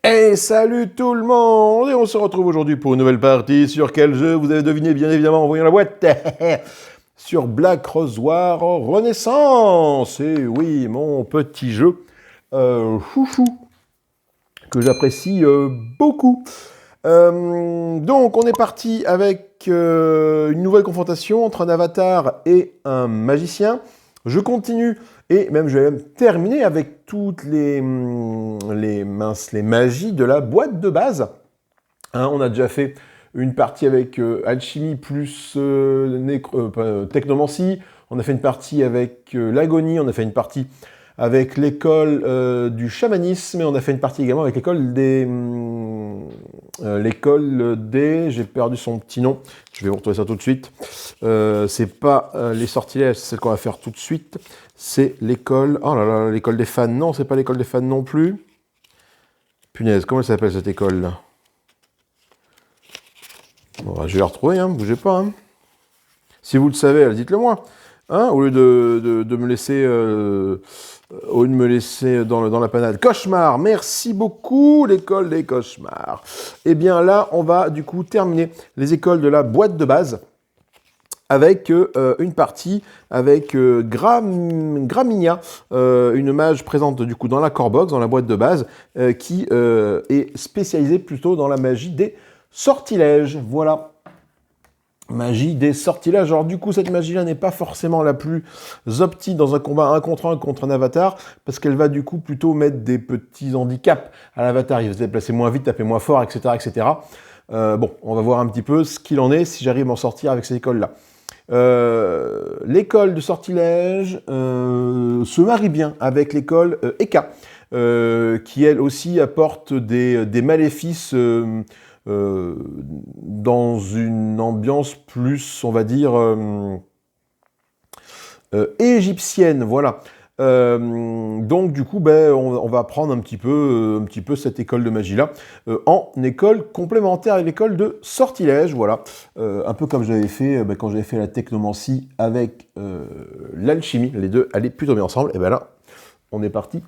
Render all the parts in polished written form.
Hey, salut tout le monde! Et on se retrouve aujourd'hui pour une nouvelle partie. Sur quel jeu? Vous avez deviné, bien évidemment, en voyant la boîte. Sur Black Rose War Renaissance. Et oui, mon petit jeu chouchou, que j'apprécie beaucoup. Donc, on est parti avec une nouvelle confrontation entre un avatar et un magicien. Je continue, et même je vais même terminer avec toutes les magies de la boîte de base. Hein, on a déjà fait une partie avec Alchimie plus Technomancie. On a fait une partie avec l'Agonie. On a fait une partie avec l'école du chamanisme. Et on a fait une partie également avec l'école des... J'ai perdu son petit nom. Je vais vous retrouver ça tout de suite. C'est pas les sortilèges, c'est celle qu'on va faire tout de suite. C'est l'école... Oh là là, l'école des fans. Non, c'est pas l'école des fans non plus. Punaise, comment elle s'appelle cette école-là? Bon, bah, je vais la retrouver, hein, bougez pas. Hein. Si vous le savez, dites-le moi. Hein, au lieu de me laisser... au lieu de me laisser dans la panade. Cauchemar, merci beaucoup, l'école des cauchemars. Et bien là, on va du coup terminer les écoles de la boîte de base avec une partie avec Graminia, une mage présente du coup dans la core box, dans la boîte de base, qui est spécialisée plutôt dans la magie des sortilèges. Voilà. Magie des sortilèges. Alors du coup, cette magie-là n'est pas forcément la plus optique dans un combat 1 contre un avatar, parce qu'elle va du coup plutôt mettre des petits handicaps à l'avatar. Il va se déplacer moins vite, taper moins fort, etc. etc. Bon, on va voir un petit peu ce qu'il en est, si j'arrive à m'en sortir avec cette école-là. L'école de sortilège se marie bien avec l'école Eka, qui elle aussi apporte des maléfices dans une ambiance plus, on va dire, égyptienne, voilà. Donc du coup, ben, on va prendre un petit peu cette école de magie-là en école complémentaire à l'école de sortilège, voilà. Un peu comme j'avais fait quand j'avais fait la technomancie avec l'alchimie, les deux allaient plutôt bien ensemble, et ben là, on est parti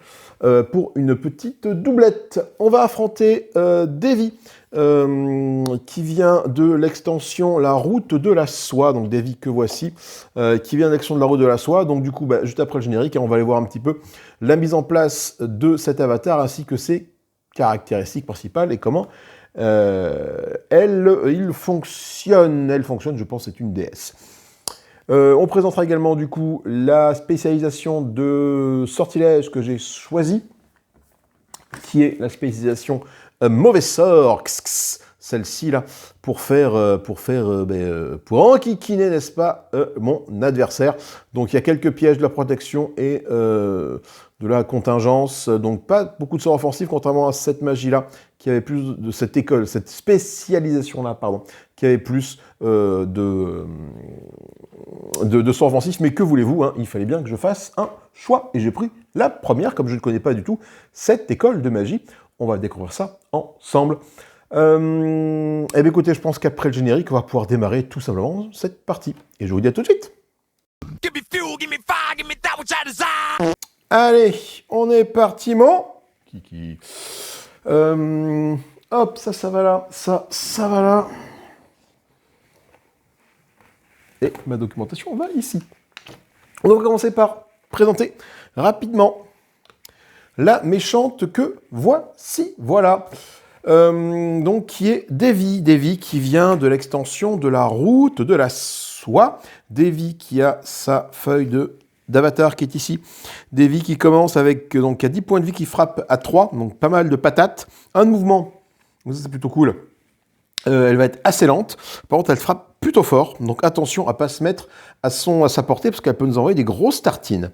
pour une petite doublette. On va affronter Davy, qui vient de l'extension La Route de la Soie, donc Davy que voici, qui vient de l'extension de La Route de la Soie, donc du coup, bah, juste après le générique, on va aller voir un petit peu la mise en place de cet avatar, ainsi que ses caractéristiques principales et comment elle fonctionne, je pense, c'est une déesse. On présentera également du coup la spécialisation de sortilège que j'ai choisie, qui est la spécialisation mauvais sort, celle-ci là, pour enquiquiner, n'est-ce pas, mon adversaire. Donc il y a quelques pièges de la protection et de la contingence, donc pas beaucoup de sorts offensifs, contrairement à cette magie-là, qui avait plus de cette école, cette spécialisation-là, pardon, qui avait plus de sorts offensifs, mais que voulez-vous, hein, il fallait bien que je fasse un choix, et j'ai pris la première, comme je ne connais pas du tout cette école de magie. On va découvrir ça ensemble. Eh bien écoutez, je pense qu'après le générique, on va pouvoir démarrer tout simplement cette partie. Et je vous dis à tout de suite. Allez, on est parti, mon kiki. Hop, ça va là, ça va là. Et ma documentation va ici. On va commencer par présenter rapidement la méchante que voici. Voilà. Donc, qui est Davy qui vient de l'extension de La Route de la Soie. Davy qui a sa feuille d'avatar qui est ici. Davy qui commence avec, donc, à 10 points de vie, qui frappe à 3, donc pas mal de patates. Un mouvement, ça c'est plutôt cool. Elle va être assez lente. Par contre, elle frappe plutôt fort. Donc attention à ne pas se mettre à sa portée, parce qu'elle peut nous envoyer des grosses tartines.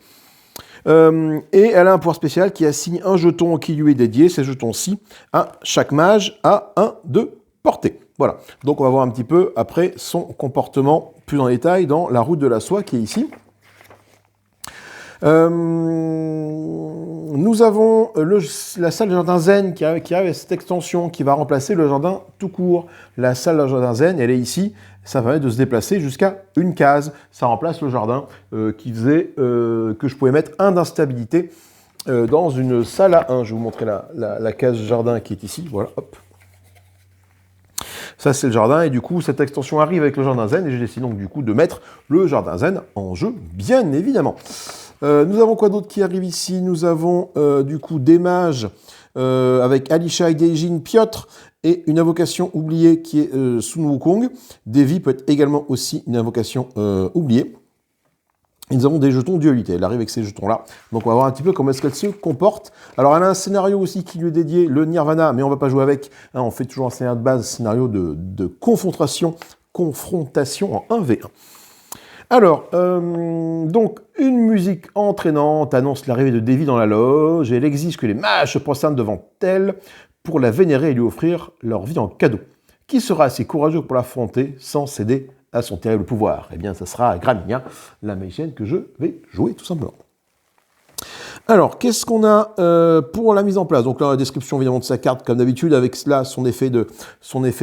Et elle a un pouvoir spécial qui assigne un jeton qui lui est dédié. Ces jetons-ci, à chaque mage, a un de portée. Voilà. Donc on va voir un petit peu après son comportement plus en détail dans La Route de la Soie qui est ici. Nous avons la salle de jardin zen qui a cette extension qui va remplacer le jardin tout court. La salle de jardin zen, elle est ici. Ça permet de se déplacer jusqu'à une case. Ça remplace le jardin qui faisait que je pouvais mettre 1 d'instabilité dans une salle à 1. Je vais vous montrer la case jardin qui est ici. Voilà, hop. Ça, c'est le jardin, et du coup, cette extension arrive avec le jardin zen, et j'ai décidé donc du coup de mettre le jardin zen en jeu, bien évidemment. Nous avons quoi d'autre qui arrive ici? Nous avons du coup des mages avec Alisha, Daejin, Piotr, et une invocation oubliée qui est Sun Wukong. Devi peut être également aussi une invocation oubliée. Et nous avons des jetons dualité. Elle arrive avec ces jetons-là. Donc on va voir un petit peu comment est-ce qu'elle se comporte. Alors elle a un scénario aussi qui lui est dédié, le Nirvana, mais on va pas jouer avec. Hein, on fait toujours un scénario de base, scénario de confrontation en 1v1. Alors, donc, une musique entraînante annonce l'arrivée de Devi dans la loge, et elle exige que les mages se prosternent devant elle pour la vénérer et lui offrir leur vie en cadeau. Qui sera assez courageux pour l'affronter sans céder à son terrible pouvoir? Eh bien, ça sera Gramigna, la magicienne que je vais jouer, tout simplement. Alors, qu'est-ce qu'on a pour la mise en place? Donc là, la description évidemment de sa carte, comme d'habitude, avec là son effet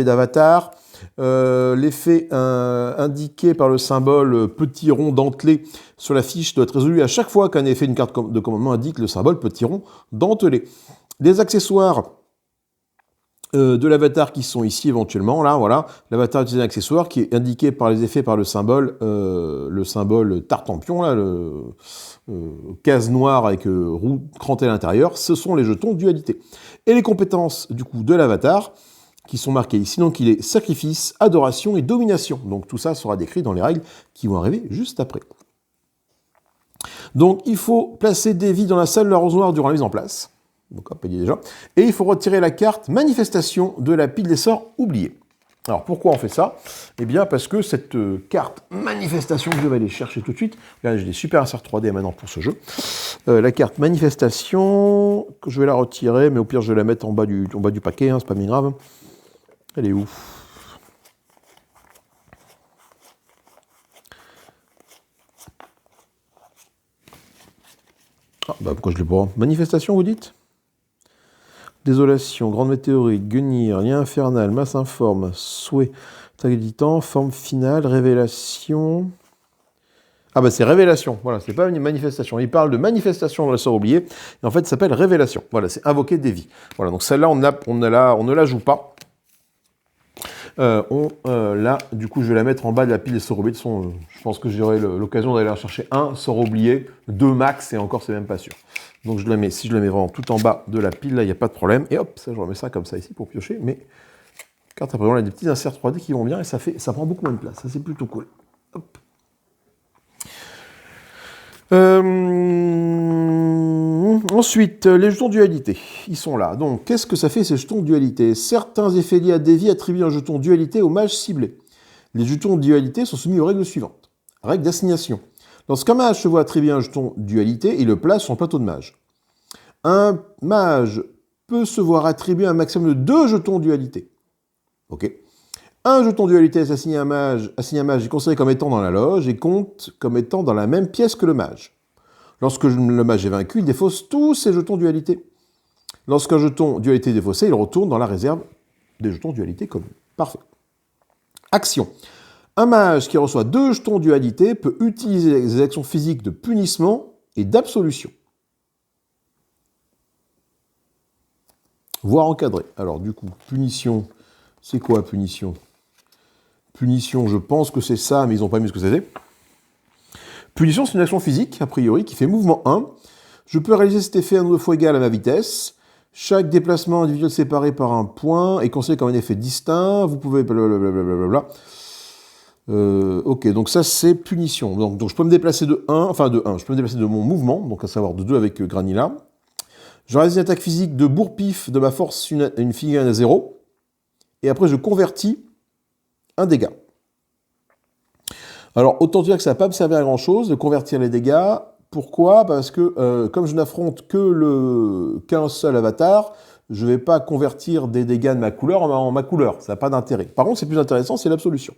d'avatar. L'effet indiqué par le symbole petit rond dentelé sur la fiche doit être résolu à chaque fois qu'un effet d'une carte de commandement indique le symbole petit rond dentelé. Les accessoires de l'avatar qui sont ici éventuellement, là, voilà. L'avatar utilise un accessoire qui est indiqué par les effets par le symbole tartampion, là, le case noire avec roue crantée à l'intérieur. Ce sont les jetons dualité. Et les compétences, du coup, de l'avatar, qui sont marquées ici. Donc, il est sacrifice, adoration et domination. Donc, tout ça sera décrit dans les règles qui vont arriver juste après. Donc, il faut placer Devi dans la salle de la rose noire durant la mise en place. Donc, hop, il y est déjà. Et il faut retirer la carte manifestation de la pile des sorts oubliés. Alors, pourquoi on fait ça? Eh bien, parce que cette carte manifestation que je vais aller chercher tout de suite, là, j'ai des super inserts 3D maintenant pour ce jeu. La carte manifestation, je vais la retirer, mais au pire, je vais la mettre en bas du paquet, hein, c'est pas bien grave. Elle est où? Ah, bah pourquoi je l'ai pas? Manifestation, vous dites? Désolation, grande météorite, guenir, lien infernal, masse informe, souhait, tag du temps, forme finale, révélation. Ah bah c'est révélation, voilà, c'est pas une manifestation. Il parle de manifestation dans le sort oublié, et en fait ça s'appelle révélation. Voilà, c'est invoquer Devi. Voilà, donc celle-là on ne la joue pas. Là, du coup, je vais la mettre en bas de la pile des sorts oubliés. Je pense que j'aurai l'occasion d'aller en chercher un sort oublié, 2 max, et encore, c'est même pas sûr. Donc, si je la mets vraiment tout en bas de la pile, là, il n'y a pas de problème. Et hop, ça, je remets ça comme ça ici pour piocher. Mais, carte après, on a des petits inserts 3D qui vont bien, et ça prend beaucoup moins de place. Ça, c'est plutôt cool. Hop. Ensuite, les jetons dualité, ils sont là. Donc, qu'est-ce que ça fait ces jetons dualité? Certains effets liés à Devi attribuent un jeton dualité au mage ciblé. Les jetons dualité sont soumis aux règles suivantes. Règle d'assignation. Lorsqu'un mage se voit attribuer un jeton dualité, il le place sur le plateau de mage. Un mage peut se voir attribuer un maximum de 2 jetons dualité. Ok. Un jeton dualité assigné à un mage est considéré comme étant dans la loge et compte comme étant dans la même pièce que le mage. Lorsque le mage est vaincu, il défausse tous ses jetons dualité. Lorsqu'un jeton dualité est défaussé, il retourne dans la réserve des jetons dualité communs. Parfait. Action. Un mage qui reçoit 2 jetons dualité peut utiliser des actions physiques de punissement et d'absolution. Voire encadré. Alors du coup, punition, c'est quoi punition? Punition, je pense que c'est ça, mais ils n'ont pas mis ce que c'était. Punition, c'est une action physique, a priori, qui fait mouvement 1. Je peux réaliser cet effet un nombre de fois égal à ma vitesse. Chaque déplacement individuel séparé par un point est considéré comme un effet distinct. Vous pouvez blablabla. Ok, donc ça c'est punition. Donc je peux me déplacer de 1, je peux me déplacer de mon mouvement, donc à savoir de 2 avec Granila. Je réalise une attaque physique de bourre-pif de ma force une figure à 0. Et après je convertis un dégât. Alors, autant dire que ça ne va pas me servir à grand-chose de convertir les dégâts. Pourquoi? Parce que comme je n'affronte qu'un seul avatar, je ne vais pas convertir des dégâts de ma couleur en ma couleur. Ça n'a pas d'intérêt. Par contre, c'est plus intéressant, c'est l'absolution.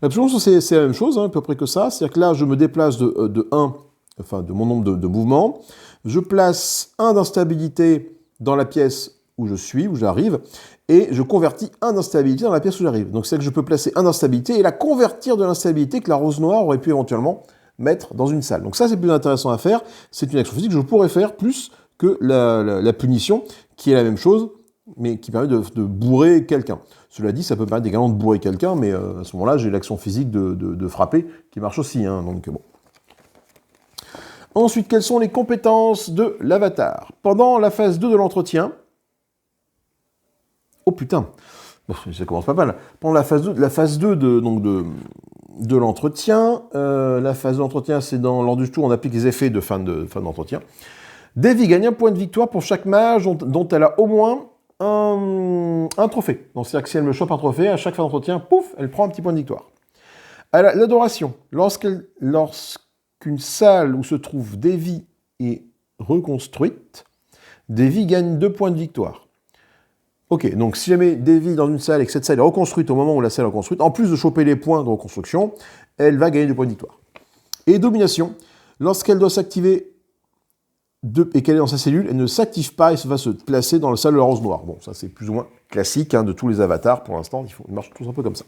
L'absolution, c'est la même chose, hein, à peu près que ça. C'est-à-dire que là, je me déplace de mon nombre de mouvements. Je place 1 d'instabilité dans la pièce où je suis, où j'arrive, et je convertis 1 d'instabilité dans la pièce où j'arrive. Donc c'est que je peux placer 1 d'instabilité et la convertir de l'instabilité que la rose noire aurait pu éventuellement mettre dans une salle. Donc ça, c'est plus intéressant à faire. C'est une action physique que je pourrais faire plus que la punition, qui est la même chose, mais qui permet de bourrer quelqu'un. Cela dit, ça peut permettre également de bourrer quelqu'un, mais à ce moment-là, j'ai l'action physique de frapper qui marche aussi. Hein, donc bon. Ensuite, quelles sont les compétences de l'avatar? Pendant la phase 2 de l'entretien... Oh putain, ça commence pas mal. Pendant la phase 2 de l'entretien, la phase de l'entretien, c'est lors du tour, on applique les effets de fin d'entretien. Davy gagne un point de victoire pour chaque mage dont elle a au moins un trophée. Donc c'est-à-dire que si elle me chope un trophée, à chaque fin d'entretien, pouf, elle prend un petit point de victoire. L'adoration. Lorsqu'une salle où se trouve Davy est reconstruite, Davy gagne 2 points de victoire. Ok, donc si jamais Davy dans une salle et que cette salle est reconstruite au moment où la salle est reconstruite, en plus de choper les points de reconstruction, elle va gagner 2 points de victoire. Et domination, lorsqu'elle doit s'activer et qu'elle est dans sa cellule, elle ne s'active pas et va se placer dans la salle de la rose noire. Bon, ça c'est plus ou moins classique de tous les avatars pour l'instant, ils marchent tous un peu comme ça.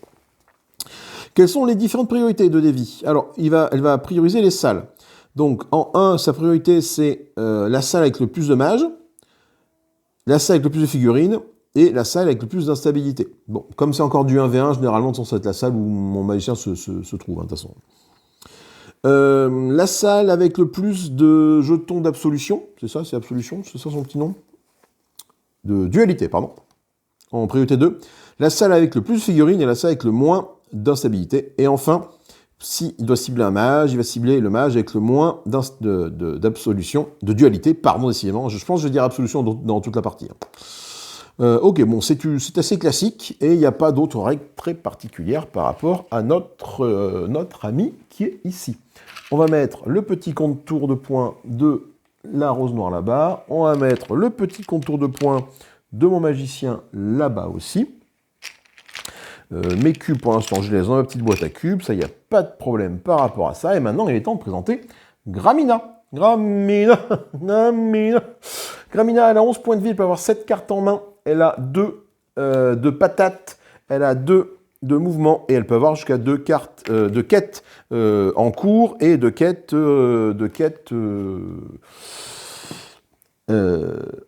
Quelles sont les différentes priorités de Davy? Alors, elle va prioriser les salles. Donc, en 1, sa priorité c'est la salle avec le plus de mages, la salle avec le plus de figurines, et la salle avec le plus d'instabilité. Bon, comme c'est encore du 1v1, généralement, ça va être la salle où mon magicien se trouve, de toute façon. La salle avec le plus de jetons d'absolution, c'est ça, c'est absolution, c'est ça son petit nom? De dualité, pardon. En priorité 2. La salle avec le plus de figurines et la salle avec le moins d'instabilité. Et enfin, s'il doit cibler un mage, il va cibler le mage avec le moins d'absolution, de dualité, pardon, décidément. Je pense que je vais dire absolution dans toute la partie. Ok, bon, c'est assez classique et il n'y a pas d'autres règles très particulières par rapport à notre ami qui est ici. On va mettre le petit contour de points de la rose noire là-bas. On va mettre le petit contour de points de mon magicien là-bas aussi. Mes cubes, pour l'instant, je les laisse dans ma petite boîte à cubes. Ça, il n'y a pas de problème par rapport à ça. Et maintenant, il est temps de présenter Gramina. Gramina, elle a 11 points de vie, elle peut avoir 7 cartes en main. Elle a 2 de patates, elle a 2 de mouvement et elle peut avoir jusqu'à 2 cartes de quêtes en cours et de quêtes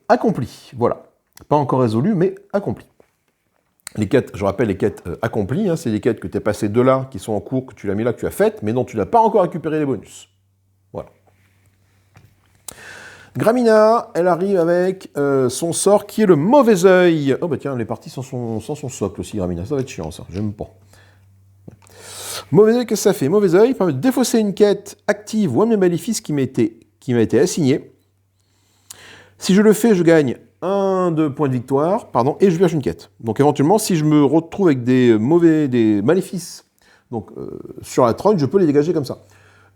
accomplies. Voilà. Pas encore résolues, mais accomplies. Les quêtes, je rappelle, les quêtes accomplies, c'est les quêtes que tu as passées de là, qui sont en cours, que tu l'as mis là, que tu as faites, mais dont tu n'as pas encore récupéré les bonus. Voilà. Gramina, elle arrive avec son sort qui est le mauvais œil. Oh bah tiens, elle est partie sans son socle aussi, Gramina. Ça va être chiant ça, j'aime pas. Mauvais œil, qu'est-ce que ça fait? Mauvais œil permet de défausser une quête active ou un de mes maléfices qui m'a été assigné. Si je le fais, je gagne 1 de points de victoire, et je pioche une quête. Donc éventuellement, si je me retrouve avec des maléfices sur la trône, je peux les dégager comme ça.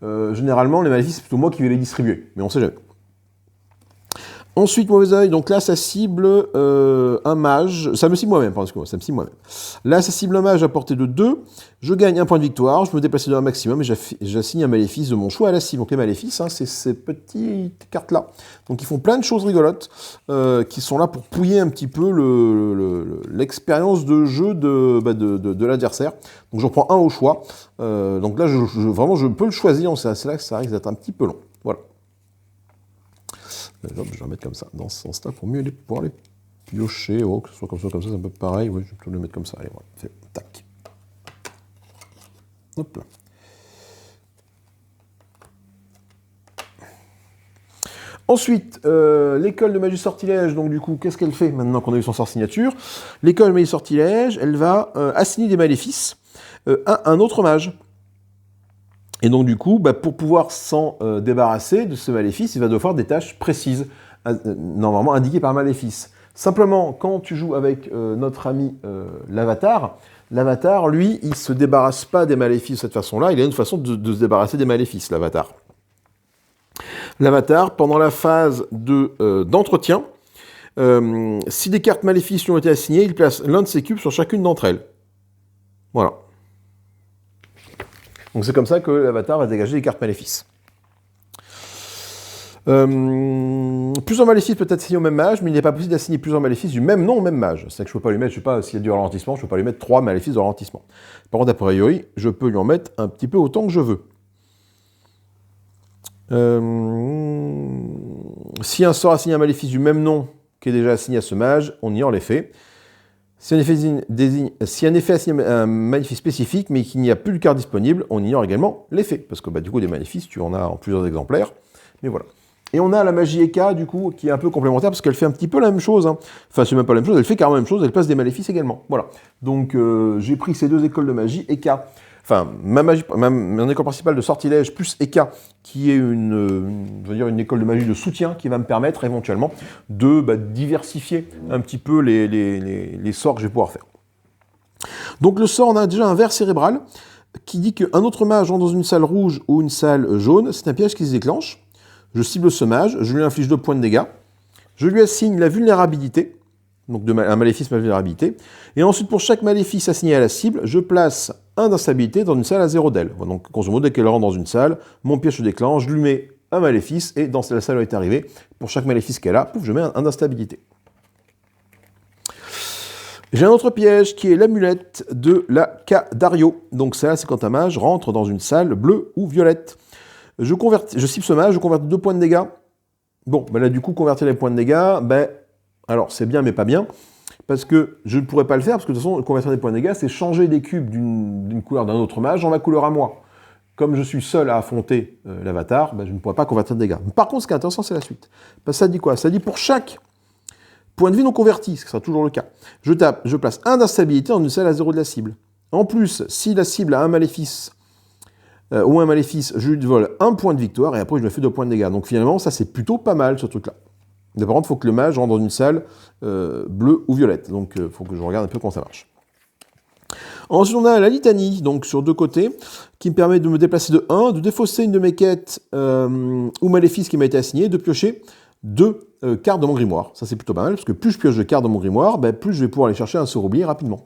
Généralement, les maléfices, c'est plutôt moi qui vais les distribuer, mais on sait jamais. Ensuite, mauvais œil, donc là, ça cible un mage. Ça me cible moi-même, ça me cible moi-même. Là, ça cible un mage à portée de 2. Je gagne 1 point de victoire, je peux me déplacer de un maximum et j'assigne un maléfice de mon choix à la cible. Donc les maléfices, c'est ces petites cartes-là. Donc ils font plein de choses rigolotes qui sont là pour pouiller un petit peu l'expérience de jeu de l'adversaire. Donc j'en prends un au choix. Donc là, vraiment, je peux le choisir. C'est là que ça risque d'être un petit peu long. Voilà. Je vais remettre comme ça, dans ce sens-là, pour mieux pouvoir les piocher. Oh, que ce soit comme ça, c'est un peu pareil. Oui, je vais plutôt le mettre comme ça. Allez, voilà. Tac. Hop là. Ensuite, l'école de magie sortilège, donc du coup, qu'est-ce qu'elle fait maintenant qu'on a eu son sort signature? L'école de magie sortilège, elle va assigner des maléfices à un autre mage. Et donc du coup, pour pouvoir s'en débarrasser de ce maléfice, il va devoir des tâches précises, normalement indiquées par maléfice. Simplement, quand tu joues avec notre ami l'avatar, lui, il ne se débarrasse pas des maléfices de cette façon-là, il a une façon de se débarrasser des maléfices, l'avatar. L'avatar, pendant la phase d'entretien, si des cartes maléfices lui ont été assignées, il place l'un de ses cubes sur chacune d'entre elles. Voilà. Donc c'est comme ça que l'avatar va dégager des cartes maléfices. Plusieurs maléfices peut être assigné au même mage, mais il n'est pas possible d'assigner plusieurs maléfices du même nom au même mage. C'est que je ne peux pas lui mettre, je ne sais pas s'il y a du ralentissement, je ne peux pas lui mettre 3 maléfices de ralentissement. Par contre, a priori, je peux lui en mettre un petit peu autant que je veux. Si un sort assigné à un maléfice du même nom qui est déjà assigné à ce mage, on ignore l'effet. Si un effet assigné à un maléfice spécifique, mais qu'il n'y a plus de carte disponible, on ignore également l'effet. Parce que du coup, des maléfices, tu en as en plusieurs exemplaires. Mais voilà. Et on a la magie Eka, du coup, qui est un peu complémentaire, parce qu'elle fait un petit peu la même chose. Hein. Enfin, c'est même pas la même chose, elle fait carrément la même chose, elle place des maléfices également. Voilà. Donc, j'ai pris ces deux écoles de magie, Eka. Enfin, mon école principale de sortilège plus Eka, qui est une école de magie de soutien qui va me permettre éventuellement de diversifier un petit peu les sorts que je vais pouvoir faire. Donc le sort, on a déjà un ver cérébral qui dit qu'un autre mage rentre dans une salle rouge ou une salle jaune, c'est un piège qui se déclenche. Je cible ce mage, je lui inflige 2 points de dégâts, je lui assigne la vulnérabilité, donc un maléfice, ma vulnérabilité, et ensuite pour chaque maléfice assigné à la cible, je place un d'instabilité dans une salle à 0 d'elle. Donc grosso modo, dès qu'elle rentre dans une salle, mon piège se déclenche, je lui mets un maléfice, et dans la salle où elle est arrivée, pour chaque maléfice qu'elle a, pouf, je mets un d'instabilité. J'ai un autre piège qui est l'amulette de la Kadario. Donc ça, c'est quand un mage rentre dans une salle bleue ou violette. Je cible ce mage, je convertis 2 points de dégâts. Bon, là du coup, convertir les points de dégâts, alors c'est bien mais pas bien, parce que je ne pourrais pas le faire, parce que de toute façon, convertir des points de dégâts, c'est changer des cubes d'une couleur d'un autre mage en ma couleur à moi. Comme je suis seul à affronter l'avatar, je ne pourrais pas convertir de dégâts. Par contre, ce qui est intéressant, c'est la suite. Parce que ça dit quoi? Ça dit pour chaque point de vie non converti, ce qui sera toujours le cas, je place un d'instabilité dans une salle à 0 de la cible. En plus, si la cible a un maléfice, ou un maléfice, je lui vole 1 point de victoire et après je lui fais 2 points de dégâts. Donc finalement, ça c'est plutôt pas mal ce truc-là. Mais par contre, il faut que le mage rentre dans une salle bleue ou violette. Donc il faut que je regarde un peu comment ça marche. Ensuite, on a la litanie, donc sur 2 côtés, qui me permet de me déplacer de 1, de défausser une de mes quêtes ou maléfice qui m'a été assigné, de piocher 2 cartes de mon grimoire. Ça c'est plutôt pas mal, parce que plus je pioche de cartes dans mon grimoire, plus je vais pouvoir aller chercher un sort oublié rapidement.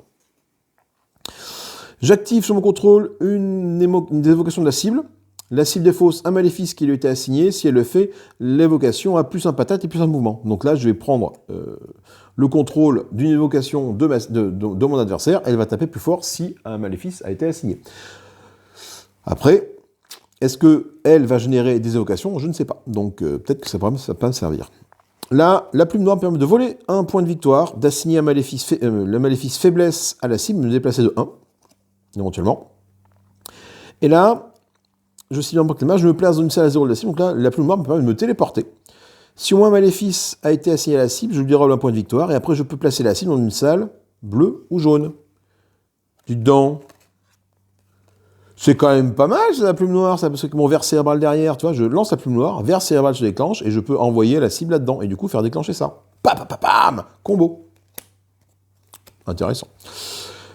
J'active sur mon contrôle une évocation de la cible. La cible défausse un maléfice qui lui a été assigné. Si elle le fait, l'évocation a plus un patate et plus un mouvement. Donc là, je vais prendre le contrôle d'une évocation de mon adversaire. Elle va taper plus fort si un maléfice a été assigné. Après, est-ce qu'elle va générer des évocations? Je ne sais pas. Donc peut-être que ça peut me servir. Là, la plume noire me permet de voler 1 point de victoire, d'assigner le maléfice faiblesse à la cible, de me déplacer de 1. Éventuellement. Et là, je cible un Pokémon, je me place dans une salle à 0 de la cible, donc là, la plume noire me permet de me téléporter. Si au moins un maléfice a été assigné à la cible, je lui déroule un point de victoire, et après je peux placer la cible dans une salle bleue ou jaune. Dis donc, c'est quand même pas mal, la plume noire, ça, parce que mon ver cérébral derrière, tu vois, je lance la plume noire, ver cérébral se déclenche, et je peux envoyer la cible là-dedans, et du coup faire déclencher ça. Pam, combo. Intéressant.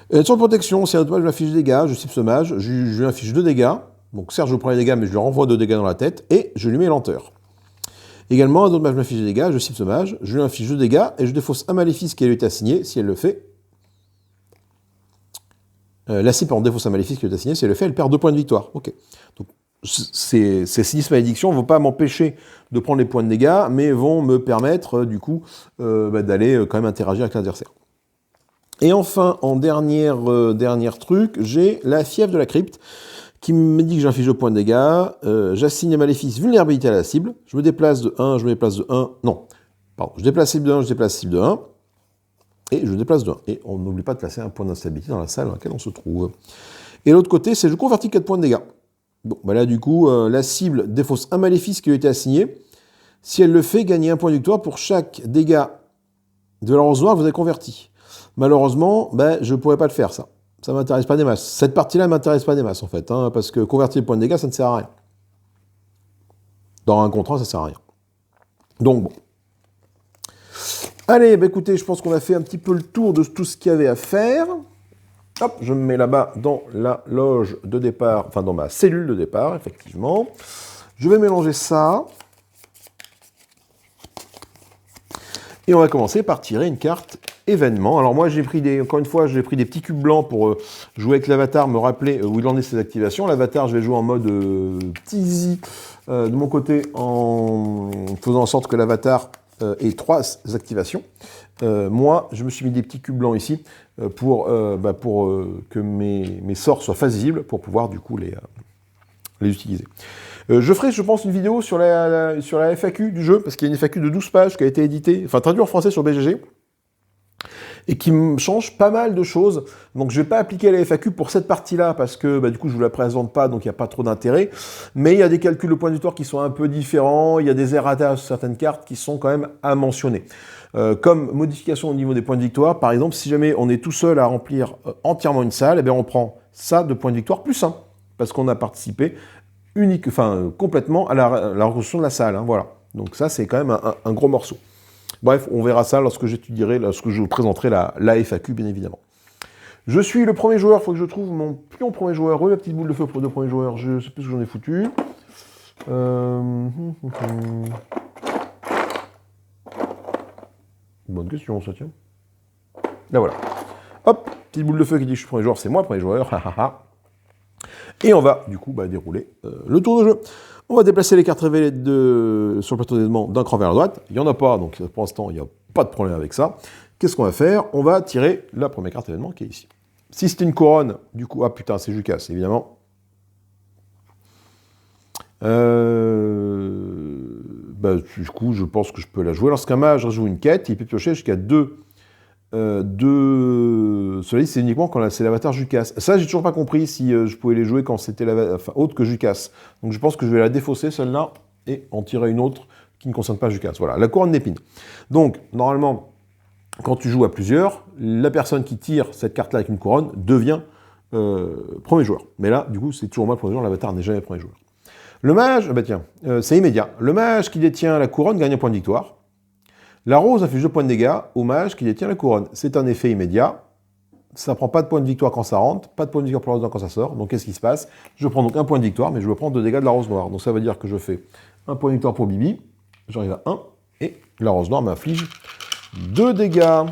Sur de protection, si un autre mage me affiche des dégâts, je cible ce mage, je lui inflige 2 dégâts. Donc certes, je prends les dégâts, mais je lui renvoie 2 dégâts dans la tête, et je lui mets lenteur. Également, un autre mage m'affiche des dégâts, je cible ce mage, je lui inflige 2 dégâts, et je défausse un maléfice qui lui a été assigné, si elle le fait. La cible, on défausse un maléfice qui lui a été assigné, si elle le fait, elle perd 2 points de victoire. Ok. Donc, ces 6 malédictions ne vont pas m'empêcher de prendre les points de dégâts, mais vont me permettre, du coup, d'aller quand même interagir avec l'adversaire. Et enfin, en dernier truc, j'ai la fièvre de la crypte, qui me dit que j'inflige 2 points de dégâts, j'assigne un maléfice vulnérabilité à la cible, je me déplace de 1, je me déplace de 1, non, pardon, je déplace cible de 1, je déplace cible de 1, et je déplace de 1. Et on n'oublie pas de placer un point d'instabilité dans la salle dans laquelle on se trouve. Et l'autre côté, c'est je convertis 4 points de dégâts. Bon, là du coup, la cible défausse un maléfice qui lui a été assigné. Si elle le fait, gagnez 1 point de victoire pour chaque dégât de la rose noire que vous avez converti. Malheureusement, je ne pourrais pas le faire, ça. Ça ne m'intéresse pas des masses. Cette partie-là ne m'intéresse pas des masses, en fait, parce que convertir les points de dégâts, ça ne sert à rien. Dans un contrat, ça ne sert à rien. Donc, bon. Allez, écoutez, je pense qu'on a fait un petit peu le tour de tout ce qu'il y avait à faire. Hop, je me mets là-bas dans la loge de départ, enfin dans ma cellule de départ, effectivement. Je vais mélanger ça. Et on va commencer par tirer une carte événement. Alors moi, encore une fois, j'ai pris des petits cubes blancs pour jouer avec l'avatar, me rappeler où il en est ses activations. L'avatar, je vais jouer en mode teasy de mon côté, en faisant en sorte que l'avatar ait 3 activations. Moi, je me suis mis des petits cubes blancs ici pour que mes sorts soient visibles, pour pouvoir du coup les utiliser. Je ferai, je pense, une vidéo sur sur la FAQ du jeu, parce qu'il y a une FAQ de 12 pages qui a été éditée, enfin traduite en français sur BGG, et qui me change pas mal de choses. Donc je vais pas appliquer la FAQ pour cette partie-là, parce que du coup je vous la présente pas, donc il n'y a pas trop d'intérêt. Mais il y a des calculs de points de victoire qui sont un peu différents, il y a des errata sur certaines cartes qui sont quand même à mentionner. Comme modification au niveau des points de victoire, par exemple, si jamais on est tout seul à remplir entièrement une salle, eh bien on prend ça de points de victoire plus 1, parce qu'on a participé complètement à la reconstruction de la salle. Hein, voilà. Donc ça, c'est quand même un gros morceau. Bref, on verra ça lorsque je vous présenterai la FAQ, bien évidemment. Je suis le premier joueur, il faut que je trouve mon pion premier joueur. Oui, la petite boule de feu pour le premier joueur, je sais plus ce que j'en ai foutu. Bonne question, ça, tiens. Là, voilà. Hop, petite boule de feu qui dit que je suis premier joueur, c'est moi le premier joueur. Et on va, du coup, dérouler le tour de jeu. On va déplacer les cartes révélées sur le plateau d'événements d'un cran vers la droite. Il n'y en a pas, donc pour l'instant, il n'y a pas de problème avec ça. Qu'est-ce qu'on va faire? On va tirer la première carte événement qui est ici. Si c'était une couronne, du coup, ah putain, c'est Jukas, évidemment. Du coup, je pense que je peux la jouer. Lorsqu'un mage joue une quête, il peut piocher jusqu'à 2. Cela dit, c'est uniquement quand c'est l'avatar Jukas. Ça, j'ai toujours pas compris si je pouvais les jouer quand c'était autre que Jukas. Donc je pense que je vais la défausser, celle-là, et en tirer une autre qui ne concerne pas Jukas. Voilà, la couronne d'épines. Donc, normalement, quand tu joues à plusieurs, la personne qui tire cette carte-là avec une couronne devient premier joueur. Mais là, du coup, c'est toujours moi le premier joueur, l'avatar n'est jamais premier joueur. Le mage, c'est immédiat. Le mage qui détient la couronne gagne un point de victoire. La rose inflige 2 points de dégâts au mage qui détient la couronne. C'est un effet immédiat. Ça ne prend pas de points de victoire quand ça rentre, pas de points de victoire pour la rose noire quand ça sort. Donc qu'est-ce qui se passe? Je prends donc un point de victoire, mais je vais prendre 2 dégâts de la rose noire. Donc ça veut dire que je fais un point de victoire pour Bibi. J'arrive à 1. Et la rose noire m'inflige 2 dégâts.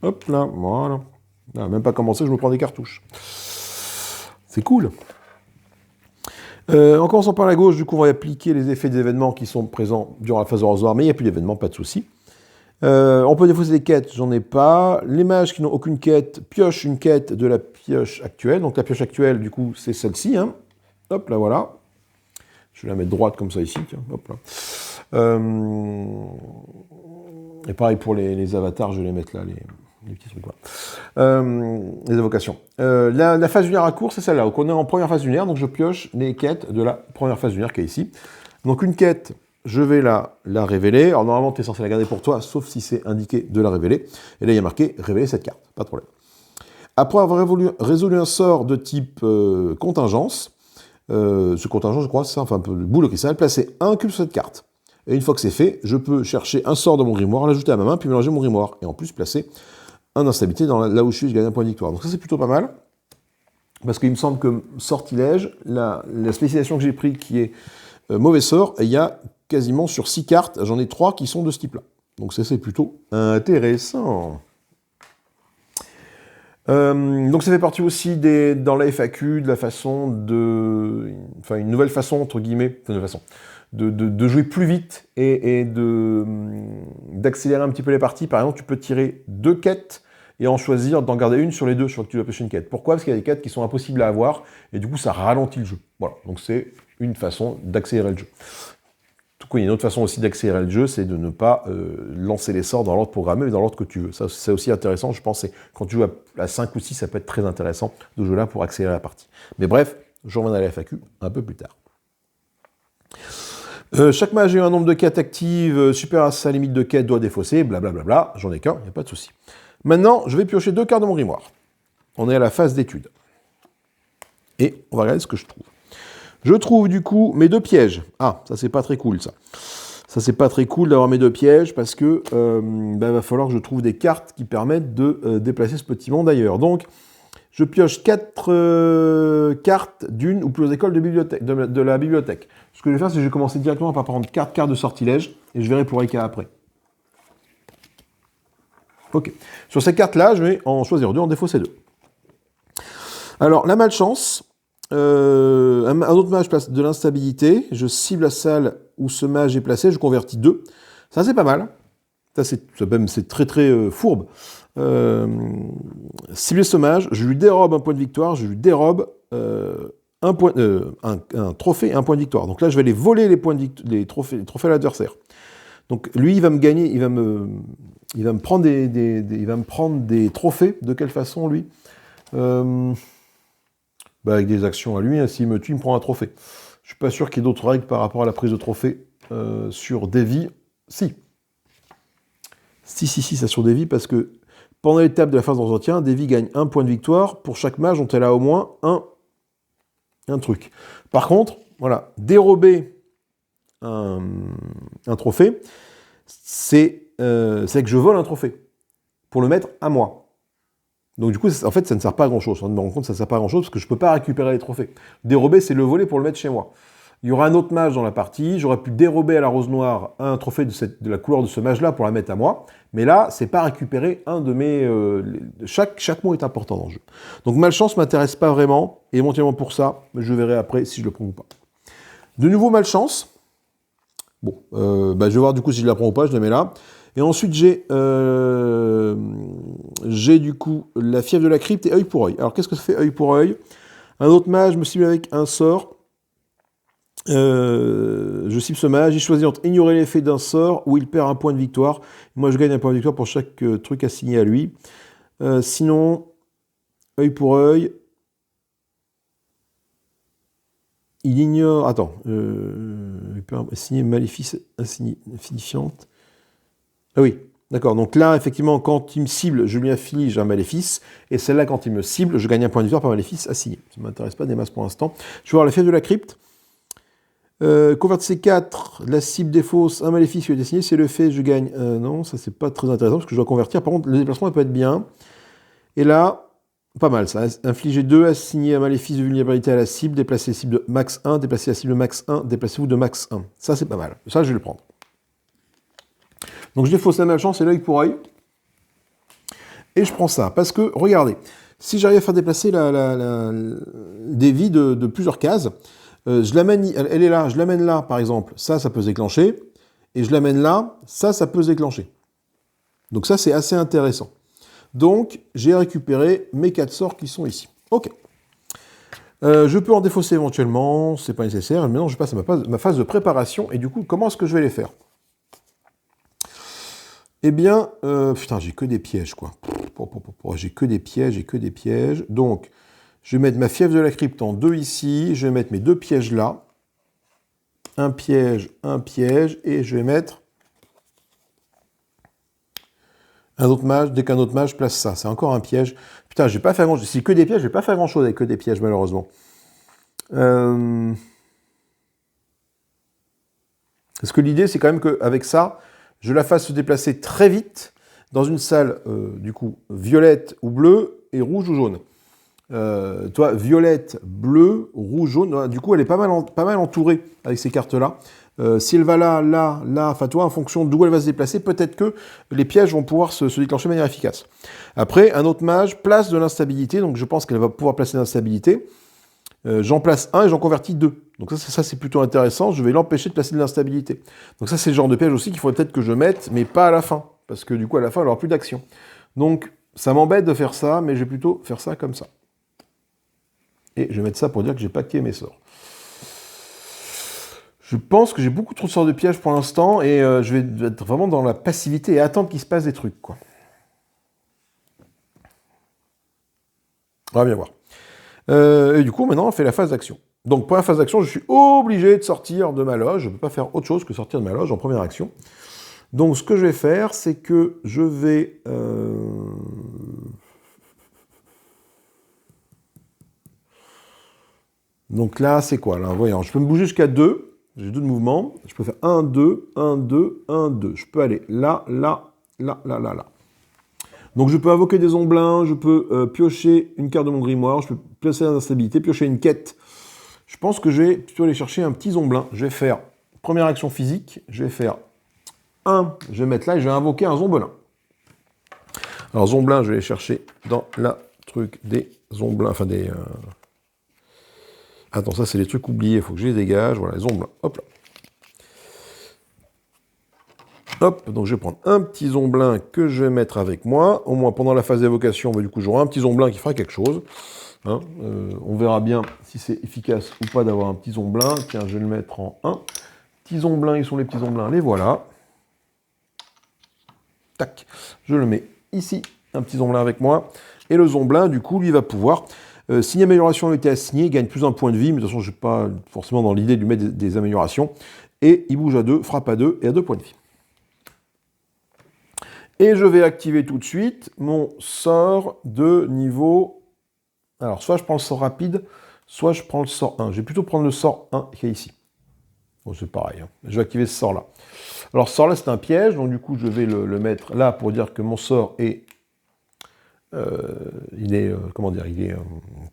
Hop là, voilà. Ah, même pas commencé, je me prends des cartouches. C'est cool. En commençant par la gauche, du coup, on va appliquer les effets des événements qui sont présents durant la phase de rose noire, mais il n'y a plus d'événements, pas de souci. On peut défausser des quêtes, j'en ai pas. Les mages qui n'ont aucune quête piochent une quête de la pioche actuelle. Donc la pioche actuelle, du coup, c'est celle-ci. Hein. Hop, là, voilà. Je vais la mettre droite comme ça ici. Tiens. Hop, là. Et pareil pour les avatars, je vais les mettre là, les petits trucs là. Les invocations. La phase lunaire à court, c'est celle-là. Donc on est en première phase lunaire, donc je pioche les quêtes de la première phase lunaire qui est ici. Donc une quête, je vais la révéler. Alors normalement, tu es censé la garder pour toi, sauf si c'est indiqué de la révéler. Et là, il y a marqué révéler cette carte, pas de problème. Après avoir résolu un sort de type contingence, ce contingent, je crois, c'est ça, enfin un peu de boule au cristal, placer un cube sur cette carte. Et une fois que c'est fait, je peux chercher un sort dans mon grimoire, l'ajouter à ma main, puis mélanger mon grimoire. Et en plus, placer un instabilité là où je suis, je gagne un point de victoire. Donc ça, c'est plutôt pas mal. Parce qu'il me semble que sortilège, la spécialisation que j'ai pris qui est mauvais sort, et il y a quasiment sur 6 cartes, j'en ai 3 qui sont de ce type-là. Donc ça, c'est plutôt intéressant. Donc ça fait partie aussi dans la FAQ de la façon enfin une nouvelle façon, entre guillemets, enfin, de jouer plus vite et d'accélérer un petit peu les parties. Par exemple, tu peux tirer 2 quêtes et en choisir d'en garder une sur les 2 sur lesquelles tu dois pêcher une quête. Pourquoi? Parce qu'il y a des quêtes qui sont impossibles à avoir et du coup ça ralentit le jeu. Voilà, donc c'est une façon d'accélérer le jeu. Tout coup, il y a une autre façon aussi d'accélérer le jeu, c'est de ne pas lancer les sorts dans l'ordre programmé, mais dans l'ordre que tu veux. Ça, c'est aussi intéressant, je pense, quand tu joues à 5 ou 6, ça peut être très intéressant de jouer là pour accélérer la partie. Mais bref, je reviendrai à la FAQ un peu plus tard. Chaque mage a eu un nombre de quêtes actives supérieur à sa limite de quête doit défausser, blablabla, j'en ai qu'un, il n'y a pas de souci. Maintenant, je vais piocher 2 cartes de mon grimoire. On est à la phase d'étude. Et on va regarder ce que je trouve. Je trouve du coup mes 2 pièges. Ah, ça c'est pas très cool ça. Ça c'est pas très cool d'avoir mes 2 pièges parce que va falloir que je trouve des cartes qui permettent de déplacer ce petit monde ailleurs. Donc, je pioche 4 cartes d'une ou plusieurs écoles de la bibliothèque. Ce que je vais faire, c'est que je vais commencer directement par prendre 4 cartes de sortilège et je verrai pour Ika après. Ok. Sur ces cartes-là, je vais en choisir 2, en défausser 2. Alors, la malchance. Un autre mage place de l'instabilité. Je cible la salle où ce mage est placé. Je convertis 2. Ça, c'est pas mal. Ça, c'est très très fourbe. Cibler ce mage, je lui dérobe un point de victoire, je lui dérobe un trophée et un point de victoire. Donc là, je vais aller voler les trophées à l'adversaire. Donc lui, il va me gagner, il va me prendre il va me prendre des trophées. De quelle façon, lui avec des actions à lui, hein, s'il me tue, il me prend un trophée. Je suis pas sûr qu'il y ait d'autres règles par rapport à la prise de trophée sur Davy. Si, ça sur Davy, parce que pendant l'étape de la phase d'entretien, Davy gagne un point de victoire pour chaque mage dont elle a au moins un truc. Par contre, voilà, dérober un trophée, c'est que je vole un trophée pour le mettre à moi. Donc du coup, en fait, ça ne sert pas à grand-chose. On me rend compte, ça ne sert pas à grand-chose parce que je ne peux pas récupérer les trophées. Dérober, c'est le voler pour le mettre chez moi. Il y aura un autre mage dans la partie. J'aurais pu dérober à la Rose Noire un trophée de la couleur de ce mage-là pour la mettre à moi. Mais là, c'est pas récupérer un de mes... chaque mot est important dans le jeu. Donc malchance ne m'intéresse pas vraiment. Et éventuellement pour ça, je verrai après si je le prends ou pas. De nouveau malchance. Bon, je vais voir du coup si je la prends ou pas. Je la mets là. Et ensuite, j'ai du coup la fièvre de la crypte et œil pour œil. Alors, qu'est-ce que ça fait œil pour œil? Un autre mage me cible avec un sort. Je cible ce mage, il choisit entre ignorer l'effet d'un sort ou il perd un point de victoire. Moi, je gagne un point de victoire pour chaque truc assigné à lui. Sinon, œil pour œil. Il ignore... Attends. Il peut assigner maléfice insignifiante. Ah oui, d'accord. Donc là, effectivement, quand il me cible, je lui inflige un maléfice. Et celle-là, quand il me cible, je gagne un point de victoire par maléfice assigné. Ça ne m'intéresse pas des masses pour l'instant. Je vais voir la fièvre de la crypte. Convertissez 4, la cible défausse un maléfice qui est assigné. C'est le fait, je gagne. Non, ça, c'est pas très intéressant parce que je dois convertir. Par contre, le déplacement, ça peut être bien. Et là, pas mal ça. Infligez 2, assigner un maléfice de vulnérabilité à la cible. Déplacez la cible de max 1, déplacez la cible de max 1, déplacez-vous de max 1. Ça, c'est pas mal. Ça, je vais le prendre. Donc je défausse la malchance et l'œil pour œil. Et je prends ça. Parce que, regardez, si j'arrive à faire déplacer des vies de plusieurs cases, je l'amène, elle est là, je l'amène là, par exemple, ça peut se déclencher. Et je l'amène là, ça peut se déclencher. Donc ça, c'est assez intéressant. Donc, j'ai récupéré mes 4 sorts qui sont ici. Ok. Je peux en défausser éventuellement, c'est pas nécessaire. Maintenant, je passe à ma phase de préparation. Et du coup, comment est-ce que je vais les faire ? Eh bien, putain, j'ai que des pièges, quoi. J'ai que des pièges. Donc, je vais mettre ma fièvre de la crypte en 2 ici. Je vais mettre mes 2 pièges là. Un piège. Et je vais mettre un autre mage. Dès qu'un autre mage place ça, c'est encore un piège. Putain, je vais pas faire grand-chose. Si que des pièges, je vais pas faire grand-chose avec que des pièges, malheureusement. Parce que l'idée, c'est quand même qu'avec ça, je la fasse se déplacer très vite dans une salle, du coup, violette ou bleue et rouge ou jaune. Toi, violette, bleu, rouge, jaune, du coup, elle est pas mal entourée avec ces cartes-là. Si elle va là, enfin, toi, en fonction d'où elle va se déplacer, peut-être que les pièges vont pouvoir se déclencher de manière efficace. Après, un autre mage place de l'instabilité, donc je pense qu'elle va pouvoir placer l'instabilité. J'en place un et j'en convertis 2. Donc ça c'est plutôt intéressant, je vais l'empêcher de placer de l'instabilité. Donc ça c'est le genre de piège aussi qu'il faudrait peut-être que je mette, mais pas à la fin, parce que du coup à la fin elle n'aura plus d'action. Donc ça m'embête de faire ça, mais je vais plutôt faire ça comme ça. Et je vais mettre ça pour dire que j'ai paqué mes sorts. Je pense que j'ai beaucoup trop de sorts de pièges pour l'instant, et je vais être vraiment dans la passivité et attendre qu'il se passe des trucs, quoi. On va bien voir. Et du coup, maintenant, on fait la phase d'action. Donc, pour la phase d'action, je suis obligé de sortir de ma loge. Je ne peux pas faire autre chose que sortir de ma loge en première action. Donc, ce que je vais faire, c'est que je vais... Donc là, c'est quoi là? Voyons, je peux me bouger jusqu'à 2. J'ai 2 de mouvement. Je peux faire 1, 2, 1, 2, 1, 2. Je peux aller là. Donc je peux invoquer des omblins, je peux piocher une carte de mon grimoire, je peux placer l'instabilité, piocher une quête. Je pense que je vais plutôt aller chercher un petit omblin. Je vais faire première action physique, je vais faire 1, je vais mettre là et je vais invoquer un zombelin. Alors zombelin, je vais aller chercher dans la truc des omblins, enfin des... Attends, ça c'est les trucs oubliés, il faut que je les dégage. Voilà, les omblins, hop là. Hop, donc je vais prendre un petit Zombelin que je vais mettre avec moi. Au moins pendant la phase d'évocation, du coup j'aurai un petit Zombelin qui fera quelque chose. Hein. On verra bien si c'est efficace ou pas d'avoir un petit Zombelin. Tiens, je vais le mettre en 1. Petits Zombelins, ils sont les petits Zombelins, les voilà. Tac, je le mets ici, un petit Zombelin avec moi. Et le Zombelin, du coup, lui va pouvoir, si une amélioration a été assignée, il gagne plus un point de vie, mais de toute façon, je ne suis pas forcément dans l'idée de lui mettre des améliorations. Et il bouge à 2, frappe à 2 et à 2 points de vie. Et je vais activer tout de suite mon sort de niveau... Alors, soit je prends le sort rapide, soit je prends le sort 1. Je vais plutôt prendre le sort 1 qui est ici. Bon, c'est pareil, hein. Je vais activer ce sort-là. Alors, ce sort-là, c'est un piège, donc du coup, je vais le mettre là pour dire que mon sort est... il est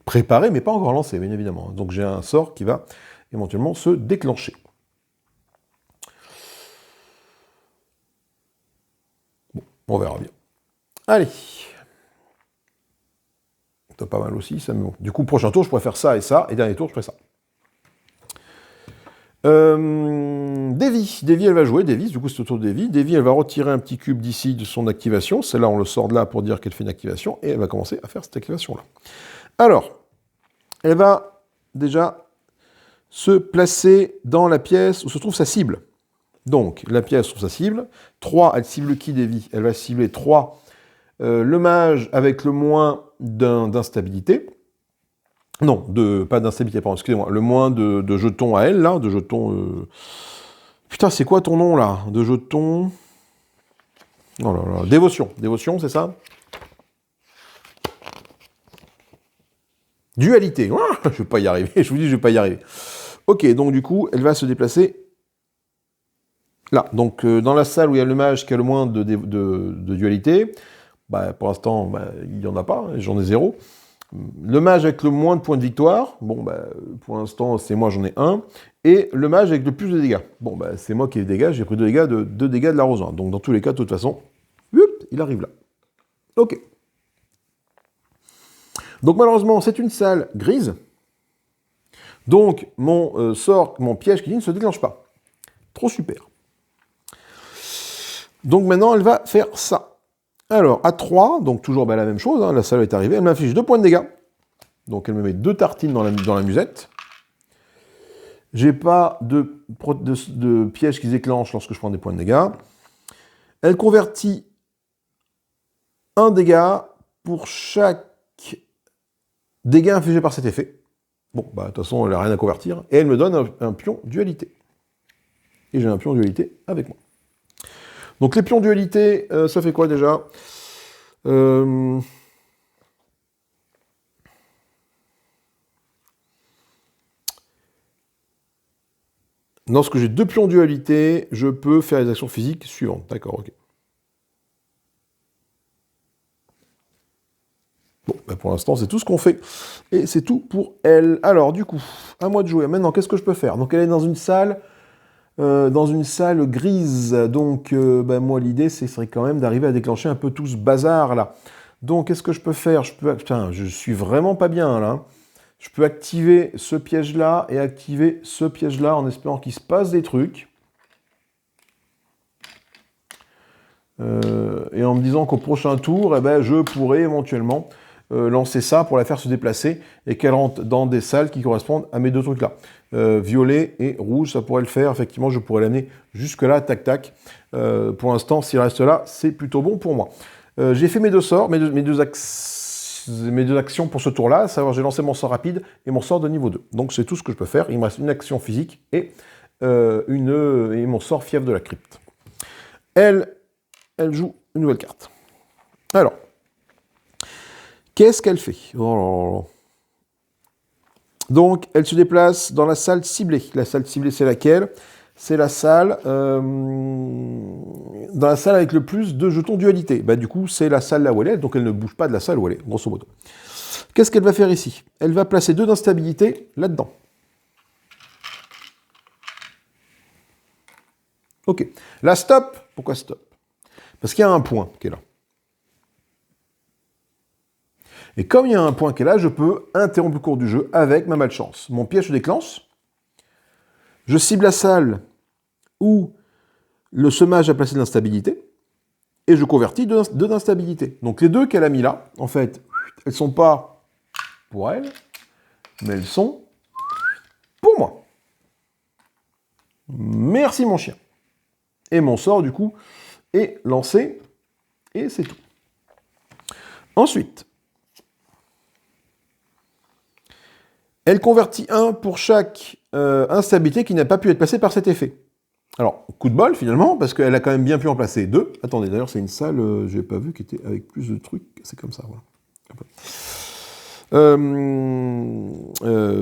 préparé, mais pas encore lancé, bien évidemment. Donc, j'ai un sort qui va éventuellement se déclencher. Bon, on verra bien. Allez. C'est pas mal aussi, ça me... Du coup, prochain tour, je pourrais faire ça, et dernier tour, je ferai ça. Davy, elle va jouer, Davy, du coup c'est au tour de Davy. Davy, elle va retirer un petit cube d'ici de son activation. Celle-là, on le sort de là pour dire qu'elle fait une activation, et elle va commencer à faire cette activation-là. Alors, elle va déjà se placer dans la pièce où se trouve sa cible. Donc, la pièce trouve sa cible. 3, elle cible qui, Davy? Elle va cibler 3, le mage avec le moins d'instabilité. Non, pas d'instabilité, pardon, excusez-moi. Le moins de jetons à elle, là, de jetons... Putain, c'est quoi ton nom, là? De jetons... Oh là là, dévotion. Dévotion, c'est ça? Dualité. Ah, je vais pas y arriver, je vous dis, je vais pas y arriver. Ok, donc du coup, elle va se déplacer là. Donc, dans la salle où il y a le mage qui a le moins de dualité, bah, pour l'instant, bah, il n'y en a pas, j'en ai 0. Le mage avec le moins de points de victoire, bon, bah, pour l'instant, c'est moi, j'en ai 1. Et le mage avec le plus de dégâts. Bon, bah, c'est moi qui ai les dégâts, j'ai pris 2 dégâts de l'arrosoir. Donc, dans tous les cas, de toute façon, il arrive là. Ok. Donc, malheureusement, c'est une salle grise. Donc, mon sort, mon piège qui ne se déclenche pas. Trop super. Donc, maintenant, elle va faire ça. Alors, à 3, donc toujours la même chose, hein, la salle est arrivée, elle m'affiche 2 points de dégâts. Donc elle me met 2 tartines dans la musette. J'ai pas de piège qui se déclenche lorsque je prends des points de dégâts. Elle convertit un dégât pour chaque dégât infligé par cet effet. Bon, bah de toute façon, elle n'a rien à convertir. Et elle me donne un pion dualité. Et j'ai un pion dualité avec moi. Donc les pions dualité, ça fait quoi déjà? Lorsque j'ai 2 pions dualité, je peux faire les actions physiques suivantes. D'accord, ok. Bon, ben pour l'instant, c'est tout ce qu'on fait. Et c'est tout pour elle. Alors, du coup, à moi de jouer. Maintenant, qu'est-ce que je peux faire? Donc, elle est dans une salle grise. Donc, ben, moi, l'idée, ce serait quand même d'arriver à déclencher un peu tout ce bazar-là. Donc, qu'est-ce que je peux faire? Putain, je suis vraiment pas bien, là. Je peux activer ce piège-là et activer ce piège-là en espérant qu'il se passe des trucs. Et en me disant qu'au prochain tour, eh ben, je pourrais éventuellement lancer ça pour la faire se déplacer et qu'elle rentre dans des salles qui correspondent à mes 2 trucs-là. Violet et rouge, ça pourrait le faire. Effectivement, je pourrais l'amener jusque-là, tac, tac. Pour l'instant, s'il reste là, c'est plutôt bon pour moi. J'ai fait mes 2 sorts, mes deux actions pour ce tour-là, à savoir j'ai lancé mon sort rapide et mon sort de niveau 2. Donc c'est tout ce que je peux faire. Il me reste une action physique et mon sort fièvre de la crypte. Elle joue une nouvelle carte. Alors, qu'est-ce qu'elle fait? Oh. Donc, elle se déplace dans la salle ciblée. La salle ciblée, c'est laquelle? C'est la salle dans la salle avec le plus de jetons dualité. Bah, du coup, c'est la salle là où elle est, donc elle ne bouge pas de la salle où elle est, grosso modo. Qu'est-ce qu'elle va faire ici? Elle va placer 2 d'instabilité là-dedans. Ok. Là, stop. Pourquoi stop? Parce qu'il y a un point qui est là. Et comme il y a un point qui est là, je peux interrompre le cours du jeu avec ma malchance. Mon piège se déclenche. Je cible la salle où ce mage a placé de l'instabilité, et je convertis deux d'instabilité. Donc les deux qu'elle a mis là, en fait, elles sont pas pour elle, mais elles sont pour moi. Merci mon chien. Et mon sort, du coup, est lancé, et c'est tout. Ensuite, elle convertit 1 pour chaque instabilité qui n'a pas pu être placée par cet effet. Alors, coup de bol, finalement, parce qu'elle a quand même bien pu en placer 2. Attendez, d'ailleurs, c'est une salle, je n'ai pas vu, qui était avec plus de trucs. C'est comme ça, voilà.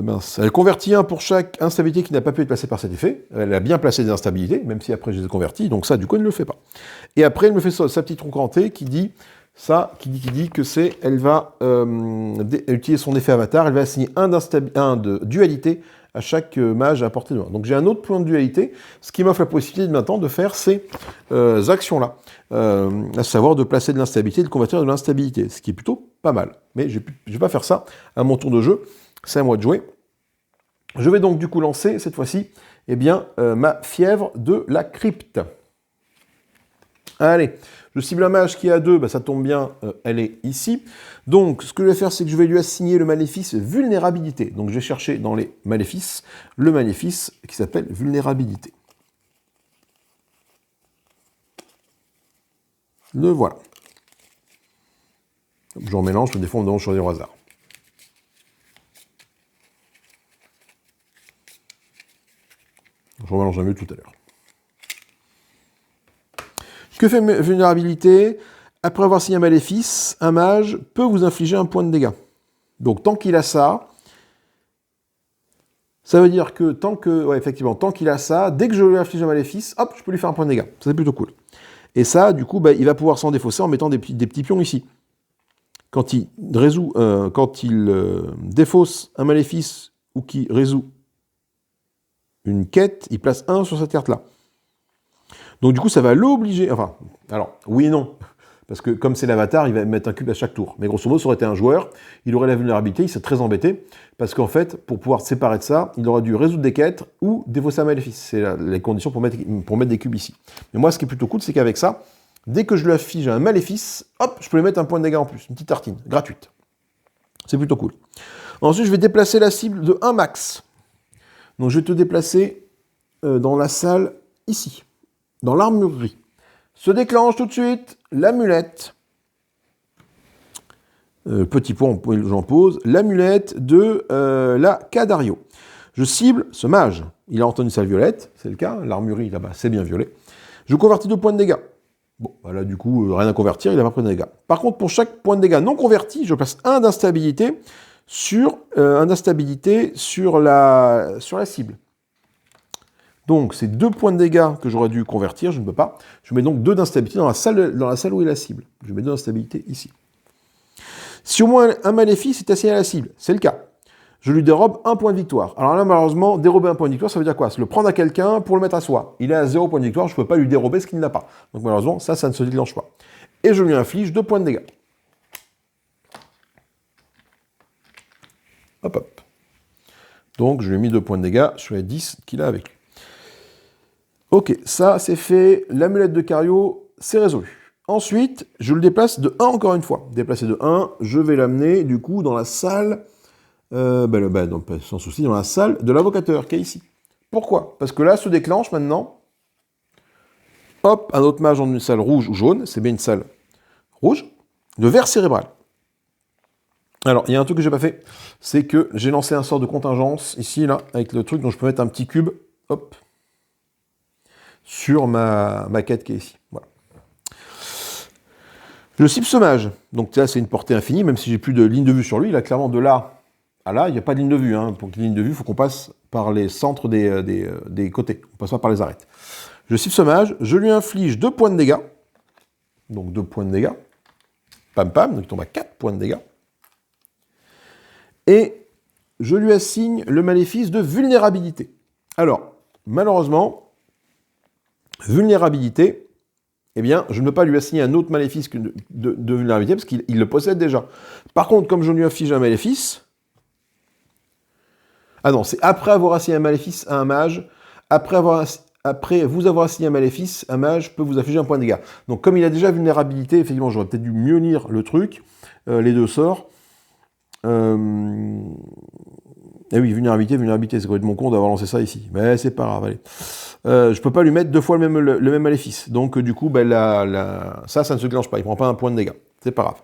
Mince. Elle convertit 1 pour chaque instabilité qui n'a pas pu être placée par cet effet. Elle a bien placé des instabilités, même si après je les ai converties, donc ça, du coup, elle ne le fait pas. Et après, elle me fait sa petite roue crantée qui dit que c'est, elle va utiliser son effet avatar, elle va assigner un de dualité à chaque mage à portée de main. Donc j'ai un autre point de dualité, ce qui m'offre la possibilité maintenant de faire ces actions-là, à savoir de placer de l'instabilité et de convertir de l'instabilité, ce qui est plutôt pas mal. Mais je ne vais pas faire ça à mon tour de jeu, c'est à moi de jouer. Je vais donc du coup lancer, cette fois-ci, eh bien, ma fièvre de la crypte. Allez, je cible un mage qui est à 2, bah ça tombe bien, elle est ici. Donc, ce que je vais faire, c'est que je vais lui assigner le maléfice vulnérabilité. Donc, je vais chercher dans les maléfices le maléfice qui s'appelle vulnérabilité. Le voilà. Je remélange, des fois on mélange sur des au hasard. Je remélange un mieux tout à l'heure. Que fait vulnérabilité? Après avoir signé un maléfice, un mage peut vous infliger un point de dégâts. Donc tant qu'il a ça, ça veut dire que effectivement, tant qu'il a ça, dès que je lui inflige un maléfice, hop, je peux lui faire un point de dégâts. Ça c'est plutôt cool. Et ça, du coup, bah, il va pouvoir s'en défausser en mettant des petits pions ici. Quand il défausse un maléfice ou qu'il résout une quête, il place 1 sur cette carte-là. Donc du coup, ça va l'obliger... Enfin, alors, oui et non. Parce que comme c'est l'avatar, il va mettre un cube à chaque tour. Mais grosso modo, ça aurait été un joueur, il aurait la vulnérabilité, il serait très embêté. Parce qu'en fait, pour pouvoir se séparer de ça, il aurait dû résoudre des quêtes ou défausser un maléfice. C'est les conditions pour mettre des cubes ici. Mais moi, ce qui est plutôt cool, c'est qu'avec ça, dès que je lui affiche un maléfice, hop, je peux lui mettre un point de dégâts en plus. Une petite tartine, gratuite. C'est plutôt cool. Ensuite, je vais déplacer la cible de 1 max. Donc je vais te déplacer dans la salle ici, dans l'armurerie. Se déclenche tout de suite l'amulette. Petit point, j'en pose. L'amulette de la Cadario. Je cible ce mage. Il a entendu sa violette, c'est le cas. L'armurerie là-bas, c'est bien violet. Je convertis 2 points de dégâts. Bon, là du coup, rien à convertir, il n'a pas pris de dégâts. Par contre, pour chaque point de dégâts non converti, je place 1 d'instabilité sur la cible. Donc, c'est 2 points de dégâts que j'aurais dû convertir, je ne peux pas. Je mets donc 2 d'instabilité dans la salle où est la cible. Je mets 2 d'instabilité ici. Si au moins un maléfice est assigné à la cible, c'est le cas, je lui dérobe 1 point de victoire. Alors là, malheureusement, dérober 1 point de victoire, ça veut dire quoi? C'est le prendre à quelqu'un pour le mettre à soi. Il est à 0 point de victoire, je ne peux pas lui dérober ce qu'il n'a pas. Donc malheureusement, ça ne se déclenche pas. Et je lui inflige 2 points de dégâts. Hop, hop. Donc, je lui ai mis 2 points de dégâts sur les 10 qu'il a avec lui. Ok, ça c'est fait. L'amulette de Cario, c'est résolu. Ensuite, je le déplace de 1 encore une fois. Déplacé de 1, je vais l'amener du coup dans la salle, sans souci, dans la salle de l'avocateur qui est ici. Pourquoi? Parce que là se déclenche maintenant, hop, un autre mage dans une salle rouge ou jaune, c'est bien une salle rouge, de verre cérébral. Alors, il y a un truc que j'ai pas fait, c'est que j'ai lancé un sort de contingence, ici, là, avec le truc dont je peux mettre un petit cube, hop, sur ma quête qui est ici. Voilà. Je cible ce mage. Donc là, c'est une portée infinie, même si j'ai plus de ligne de vue sur lui. Il a clairement de là à là, il n'y a pas de ligne de vue. Hein. Pour qu'il y ait une ligne de vue, il faut qu'on passe par les centres des côtés. On ne passe pas par les arêtes. Je cible ce mage, je lui inflige 2 points de dégâts. Donc 2 points de dégâts. Pam pam, donc il tombe à 4 points de dégâts. Et je lui assigne le maléfice de vulnérabilité. Alors, malheureusement, vulnérabilité, eh bien, je ne peux pas lui assigner un autre maléfice de vulnérabilité parce qu'il le possède déjà. Par contre, comme je lui inflige un maléfice... Ah non, c'est après avoir assigné un maléfice à un mage, après avoir après vous avoir assigné un maléfice, un mage peut vous infliger un point de dégâts. Donc comme il a déjà vulnérabilité, effectivement, j'aurais peut-être dû mieux lire le truc, les deux sorts. Eh oui, vulnérabilité, c'est complètement con d'avoir lancé ça ici. Mais c'est pas grave, allez. Je peux pas lui mettre deux fois le même maléfice. Donc du coup, ben, ça ne se déclenche pas. Il prend pas un point de dégâts. C'est pas grave.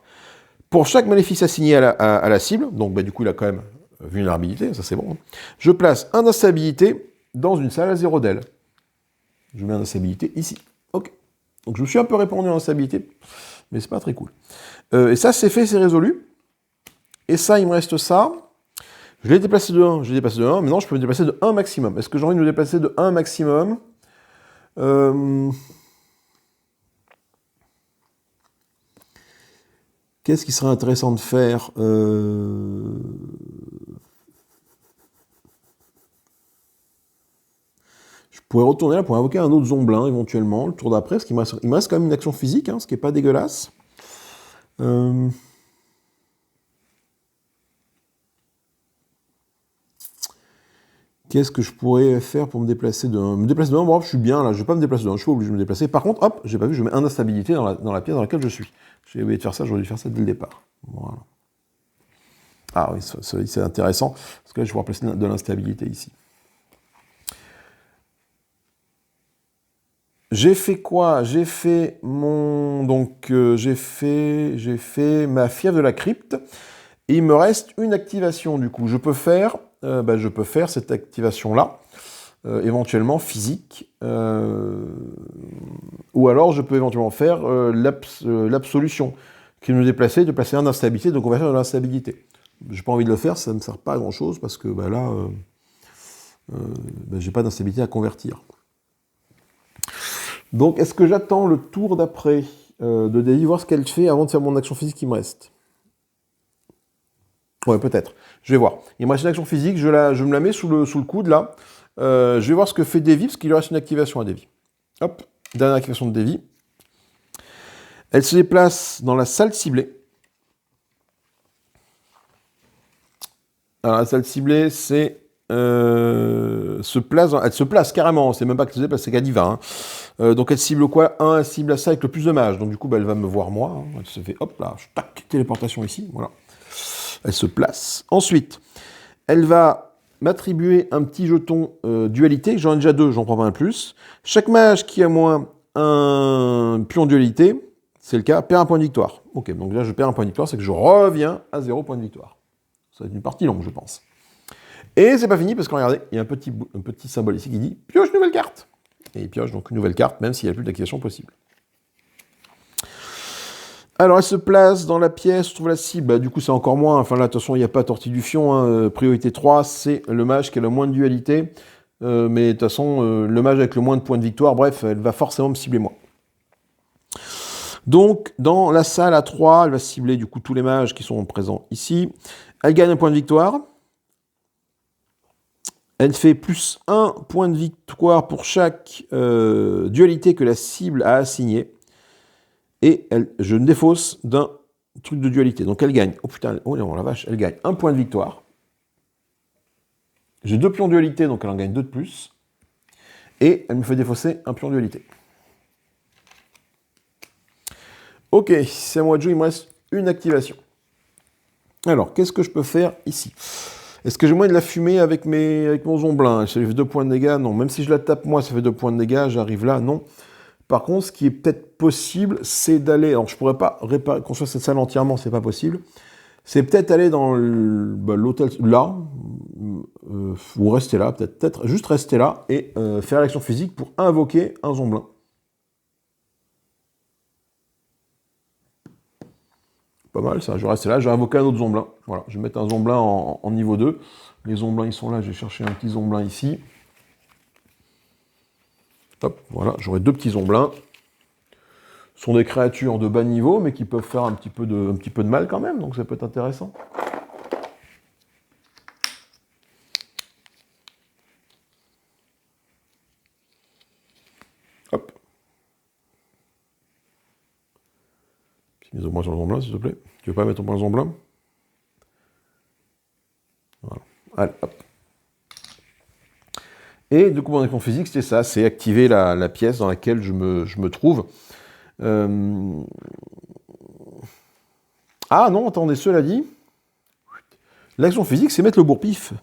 Pour chaque maléfice assigné à la cible, donc ben, du coup il a quand même vulnérabilité, ça c'est bon. Je place un d'instabilité dans une salle à 0 d'aile. Je mets un d'instabilité ici. Ok. Donc je me suis un peu répandu en instabilité, mais c'est pas très cool. Et ça c'est fait, c'est résolu. Et ça, il me reste ça. Je l'ai déplacé de 1, je l'ai déplacé de 1, maintenant je peux me déplacer de 1 maximum. Est-ce que j'ai envie de me déplacer de 1 maximum Qu'est-ce qui serait intéressant de faire Je pourrais retourner là pour invoquer un autre Zomblin éventuellement, le tour d'après, parce qu'il me reste quand même une action physique, hein, ce qui n'est pas dégueulasse. Qu'est-ce que je pourrais faire pour me déplacer de 1 ? Me déplacer de 1, bon, je suis bien là, je ne vais pas me déplacer de 1, je suis pas obligé de me déplacer. Par contre, hop, j'ai pas vu, je mets un d'instabilité dans la pièce dans laquelle je suis. J'ai oublié de faire ça, j'aurais dû faire ça dès le départ. Voilà. Ah oui, c'est intéressant, parce que là, je vais pouvoir placer de l'instabilité ici. J'ai fait quoi? J'ai fait mon... Donc, j'ai fait ma fièvre de la crypte. Et il me reste une activation, du coup. Je peux faire cette activation-là, éventuellement physique. Ou alors, je peux éventuellement faire l'absolution, qui est de me déplacer, de placer un d'instabilité, donc on va faire de l'instabilité. J'ai pas envie de le faire, ça ne me sert pas à grand-chose, parce que là, j'ai pas d'instabilité à convertir. Donc, est-ce que j'attends le tour d'après de Davy, voir ce qu'elle fait avant de faire mon action physique qui me reste? Ouais, peut-être. Je vais voir. Il me reste une action physique, je me la mets sous le coude, là. Je vais voir ce que fait Davy, parce qu'il lui reste une activation à Davy. Hop, dernière activation de Davy. Elle se déplace dans la salle ciblée. Alors, la salle ciblée, c'est... elle se place carrément, c'est même pas qu'elle se déplace, c'est qu'elle y va. Hein. Donc elle cible quoi? Elle cible ça avec le plus de mages. Donc du coup, elle va me voir moi. Hein. Elle se fait, hop là, tac, téléportation ici, voilà. Elle se place. Ensuite, elle va m'attribuer un petit jeton dualité. J'en ai déjà 2, j'en prends pas un plus. Chaque mage qui a moins un pion dualité, c'est le cas, perd un point de victoire. Ok, donc là je perds un point de victoire, c'est que je reviens à 0 point de victoire. Ça va être une partie longue, je pense. Et c'est pas fini parce que regardez, il y a un petit symbole ici qui dit pioche nouvelle carte. Et il pioche donc une nouvelle carte, même s'il n'y a plus d'activation possible. Alors elle se place dans la pièce, trouve la cible. Du coup c'est encore moins, enfin là de toute façon il n'y a pas tortille du fion. Hein. Priorité 3, c'est le mage qui a le moins de dualité. Mais de toute façon, le mage avec le moins de points de victoire, bref, elle va forcément me cibler moi. Donc, dans la salle à 3, elle va cibler du coup tous les mages qui sont présents ici. Elle gagne un point de victoire. Elle fait plus 1 point de victoire pour chaque dualité que la cible a assignée. Et je me défausse d'un truc de dualité. Donc elle gagne. Oh putain, oh non, la vache, elle gagne 1 point de victoire. J'ai 2 pions de dualité, donc elle en gagne 2 de plus. Et elle me fait défausser un pion de dualité. Ok, c'est à moi de jouer, il me reste une activation. Alors, qu'est-ce que je peux faire ici? Est-ce que j'ai moyen de la fumer avec mon Zomblin? Ça fait 2 points de dégâts? Non. Même si je la tape moi, ça fait 2 points de dégâts, j'arrive là? Non. Par contre, ce qui est peut-être possible, c'est d'aller... Alors, je pourrais pas construire cette salle entièrement, c'est pas possible. C'est peut-être aller dans l'hôtel, là, ou rester là, peut-être juste rester là, et faire l'action physique pour invoquer un Zomblin. Pas mal ça, je vais rester là, je vais invoquer un autre Zomblin. Voilà, je vais mettre un Zomblin en niveau 2. Les Zomblins, ils sont là, je vais chercher un petit Zomblin ici. Hop, voilà, j'aurai 2 petits Zomblins. Ce sont des créatures de bas niveau, mais qui peuvent faire un petit peu de mal quand même, donc ça peut être intéressant. Hop. Mise au moins sur le Zomblin, s'il te plaît. Tu veux pas mettre ton point Zomblin? Voilà. Allez, hop. Et du coup, mon action physique, c'est ça, c'est activer la pièce dans laquelle je me trouve. Ah non, attendez, cela dit, l'action physique, c'est mettre le bourre-pif.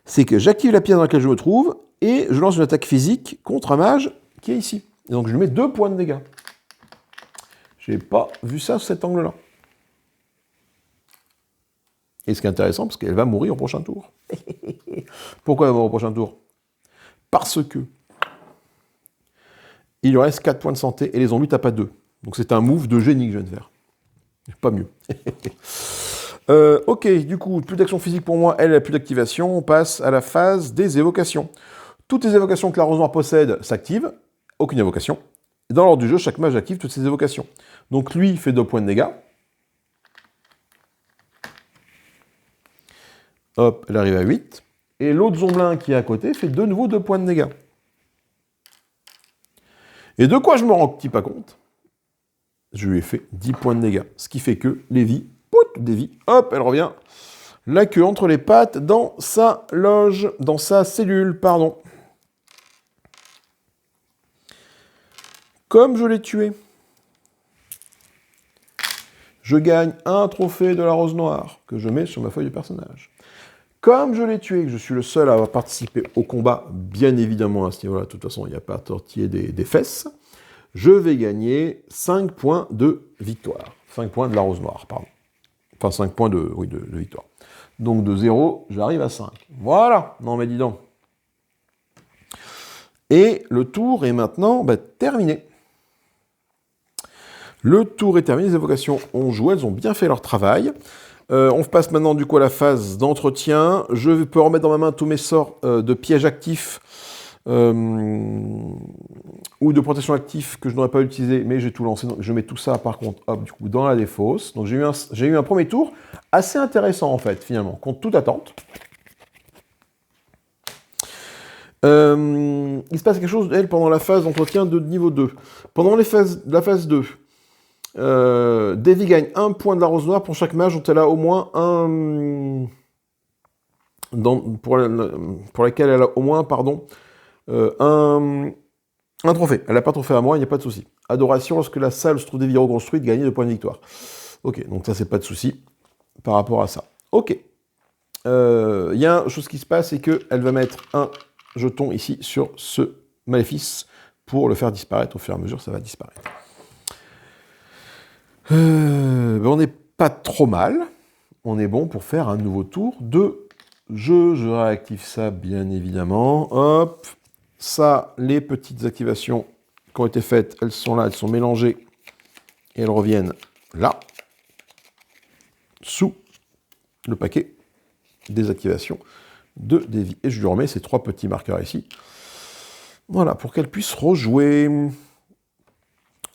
C'est que j'active la pièce dans laquelle je me trouve, et je lance une attaque physique contre un mage qui est ici. Et donc je lui mets 2 points de dégâts. J'ai pas vu ça sous cet angle-là. Et ce qui est intéressant, parce qu'elle va mourir au prochain tour. Pourquoi elle va mourir au prochain tour? Parce que il lui reste 4 points de santé et les zombies tapent à 2. Donc c'est un move de génie que je viens de faire. Pas mieux. Ok, du coup, plus d'action physique pour moi, elle n'a plus d'activation. On passe à la phase des évocations. Toutes les évocations que la Rose Noire possède s'activent. Aucune évocation. Et dans l'ordre du jeu, chaque mage active toutes ses évocations. Donc lui fait 2 points de dégâts. Hop, elle arrive à 8. Et l'autre zomblin qui est à côté fait de nouveau 2 points de dégâts. Et de quoi je me rends petit pas compte? Je lui ai fait 10 points de dégâts. Ce qui fait que Lévi, des vies, hop, elle revient. La queue entre les pattes dans sa loge, dans sa cellule, pardon. Comme je l'ai tué, je gagne un trophée de la Rose Noire que je mets sur ma feuille de personnage. Comme je l'ai tué, que je suis le seul à avoir participé au combat, bien évidemment à ce niveau-là, de toute façon, il n'y a pas à tortiller des fesses, je vais gagner 5 points de victoire. 5 points de la Rose Noire, pardon. Enfin, 5 points de victoire. Donc de 0, j'arrive à 5. Voilà. Non mais dis donc. Et le tour est maintenant terminé. Le tour est terminé. Les évocations ont joué, elles ont bien fait leur travail. On passe maintenant du coup à la phase d'entretien. Je peux remettre dans ma main tous mes sorts de pièges actifs ou de protection actif que je n'aurais pas utilisé, mais j'ai tout lancé. Donc je mets tout ça par contre hop, du coup, dans la défausse. Donc j'ai eu un premier tour assez intéressant en fait, finalement, contre toute attente. Il se passe quelque chose, elle, pendant la phase d'entretien de niveau 2. Pendant la phase 2, Davy gagne 1 point de la Rose Noire pour chaque mage dont elle a au moins un... pour laquelle elle a au moins, un trophée. Elle n'a pas de trophée à moi, il n'y a pas de souci. Adoration, lorsque la salle se trouve Davy reconstruite, gagner 2 points de victoire. Ok, donc ça, c'est pas de souci par rapport à ça. Ok. Il y a une chose qui se passe, c'est qu'elle va mettre un jeton ici sur ce maléfice pour le faire disparaître. Au fur et à mesure, ça va disparaître. On n'est pas trop mal. On est bon pour faire un nouveau tour de jeu. Je réactive ça, bien évidemment. Hop. Ça, les petites activations qui ont été faites, elles sont là, elles sont mélangées. Et elles reviennent là. Sous le paquet des activations de Davy. Et je lui remets ces 3 petits marqueurs ici. Voilà, pour qu'elle puisse rejouer.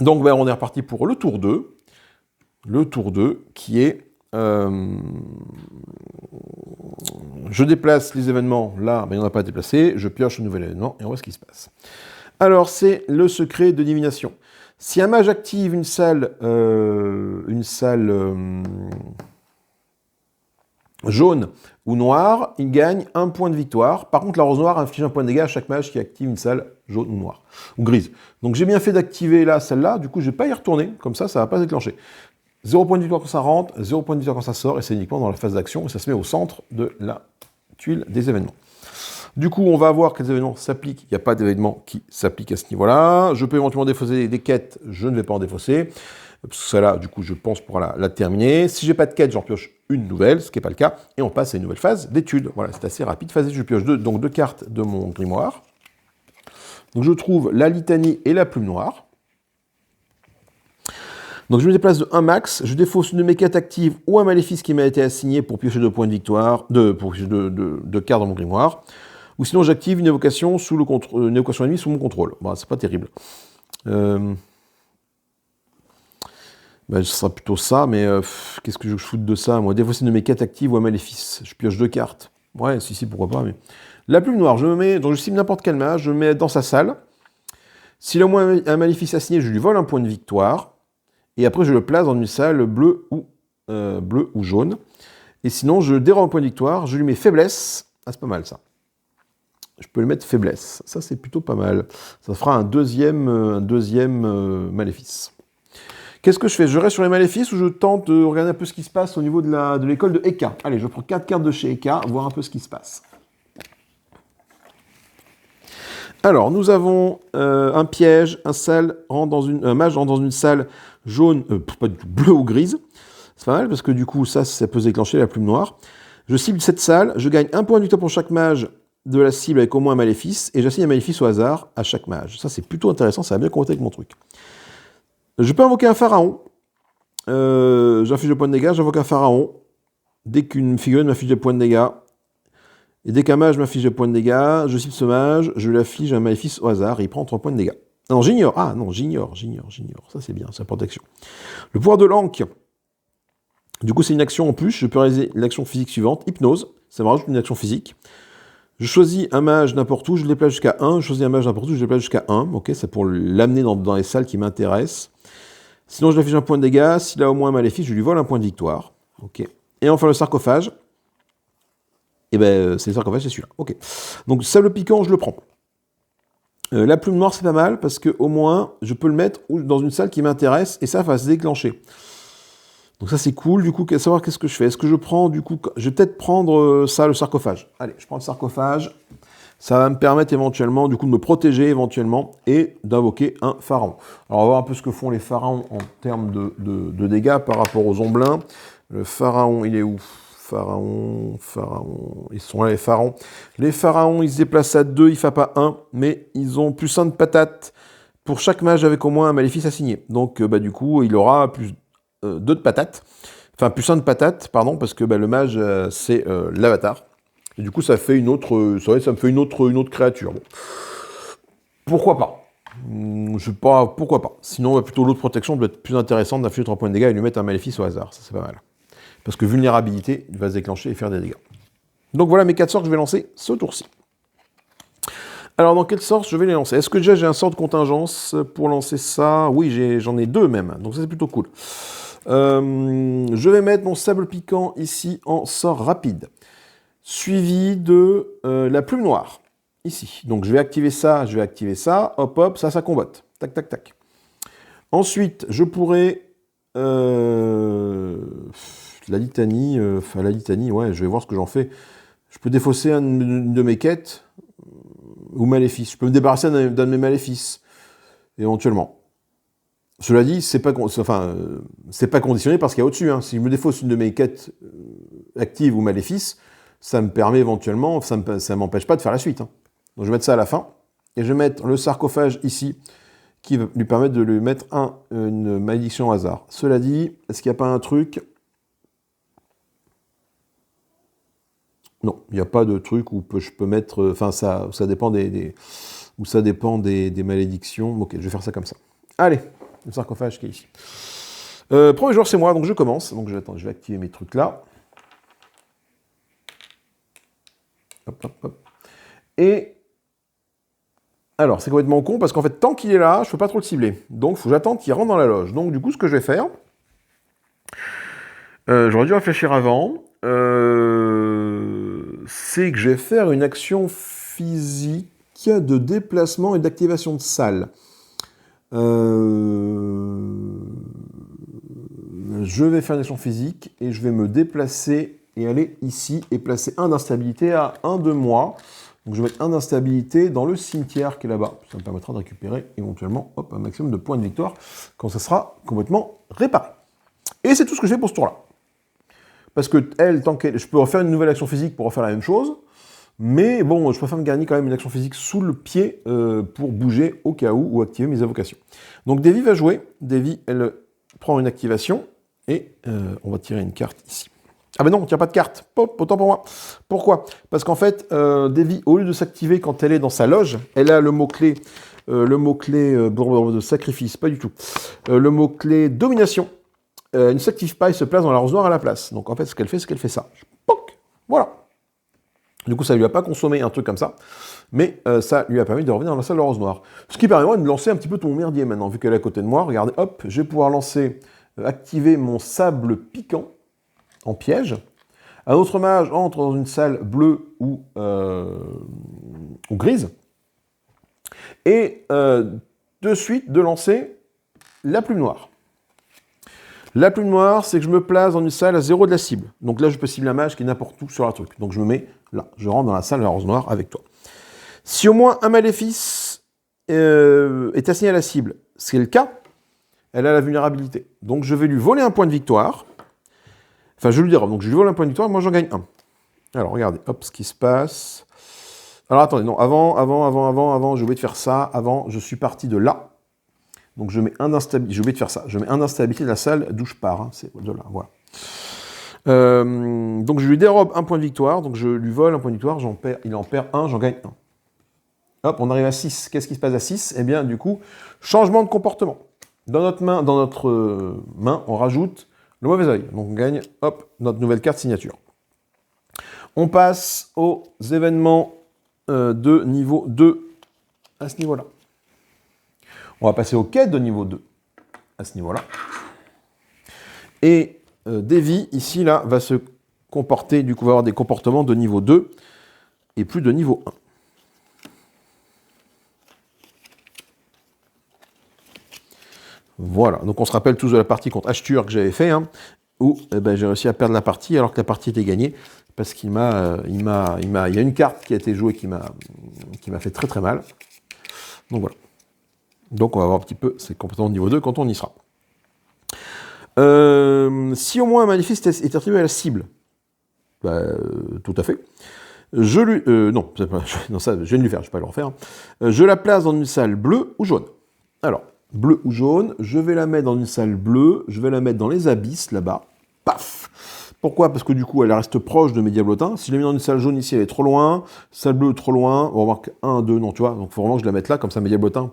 Donc, on est reparti pour le tour 2. Le tour 2 qui est... je déplace les événements. Là, il n'y en a pas à déplacer. Je pioche un nouvel événement et on voit ce qui se passe. Alors, c'est le secret de divination. Si un mage active une salle jaune ou noire, il gagne 1 point de victoire. Par contre, la Rose Noire inflige 1 point de dégâts à chaque mage qui active une salle jaune ou noire, ou grise. Donc j'ai bien fait d'activer là celle-là, du coup je ne vais pas y retourner, comme ça, ça ne va pas se déclencher. 0 point de victoire quand ça rentre, 0 point de victoire quand ça sort, et c'est uniquement dans la phase d'action, et ça se met au centre de la tuile des événements. Du coup, on va voir quels événements s'appliquent. Il n'y a pas d'événement qui s'applique à ce niveau-là. Je peux éventuellement défausser des quêtes, je ne vais pas en défausser. Parce que celle-là, du coup, je pense pouvoir la terminer. Si j'ai pas de quête, j'en pioche une nouvelle, ce qui n'est pas le cas. Et on passe à une nouvelle phase d'étude. Voilà, c'est assez rapide. Phase d'étude, je pioche deux cartes de mon grimoire. Donc je trouve la litanie et la plume noire. Donc je me déplace de 1 max, je défausse une de mes quêtes actives ou un maléfice qui m'a été assigné pour piocher 2 points de victoire, pour piocher deux cartes dans mon grimoire. Ou sinon j'active une évocation une évocation ennemie sous mon contrôle. Bon, c'est pas terrible. Ce sera plutôt ça, mais qu'est-ce que je foute de ça, moi? Défausser une de mes quêtes actives ou un maléfice. Je pioche 2 cartes. Ouais, si, pourquoi pas, mais... La plume noire, donc je cible n'importe quel mage, je le mets dans sa salle. S'il a au moins un maléfice assigné, je lui vole un point de victoire. Et après, je le place dans une salle bleue ou jaune. Et sinon, je dérobe un point de victoire, je lui mets faiblesse. Ah, c'est pas mal, ça. je peux le mettre faiblesse. Ça, c'est plutôt pas mal. Ça fera un deuxième maléfice. Qu'est-ce que je fais? Je reste sur les maléfices ou je tente de regarder un peu ce qui se passe au niveau de l'école de Eka? Allez, je prends 4 cartes de chez Eka, voir un peu ce qui se passe. Alors, nous avons un piège, un mage rentre dans une salle jaune, pas du tout, bleue ou grise. C'est pas mal parce que du coup, ça peut déclencher la plume noire. Je cible cette salle, je gagne un point de victoire pour chaque mage de la cible avec au moins un maléfice, et j'assigne un maléfice au hasard à chaque mage. Ça, c'est plutôt intéressant, ça va bien compter avec mon truc. Je peux invoquer un pharaon. J'inflige le point de dégâts, j'invoque un pharaon. Dès qu'une figurine m'affiche des points de dégâts, et dès qu'un mage m'affiche des points de dégâts, je cible ce mage, je lui affiche un maléfice au hasard, et il prend 3 points de dégâts. Non, j'ignore. Ah non, j'ignore. Ça, c'est bien, c'est la protection. Le pouvoir de l'Ankh. Du coup, c'est une action en plus. Je peux réaliser l'action physique suivante, hypnose. Ça me rajoute une action physique. Je choisis un mage n'importe où, je le déplace jusqu'à 1. Je choisis un mage n'importe où, je le déplace jusqu'à 1. Ok, c'est pour l'amener dans les salles qui m'intéressent. Sinon, je lui affiche un point de dégâts. S'il a au moins un maléfice, je lui vole un point de victoire. Ok. Et enfin, le sarcophage. Et ben, c'est le sarcophage, c'est celui-là. Ok. Donc, sable piquant, je le prends. La plume noire, c'est pas mal parce que au moins, je peux le mettre dans une salle qui m'intéresse et ça va se déclencher. Donc ça, c'est cool. Du coup, savoir qu'est-ce que je fais. Est-ce que je prends, du coup, je vais peut-être prendre ça, le sarcophage. Allez, je prends le sarcophage. Ça va me permettre éventuellement, du coup, de me protéger éventuellement et d'invoquer un pharaon. Alors, on va voir un peu ce que font les pharaons en termes de dégâts par rapport aux omblins. Le pharaon, il est où? Pharaon, ils sont là les pharaons. Les pharaons, ils se déplacent à 2, ils ne font pas 1, mais ils ont plus 1 de patates pour chaque mage avec au moins un maléfice assigné. Donc, du coup, il aura plus 2 de patates. Enfin, plus 1 de patates, pardon, parce que le mage, c'est l'avatar. Et du coup, ça fait une autre, ça me fait une autre créature. Bon. Pourquoi pas? Je sais pas, pourquoi pas. Sinon, plutôt l'autre protection doit être plus intéressante d'infliger 3 points de dégâts et lui mettre un maléfice au hasard. Ça, c'est pas mal. Parce que vulnérabilité, il va se déclencher et faire des dégâts. Donc voilà mes 4 sorts que je vais lancer ce tour-ci. Alors dans quelle sorte je vais les lancer? Est-ce que déjà j'ai un sort de contingence pour lancer ça? Oui, j'en ai 2 même, donc ça c'est plutôt cool. Je vais mettre mon sable piquant ici en sort rapide, suivi de la plume noire, ici. Donc je vais activer ça, hop hop, ça combatte. Tac tac tac. Ensuite, je pourrais... la litanie, ouais, je vais voir ce que j'en fais. Je peux défausser une de mes quêtes ou maléfices. Je peux me débarrasser d'un de mes maléfices, éventuellement. Cela dit, c'est pas conditionné par ce qu'il y a au-dessus. Hein. Si je me défausse une de mes quêtes actives ou maléfices, ça me permet éventuellement, ça m'empêche pas de faire la suite. Hein. Donc je vais mettre ça à la fin. Et je vais mettre le sarcophage ici, qui va lui permettre de lui mettre une malédiction au hasard. Cela dit, est-ce qu'il n'y a pas un truc... Non, il n'y a pas de truc où je peux mettre... Enfin, ça dépend des malédictions. Ok, je vais faire ça comme ça. Allez, le sarcophage qui est ici. Premier joueur, c'est moi, donc je commence. Donc je vais activer mes trucs là. Hop, hop, hop. Et... Alors, c'est complètement con, parce qu'en fait, tant qu'il est là, je ne peux pas trop le cibler. Donc, il faut que j'attende qu'il rentre dans la loge. Donc, du coup, ce que je vais faire... j'aurais dû réfléchir avant. C'est que je vais faire une action physique de déplacement et d'activation de salle. Je vais faire une action physique et je vais me déplacer et aller ici et placer un d'instabilité à 1 de moi. Donc je vais mettre un d'instabilité dans le cimetière qui est là-bas. Ça me permettra de récupérer éventuellement un maximum de points de victoire quand ça sera complètement réparé. Et c'est tout ce que je fais pour ce tour-là. Parce que je peux refaire une nouvelle action physique pour refaire la même chose, mais bon, je préfère me gagner quand même une action physique sous le pied pour bouger au cas où ou activer mes invocations. Donc Davy va jouer. Davy, elle prend une activation et on va tirer une carte ici. Ah ben non, on ne tire pas de carte. Autant pour moi. Pourquoi? Parce qu'en fait, Davy, au lieu de s'activer quand elle est dans sa loge, elle a le mot-clé de sacrifice, pas du tout. Le mot-clé domination. Elle ne s'active pas et se place dans la rose noire à la place. Donc en fait, ce qu'elle fait, c'est qu'elle fait ça. Poc, voilà. Du coup, ça ne lui a pas consommé un truc comme ça, mais ça lui a permis de revenir dans la salle de rose noire. Ce qui permet de me lancer un petit peu tout mon merdier maintenant, vu qu'elle est à côté de moi. Regardez, hop, je vais pouvoir activer mon sable piquant en piège. Un autre mage entre dans une salle bleue ou ou grise. Et de suite, de lancer la plume noire. La plume noire, c'est que je me place dans une salle à 0 de la cible. Donc là, je peux cibler un mage qui est n'importe où sur la truc. Donc je me mets là. Je rentre dans la salle de la rose noire avec toi. Si au moins un maléfice est assigné à la cible, c'est le cas, elle a la vulnérabilité. Donc je vais lui voler un point de victoire. Enfin, je lui dirai. Donc je lui vole un point de victoire, moi j'en gagne un. Alors regardez, hop, ce qui se passe. Alors attendez, non, avant, j'ai oublié de faire ça. Avant, je suis parti de là. Donc je mets un d'instabilité, j'ai oublié de faire ça. Je mets un d'instabilité de la salle d'où je pars. Hein. C'est de là, voilà. Donc je lui dérobe un point de victoire. Donc je lui vole un point de victoire. Il en perd un, j'en gagne un. Hop, on arrive à 6. Qu'est-ce qui se passe à 6? Eh bien, du coup, changement de comportement. Dans notre main, on rajoute le mauvais œil. Donc on gagne, hop, notre nouvelle carte signature. On passe aux événements de niveau 2 à ce niveau-là. On va passer aux quêtes de niveau 2 à ce niveau-là. Et Davy, ici, là, va se comporter, du coup, va avoir des comportements de niveau 2 et plus de niveau 1. Voilà, donc on se rappelle tous de la partie contre Ashtur que j'avais fait, hein, où j'ai réussi à perdre la partie alors que la partie était gagnée, parce qu'il y a une carte qui a été jouée qui m'a fait très très mal. Donc voilà. Donc on va voir un petit peu ces comportements de niveau 2 quand on y sera. Si au moins un maléfice est attribué à la cible, tout à fait. Non, ça, je viens de lui faire, je ne vais pas le refaire. Je la place dans une salle bleue ou jaune. Alors, bleu ou jaune, je vais la mettre dans une salle bleue, je vais la mettre dans les abysses, là-bas. Paf! Pourquoi? Parce que du coup, elle reste proche de mes diablotins. Si je la mets dans une salle jaune ici, elle est trop loin. Salle bleue, trop loin. On remarque 1, 2, non, tu vois. Donc, il faut vraiment que je la mette là, comme ça, mes diablotins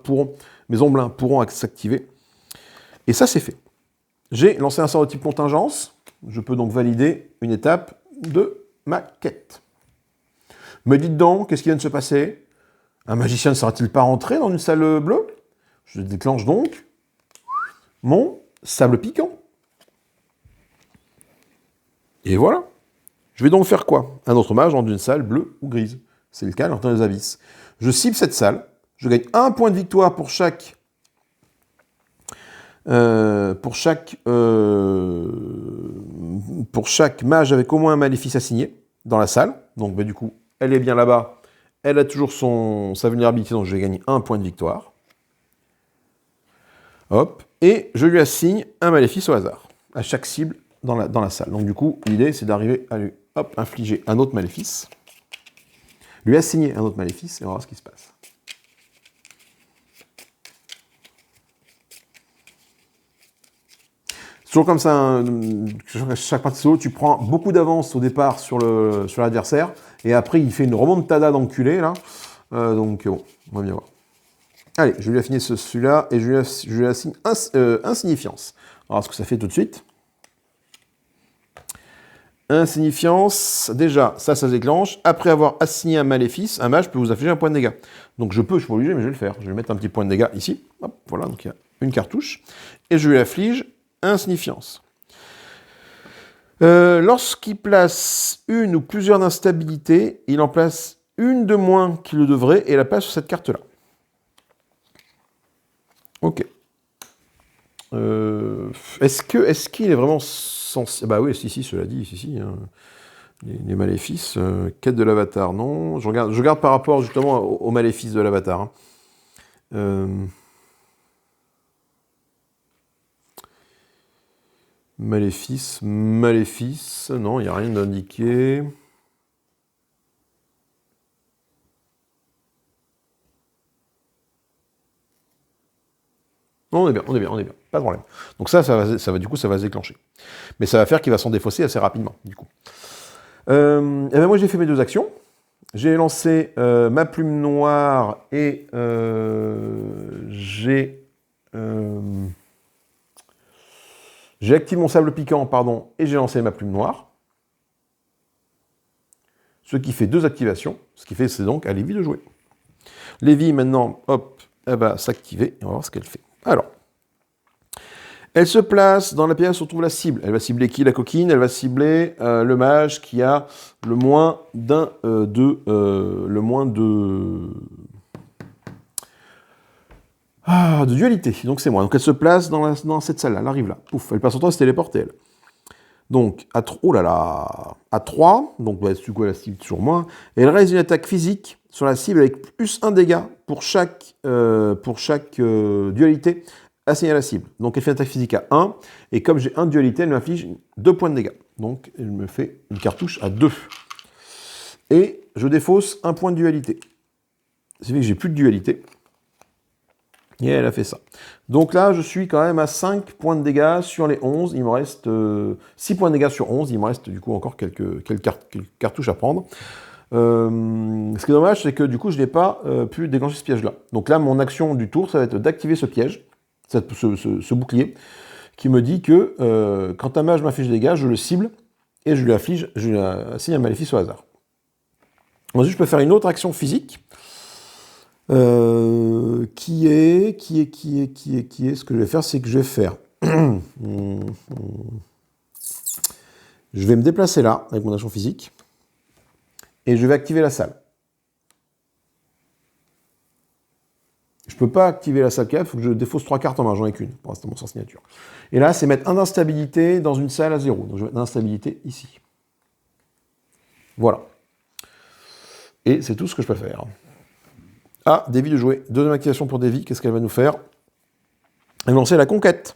mes omblins pourront s'activer. Et ça, c'est fait. J'ai lancé un sort de type contingence. Je peux donc valider une étape de ma quête. Me dites donc, qu'est-ce qui vient de se passer? Un magicien ne sera-t-il pas rentré dans une salle bleue? Je déclenche donc mon sable piquant. Et voilà. Je vais donc faire quoi? Un autre mage dans une salle bleue ou grise. C'est le cas dans les abysses. Je cible cette salle. Je gagne un point de victoire pour chaque mage avec au moins un maléfice assigné dans la salle. Donc du coup, elle est bien là-bas. Elle a toujours sa vulnérabilité, donc je vais gagner un point de victoire. Hop. Et je lui assigne un maléfice au hasard à chaque cible dans la salle. Donc du coup, l'idée, c'est d'arriver à lui infliger un autre maléfice, lui assigner un autre maléfice, et on va voir ce qui se passe. C'est toujours comme ça, hein, chaque partie solo, tu prends beaucoup d'avance au départ sur l'adversaire, et après, il fait une remontada d'enculé, là. Donc bon, on va bien voir. Allez, je vais lui affiner celui-là, et je lui assigne insignifiance. On va voir ce que ça fait tout de suite. Insignifiance, déjà, ça se déclenche. Après avoir assigné un maléfice, un mage peut vous infliger un point de dégâts. Donc je suis pas obligé, mais je vais le faire. Je vais mettre un petit point de dégâts ici. Hop, voilà, donc il y a une cartouche. Et je lui afflige insignifiance. Lorsqu'il place une ou plusieurs instabilités, il en place une de moins qu'il le devrait et la place sur cette carte-là. Ok. Est-ce qu'il est vraiment sensible? Bah oui, si, cela dit, si. Hein. Les maléfices, quête de l'avatar, non. Je regarde par rapport justement aux maléfices de l'avatar. Hein. Maléfice, non, il n'y a rien d'indiqué. Non, on est bien, pas de problème. Donc ça va se déclencher. Mais ça va faire qu'il va s'en défausser assez rapidement, du coup. Et ben moi, j'ai fait mes deux actions. J'ai lancé ma plume noire et j'ai activé mon sable piquant, pardon, et j'ai lancé ma plume noire. Ce qui fait deux activations. Ce qui fait, c'est donc à Lévi de jouer. Lévi, maintenant, hop, elle va s'activer et on va voir ce qu'elle fait. Alors, Elle se place dans la pièce où se trouve la cible. Elle va cibler qui? La coquine. Elle va cibler le mage qui a le moins de dualité. Donc c'est moi. Donc elle se place dans cette salle-là. Elle arrive là. Pouf, elle passe son temps à se téléporter, elle. Donc, oh là là, à 3, donc bah, du coup, elle a cible sur moi. Et elle réalise une attaque physique sur la cible avec plus 1 dégât pour chaque dualité assignée à la cible. Donc, elle fait une attaque physique à 1. Et comme j'ai 1 dualité, elle m'inflige 2 points de dégâts. Donc, elle me fait une cartouche à 2. Et je défausse 1 point de dualité. C'est fait que j'ai plus de dualité. Et elle a fait ça. Donc là, je suis quand même à 5 points de dégâts sur les 11. Il me reste 6 points de dégâts sur 11. Il me reste du coup encore quelques cartouches à prendre. Ce qui est dommage, c'est que du coup, je n'ai pas pu déclencher ce piège-là. Donc là, mon action du tour, ça va être d'activer ce piège, ce bouclier, qui me dit que quand un mage m'inflige des dégâts, je le cible et je lui assigne un maléfice au hasard. Ensuite, je peux faire une autre action physique. Qui est ce que je vais faire, c'est que je vais faire je vais me déplacer là avec mon action physique et je vais activer la salle. Je peux pas activer la salle il faut que je défausse 3 cartes en main, j'en ai qu'une pour l'instant mon sort signature. Et là c'est mettre 1 d'instabilité dans une salle à 0, donc je vais mettre l'instabilité ici. Voilà. Et c'est tout ce que je peux faire. Ah, Davy de jouer. Deuxième activation pour Davy. Qu'est-ce qu'elle va nous faire? Elle va lancer la conquête.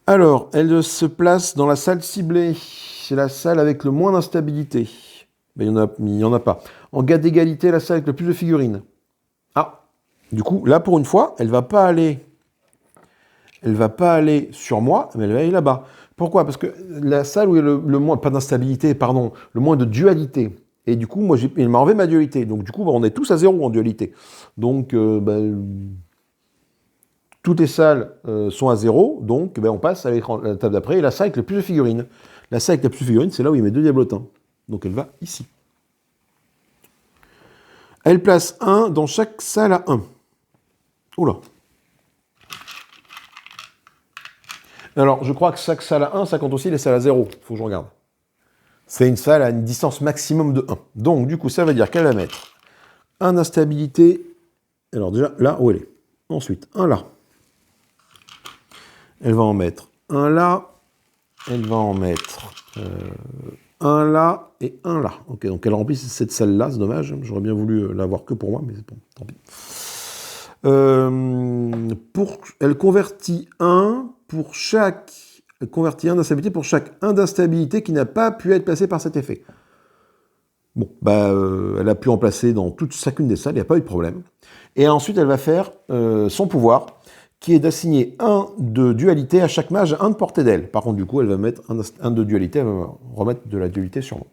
Alors, elle se place dans la salle ciblée. C'est la salle avec le moins d'instabilité. Ben, il n'y en a pas. En cas d'égalité, la salle avec le plus de figurines. Ah, du coup, là, pour une fois, elle va pas aller sur moi, mais elle va aller là-bas. Pourquoi? Parce que la salle où il y a le moins, pas d'instabilité, pardon, le moins de dualité. Et du coup, moi, il m'a enlevé ma dualité. Donc, du coup, on est tous à 0 en dualité. Donc, toutes les salles sont à 0. Donc, on passe à la table d'après. Et la salle avec le plus de figurines. La salle avec le plus de figurines, c'est là où il met 2 diablotins. Donc, elle va ici. Elle place 1 dans chaque salle à 1. Oula. Alors, je crois que chaque salle à 1, ça compte aussi les salles à 0. Il faut que je regarde. C'est une salle à une distance maximum de 1. Donc, du coup, ça veut dire qu'elle va mettre 1 d'instabilité. Alors, déjà, là où elle est. Ensuite, 1 là. Elle va en mettre 1 là. Elle va en mettre 1 là et 1 là. Ok, donc elle remplit cette salle-là, c'est dommage. J'aurais bien voulu l'avoir que pour moi, mais c'est bon, tant pis. Elle convertit 1 pour chaque... Elle convertit 1 d'instabilité pour chaque 1 d'instabilité qui n'a pas pu être placé par cet effet. Bon, elle a pu en placer dans chacune des salles, il n'y a pas eu de problème. Et ensuite, elle va faire son pouvoir, qui est d'assigner 1 de dualité à chaque mage, 1 de portée d'aile. Par contre, du coup, elle va mettre 1 de dualité, elle va remettre de la dualité sur moi.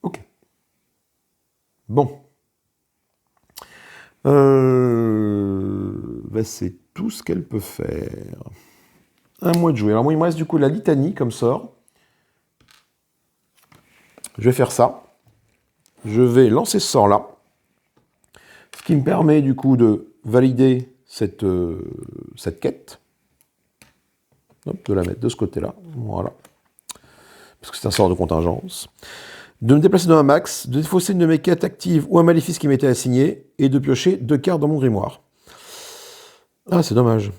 Ok. Bon. C'est tout ce qu'elle peut faire. À moi de jouer. Alors moi, il me reste du coup la litanie comme sort. Je vais faire ça. Je vais lancer ce sort-là. Ce qui me permet du coup de valider cette quête. Hop, de la mettre de ce côté-là. Voilà. Parce que c'est un sort de contingence. De me déplacer dans un max, de défausser une de mes quêtes actives ou un maléfice qui m'était assigné, et de piocher 2 cartes dans mon grimoire. Ah, c'est dommage.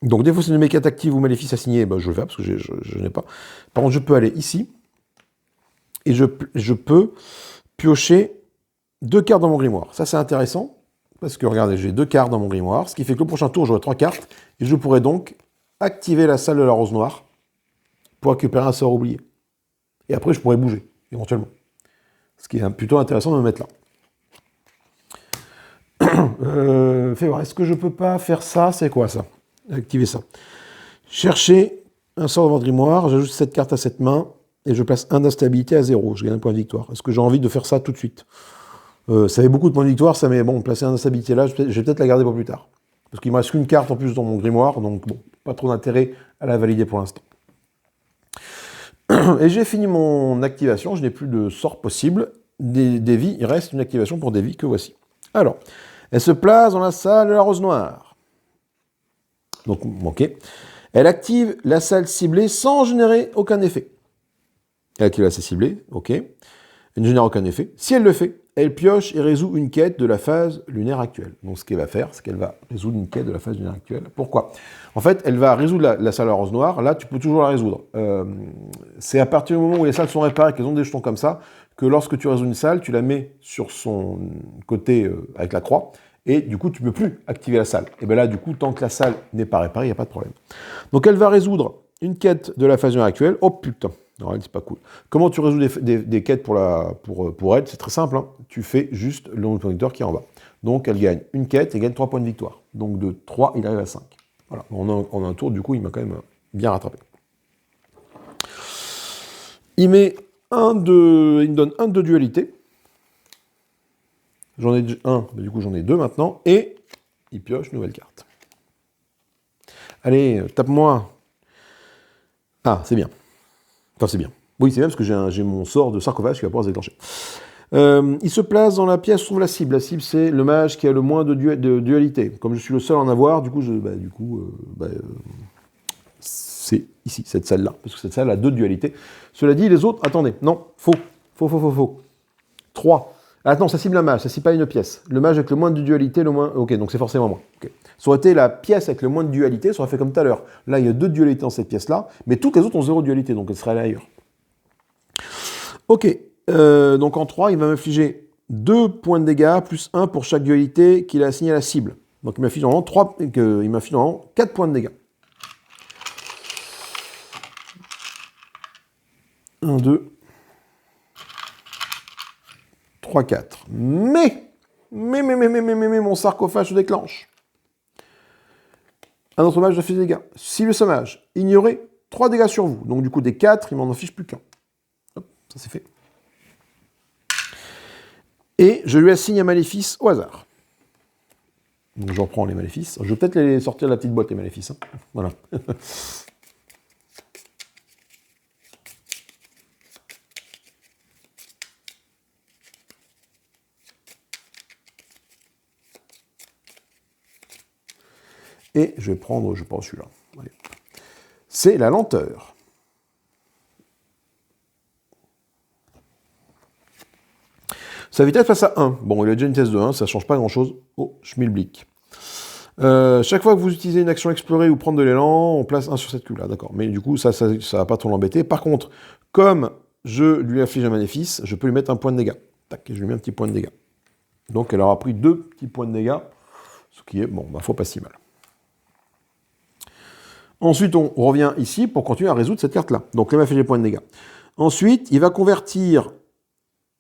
Donc, défausser une de mes quêtes actives ou maléfices assignés, je le fais parce que je n'ai pas. Par contre, je peux aller ici, et je peux piocher 2 cartes dans mon grimoire. Ça, c'est intéressant, parce que regardez, j'ai 2 cartes dans mon grimoire, ce qui fait que le prochain tour, j'aurai 3 cartes, et je pourrai donc activer la salle de la rose noire pour récupérer un sort oublié. Et après, je pourrais bouger, éventuellement. Ce qui est plutôt intéressant de me mettre là. Fais voir, est-ce que je peux pas faire ça? C'est quoi ça? Activer ça. Chercher un sort dans votre grimoire, j'ajoute cette carte à cette main, et je place 1 d'instabilité à 0. Je gagne un point de victoire. Est-ce que j'ai envie de faire ça tout de suite? Ça fait beaucoup de points de victoire, ça, mais bon, placer 1 d'instabilité là, je vais peut-être la garder pour plus tard. Parce qu'il me reste qu'une carte en plus dans mon grimoire, donc bon, pas trop d'intérêt à la valider pour l'instant. Et j'ai fini mon activation, je n'ai plus de sort possible. Des vies, il reste une activation pour des vies que voici. Alors, Elle se place dans la salle de la rose noire. Donc, ok. Elle active la salle ciblée sans générer aucun effet. Elle active la salle ciblée, ok. Elle ne génère aucun effet. Si elle le fait, elle pioche et résout une quête de la phase lunaire actuelle. Donc ce qu'elle va faire, c'est qu'elle va résoudre une quête de la phase lunaire actuelle. Pourquoi? En fait, elle va résoudre la salle à rose noire. Là, tu peux toujours la résoudre. C'est à partir du moment où les salles sont réparées, qu'elles ont des jetons comme ça, que lorsque tu résous une salle, tu la mets sur son côté avec la croix, et du coup, tu ne peux plus activer la salle. Et bien là, du coup, tant que la salle n'est pas réparée, il n'y a pas de problème. Donc elle va résoudre une quête de la phase lunaire actuelle. Oh putain! Non, c'est pas cool. Comment tu résous des quêtes pour elle? C'est très simple, hein. Tu fais juste le nombre de points de victoire qui est en bas. Donc elle gagne une quête et gagne 3 points de victoire. Donc de 3, il arrive à 5. Voilà, en un tour, du coup, il m'a quand même bien rattrapé. Il me donne un de dualité. J'en ai un, mais du coup j'en ai 2 maintenant. Et il pioche une nouvelle carte. Allez, tape-moi. Ah, c'est bien. Enfin, c'est bien. Oui, c'est bien parce que j'ai mon sort de sarcophage qui va pouvoir se déclencher. Il se place dans la pièce où se trouve la cible. La cible, c'est le mage qui a le moins de dualité. Comme je suis le seul à en avoir, du coup, c'est ici, cette salle-là. Parce que cette salle a 2 dualités. Cela dit, les autres, attendez, non, faux. 3. Ah non, ça cible un mage, ça cible pas une pièce. Le mage avec le moins de dualité, le moins... Ok, donc c'est forcément moi. Okay. Ça aurait été la pièce avec le moins de dualité, ça aurait fait comme tout à l'heure. Là, il y a 2 dualités dans cette pièce-là, mais toutes les autres ont 0 dualité, donc elles seraient allées ailleurs. Ok, donc en 3, il va m'infliger 2 points de dégâts, plus 1 pour chaque dualité qu'il a assigné à la cible. Donc il m'inflige normalement 4 points de dégâts. 1, 2, 3, 4. Mais, mon sarcophage se déclenche. Un autre mage a fait des dégâts. Si le mage ignorait 3 dégâts sur vous, donc du coup des 4, il m'en affiche plus qu'un. Hop, ça c'est fait. Et je lui assigne un maléfice au hasard. Donc je reprends les maléfices. Je vais peut-être les sortir de la petite boîte, les maléfices. Hein. Voilà. Et je vais prendre, je pense, celui-là. C'est la lenteur. Sa vitesse passe à 1. Bon, il a déjà une vitesse de 1, ça ne change pas grand-chose. Oh, schmilblick. Chaque fois que vous utilisez une action explorer ou prendre de l'élan, on place 1 sur cette cube-là, d'accord. Mais du coup, ça va pas trop l'embêter. Par contre, comme je lui inflige un maléfice, je peux lui mettre un point de dégâts. Tac, et je lui mets un petit point de dégâts. Donc elle aura pris 2 petits points de dégâts, ce qui est, bon, faut pas si mal. Ensuite, on revient ici pour continuer à résoudre cette carte-là. Donc, là, il m'a fait les points de dégâts. Ensuite, il va convertir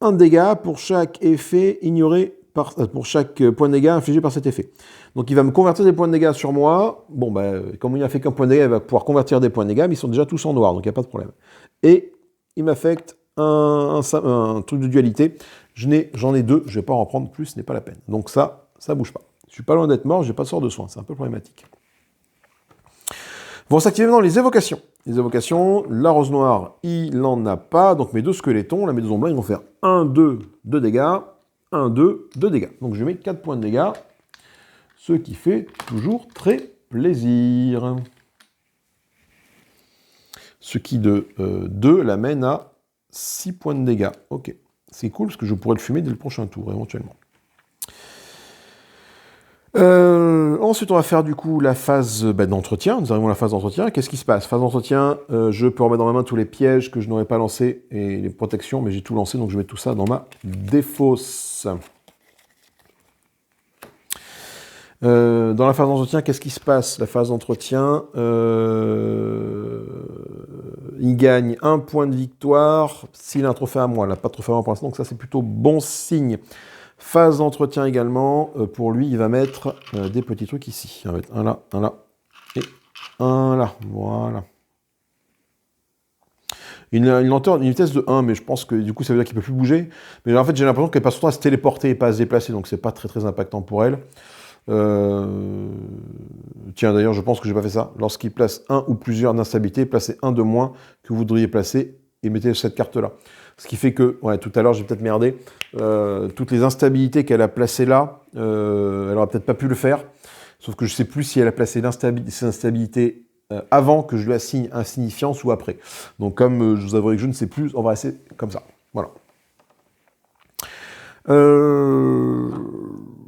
un dégât pour chaque effet ignoré pour chaque point de dégâts infligé par cet effet. Donc, il va me convertir des points de dégâts sur moi. Bon, comme il n'a fait qu'un point de dégâts, il va pouvoir convertir des points de dégâts, mais ils sont déjà tous en noir, donc il n'y a pas de problème. Et il m'affecte un truc de dualité. J'en ai 2, je ne vais pas en prendre plus, ce n'est pas la peine. Donc ça bouge pas. Je suis pas loin d'être mort, j'ai pas de sort de soin, c'est un peu problématique. Vont s'activer maintenant les évocations. Les évocations, la rose noire, il n'en a pas. Donc mes 2 squelettons, là, mes 2 ombres, ils vont faire 1, 2, 2 dégâts. 1, 2, 2 dégâts. Donc je mets 4 points de dégâts. Ce qui fait toujours très plaisir. Ce qui de 2 l'amène à 6 points de dégâts. Ok. C'est cool parce que je pourrais le fumer dès le prochain tour, éventuellement. Ensuite, on va faire du coup la phase d'entretien. Nous arrivons à la phase d'entretien. Qu'est-ce qui se passe? Phase d'entretien, je peux remettre dans ma main tous les pièges que je n'aurais pas lancés et les protections, mais j'ai tout lancé, donc je mets tout ça dans ma défausse. Dans la phase d'entretien, qu'est-ce qui se passe? La phase d'entretien, il gagne 1 point de victoire s'il a un trophée à moi. Il n'a pas de trophée à moi pour l'instant, donc ça c'est plutôt bon signe. Phase d'entretien également, pour lui, il va mettre des petits trucs ici. Il va mettre un là, et un là. Voilà. Une lenteur, une vitesse de 1, mais je pense que du coup, ça veut dire qu'il ne peut plus bouger. Mais en fait, j'ai l'impression qu'elle passe son temps à se téléporter et pas à se déplacer, donc c'est pas très très impactant pour elle. Tiens, d'ailleurs, je pense que j'ai pas fait ça. Lorsqu'il place un ou plusieurs d'instabilité, placez un de moins que vous devriez placer et mettez cette carte-là. Ce qui fait que, ouais, tout à l'heure, j'ai peut-être merdé, toutes les instabilités qu'elle a placées là, elle n'aurait peut-être pas pu le faire. Sauf que je ne sais plus si elle a placé ces instabilités avant que je lui assigne un signifiance ou après. Donc comme je vous avouerai que je ne sais plus, on va rester comme ça. Voilà.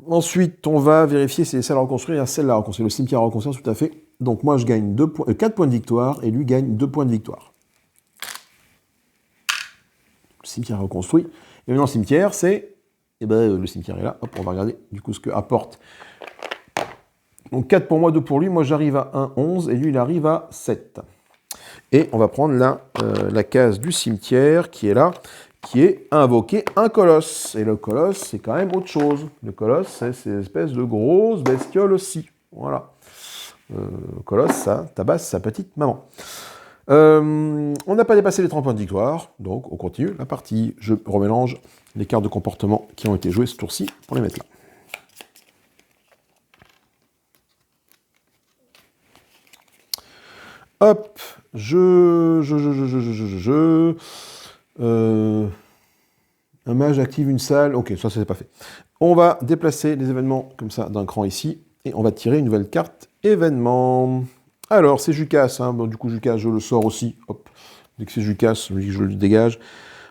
Ensuite, on va vérifier si les salles à reconstruire. Il y a celle-là à reconstruire, le cimetière à reconstruire, tout à fait. Donc moi, je gagne 4 points de victoire et lui gagne 2 points de victoire. Le cimetière reconstruit. Et maintenant, le cimetière, c'est... Eh ben, le cimetière est là. Hop, on va regarder du coup ce que apporte. Donc 4 pour moi, 2 pour lui. Moi, j'arrive à 1, 11, et lui, il arrive à 7. Et on va prendre la case du cimetière qui est là, qui est invoquer un colosse. Et le colosse, c'est quand même autre chose. Le colosse, c'est ces espèces de grosses bestioles aussi. Voilà. Le colosse, ça tabasse sa petite maman. On n'a pas dépassé les 30 points de victoire, donc on continue la partie. Je remélange les cartes de comportement qui ont été jouées ce tour-ci pour les mettre là. Hop, un mage active une salle. Ok, ça c'est pas fait. On va déplacer les événements comme ça d'un cran ici et on va tirer une nouvelle carte événement. Alors c'est Jukas, hein. Bon, du coup Jukas je le sors aussi. Hop, dès que c'est Jukas, je le dégage.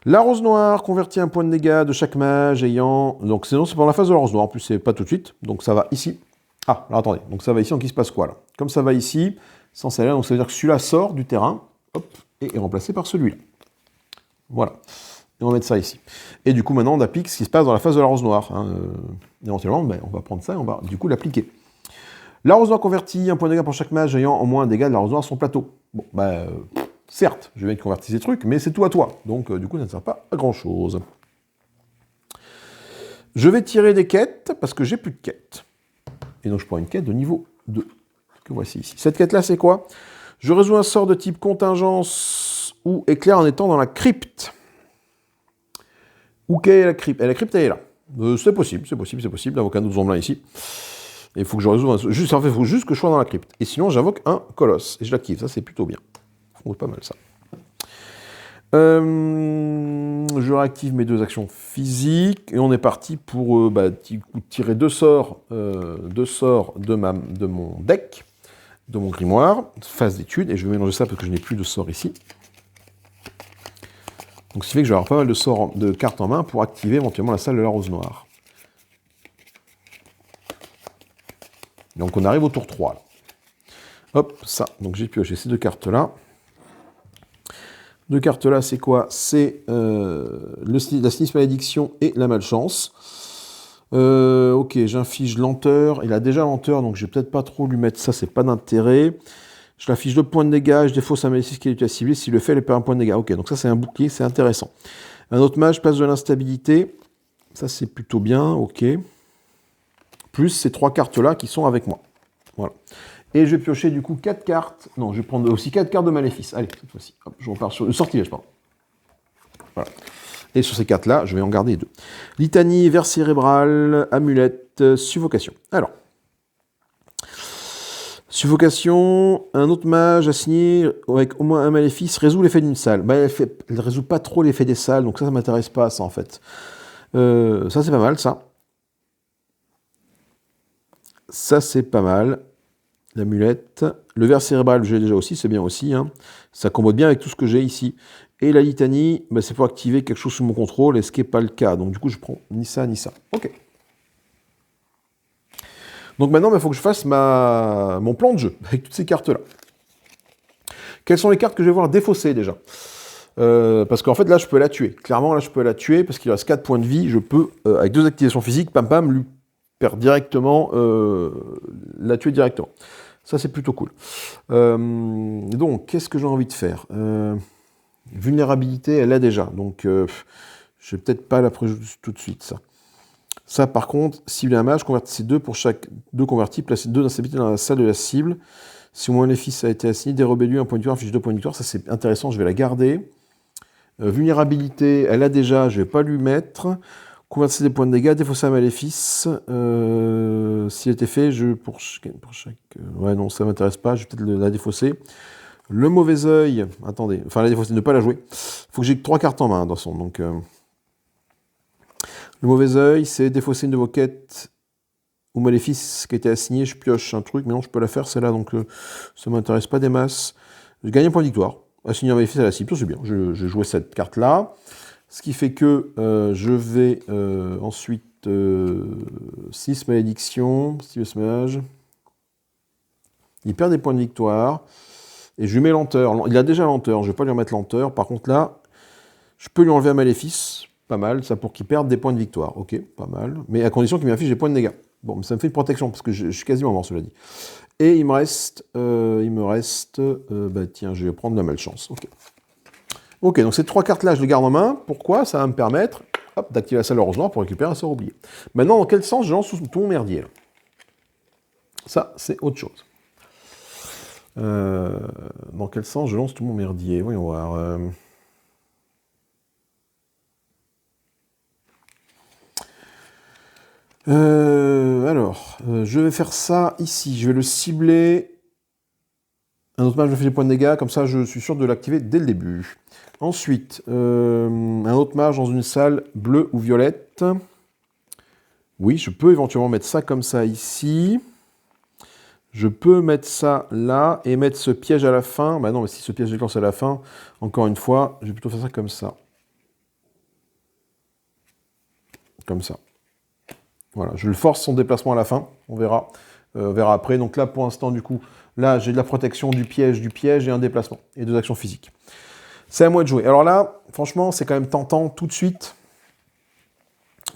La rose noire convertit un point de dégâts de chaque mage ayant. Donc sinon c'est pour la phase de la rose noire. En plus c'est pas tout de suite, donc ça va ici. Ah, alors attendez, donc ça va ici, donc il se passe quoi là? Comme ça va ici. Sans celle-là, donc ça veut dire que celui-là sort du terrain, hop, et est remplacé par celui-là. Voilà. Et on va mettre ça ici. Et du coup, maintenant, on applique ce qui se passe dans la phase de la rose noire. Hein. Éventuellement, ben, on va prendre ça et on va du coup l'appliquer. La rose noire convertit un point de dégâts pour chaque mage ayant au moins un dégât de la rose noire sur son plateau. Bon, ben, certes, je vais convertir ces trucs, mais c'est tout à toi. Donc, du coup, ça ne sert pas à grand-chose. Je vais tirer des quêtes, parce que j'ai plus de quêtes. Et donc, je prends une quête de niveau 2. Que voici ici. Cette quête-là, c'est quoi? Je résous un sort de type contingence ou éclair en étant dans la crypte. Où qu'est la crypte? Et la crypte, elle est là. C'est possible. Invoque un autre zombie ici. Et il faut que je résoudre un... Juste, en fait, il faut juste que je sois dans la crypte. Et sinon, j'invoque un colosse. Et je l'active. Ça, c'est plutôt bien. C'est pas mal, ça. Je réactive mes 2 actions physiques. Et on est parti pour tirer 2 sorts, de mon deck. De mon grimoire, phase d'étude, et je vais mélanger ça parce que je n'ai plus de sorts ici. Donc ce qui fait que je vais avoir pas mal de sorts de cartes en main pour activer éventuellement la salle de la rose noire. Donc on arrive au tour 3. Là. Hop, ça. Donc j'ai pioché ces 2 cartes-là. 2 cartes-là, c'est quoi? C'est la sinistre malédiction et la malchance. Ok, j'inflige lenteur. Il a déjà lenteur, donc je vais peut-être pas trop lui mettre ça, c'est pas d'intérêt. Je l'affiche 2 points de dégâts, je défausse un maléfice qui est à cibler. S'il le fait, il perd un point de dégâts. Ok, donc ça c'est un bouclier, c'est intéressant. Un autre mage place de l'instabilité. Ça c'est plutôt bien, ok. Plus ces 3 cartes-là qui sont avec moi. Voilà. Et je vais piocher du coup 4 cartes. Non, je vais prendre aussi 4 cartes de maléfice. Allez, cette fois-ci. Hop, je repars sur le sortilège, pardon. Voilà. Et sur ces 4-là, je vais en garder 2. Litanie, vers cérébral, amulette, suffocation. Alors. Suffocation, un autre mage assigné avec au moins un maléfice résout l'effet d'une salle. Bah, elle ne résout pas trop l'effet des salles, donc ça m'intéresse pas, ça, en fait. Ça, c'est pas mal, ça. Ça, c'est pas mal. L'amulette. Le ver cérébral, j'ai déjà aussi, c'est bien aussi. Hein. Ça combote bien avec tout ce que j'ai ici. Et la litanie, bah, c'est pour activer quelque chose sous mon contrôle, et ce qui n'est pas le cas. Donc du coup, je prends ni ça, ni ça. Ok. Donc maintenant, il faut que je fasse mon plan de jeu, avec toutes ces cartes-là. Quelles sont les cartes que je vais voir défausser, déjà? Parce qu'en fait, là, je peux la tuer. Clairement, là, je peux la tuer, parce qu'il reste 4 points de vie. Je peux, avec 2 activations physiques, pam, lui perdre directement, la tuer directement. Ça, c'est plutôt cool. Donc, qu'est-ce que j'ai envie de faire? Vulnérabilité, elle l'a déjà. Donc, je vais peut-être pas la préjouer tout de suite, ça. Ça, par contre, cible un mage, convertissez 2 pour chaque 2 convertis, placez 2 d'instabilité dans la salle de la cible. Si au moins les fils a été assigné, dérobez-lui un point de victoire, affiche 2 points de victoire. Ça, c'est intéressant, je vais la garder. Vulnérabilité, elle a déjà, je ne vais pas lui mettre. Convertissez des points de dégâts, défausser un maléfice. S'il était fait, pour chaque... ouais, non, ça ne m'intéresse pas, je vais peut-être la défausser. Le mauvais œil, attendez, enfin la défausser, ne pas la jouer. Il faut que j'ai 3 cartes en main dans son. Donc, le mauvais œil, c'est défausser une de vos quêtes ou maléfice qui a été assigné, je pioche un truc, mais non, je peux la faire, celle-là, donc ça ne m'intéresse pas des masses. Je gagne un point de victoire. Assigner un maléfice à la cible, c'est bien. J'ai joué cette carte-là. Ce qui fait que je vais ensuite 6 malédictions, 6 mage. Il perd des points de victoire. Et je lui mets lenteur. Il a déjà lenteur, je ne vais pas lui remettre lenteur. Par contre là, je peux lui enlever un maléfice. Pas mal, ça pour qu'il perde des points de victoire. Ok, pas mal. Mais à condition qu'il m'affiche des points de dégâts. Bon, mais ça me fait une protection, parce que je suis quasiment mort, cela dit. Et il me reste... bah tiens, je vais prendre la malchance. Ok. Ok, donc ces 3 cartes-là, je les garde en main. Pourquoi? Ça va me permettre d'activer la salle de rose noire pour récupérer un sort oublié. Maintenant, dans quel sens je lance tout mon merdier là? Ça, c'est autre chose. Dans quel sens je lance tout mon merdier? Voyons voir. Alors, je vais faire ça ici. Je vais le cibler. Un autre mage me fait des points de dégâts, comme ça je suis sûr de l'activer dès le début. Ensuite, un autre mage dans une salle bleue ou violette. Oui, je peux éventuellement mettre ça comme ça ici. Je peux mettre ça là et mettre ce piège à la fin. Bah non, mais si ce piège déclenche à la fin, encore une fois, je vais plutôt faire ça comme ça. Comme ça. Voilà, je le force son déplacement à la fin, on verra après. Donc là, pour l'instant, du coup, là, j'ai de la protection du piège et un déplacement, et 2 actions physiques. C'est à moi de jouer. Alors là, franchement, c'est quand même tentant tout de suite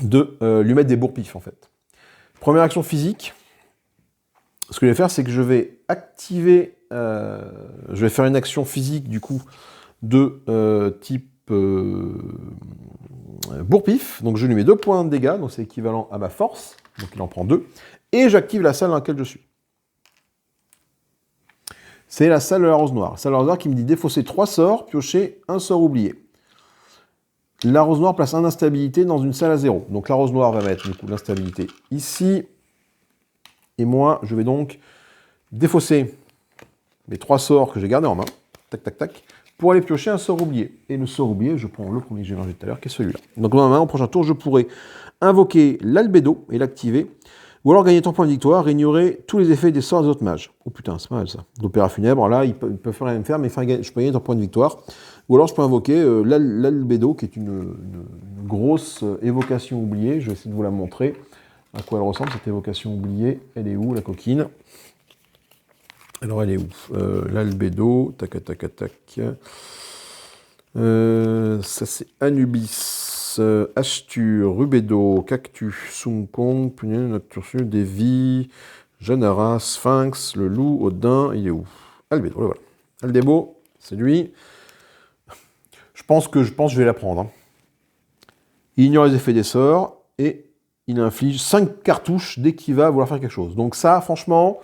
de lui mettre des bourre-pifs, en fait. Première action physique, ce que je vais faire, c'est que je vais activer, je vais faire une action physique, du coup, de type bourre-pif. Donc je lui mets 2 points de dégâts, donc c'est équivalent à ma force, donc il en prend 2. Et j'active la salle dans laquelle je suis. C'est la salle de la rose noire. La salle de la rose noire qui me dit défausser 3 sorts, piocher un sort oublié. La rose noire place un d'instabilité dans une salle à 0. Donc la rose noire va mettre du coup l'instabilité ici. Et moi, je vais donc défausser mes 3 sorts que j'ai gardés en main. Tac, tac, tac. Pour aller piocher un sort oublié. Et le sort oublié, je prends le premier que j'ai mangé tout à l'heure, qui est celui-là. Donc dans ma main, au prochain tour, je pourrai invoquer l'albédo et l'activer. Ou alors gagner 3 points de victoire et ignorer tous les effets des sorts des autres mages. Oh putain, c'est mal ça. L'opéra funèbre, là, ils peuvent rien me faire, mais je peux gagner 3 points de victoire. Ou alors je peux invoquer l'albédo, qui est une grosse évocation oubliée. Je vais essayer de vous la montrer. À quoi elle ressemble, cette évocation oubliée. Elle est où, la coquine? Alors elle est où? L'albédo, tac, tac, tac. Ça c'est Anubis, Ashtur, Rubédo, Cactus, Sungkong, Punyen, Noctursul, Devi, Janara, Sphinx, le loup, Odin, il est où? Albédo, le voilà. Aldébo, c'est lui. Je pense que je vais la prendre. Hein. Il ignore les effets des sorts et il inflige 5 cartouches dès qu'il va vouloir faire quelque chose. Donc ça, franchement,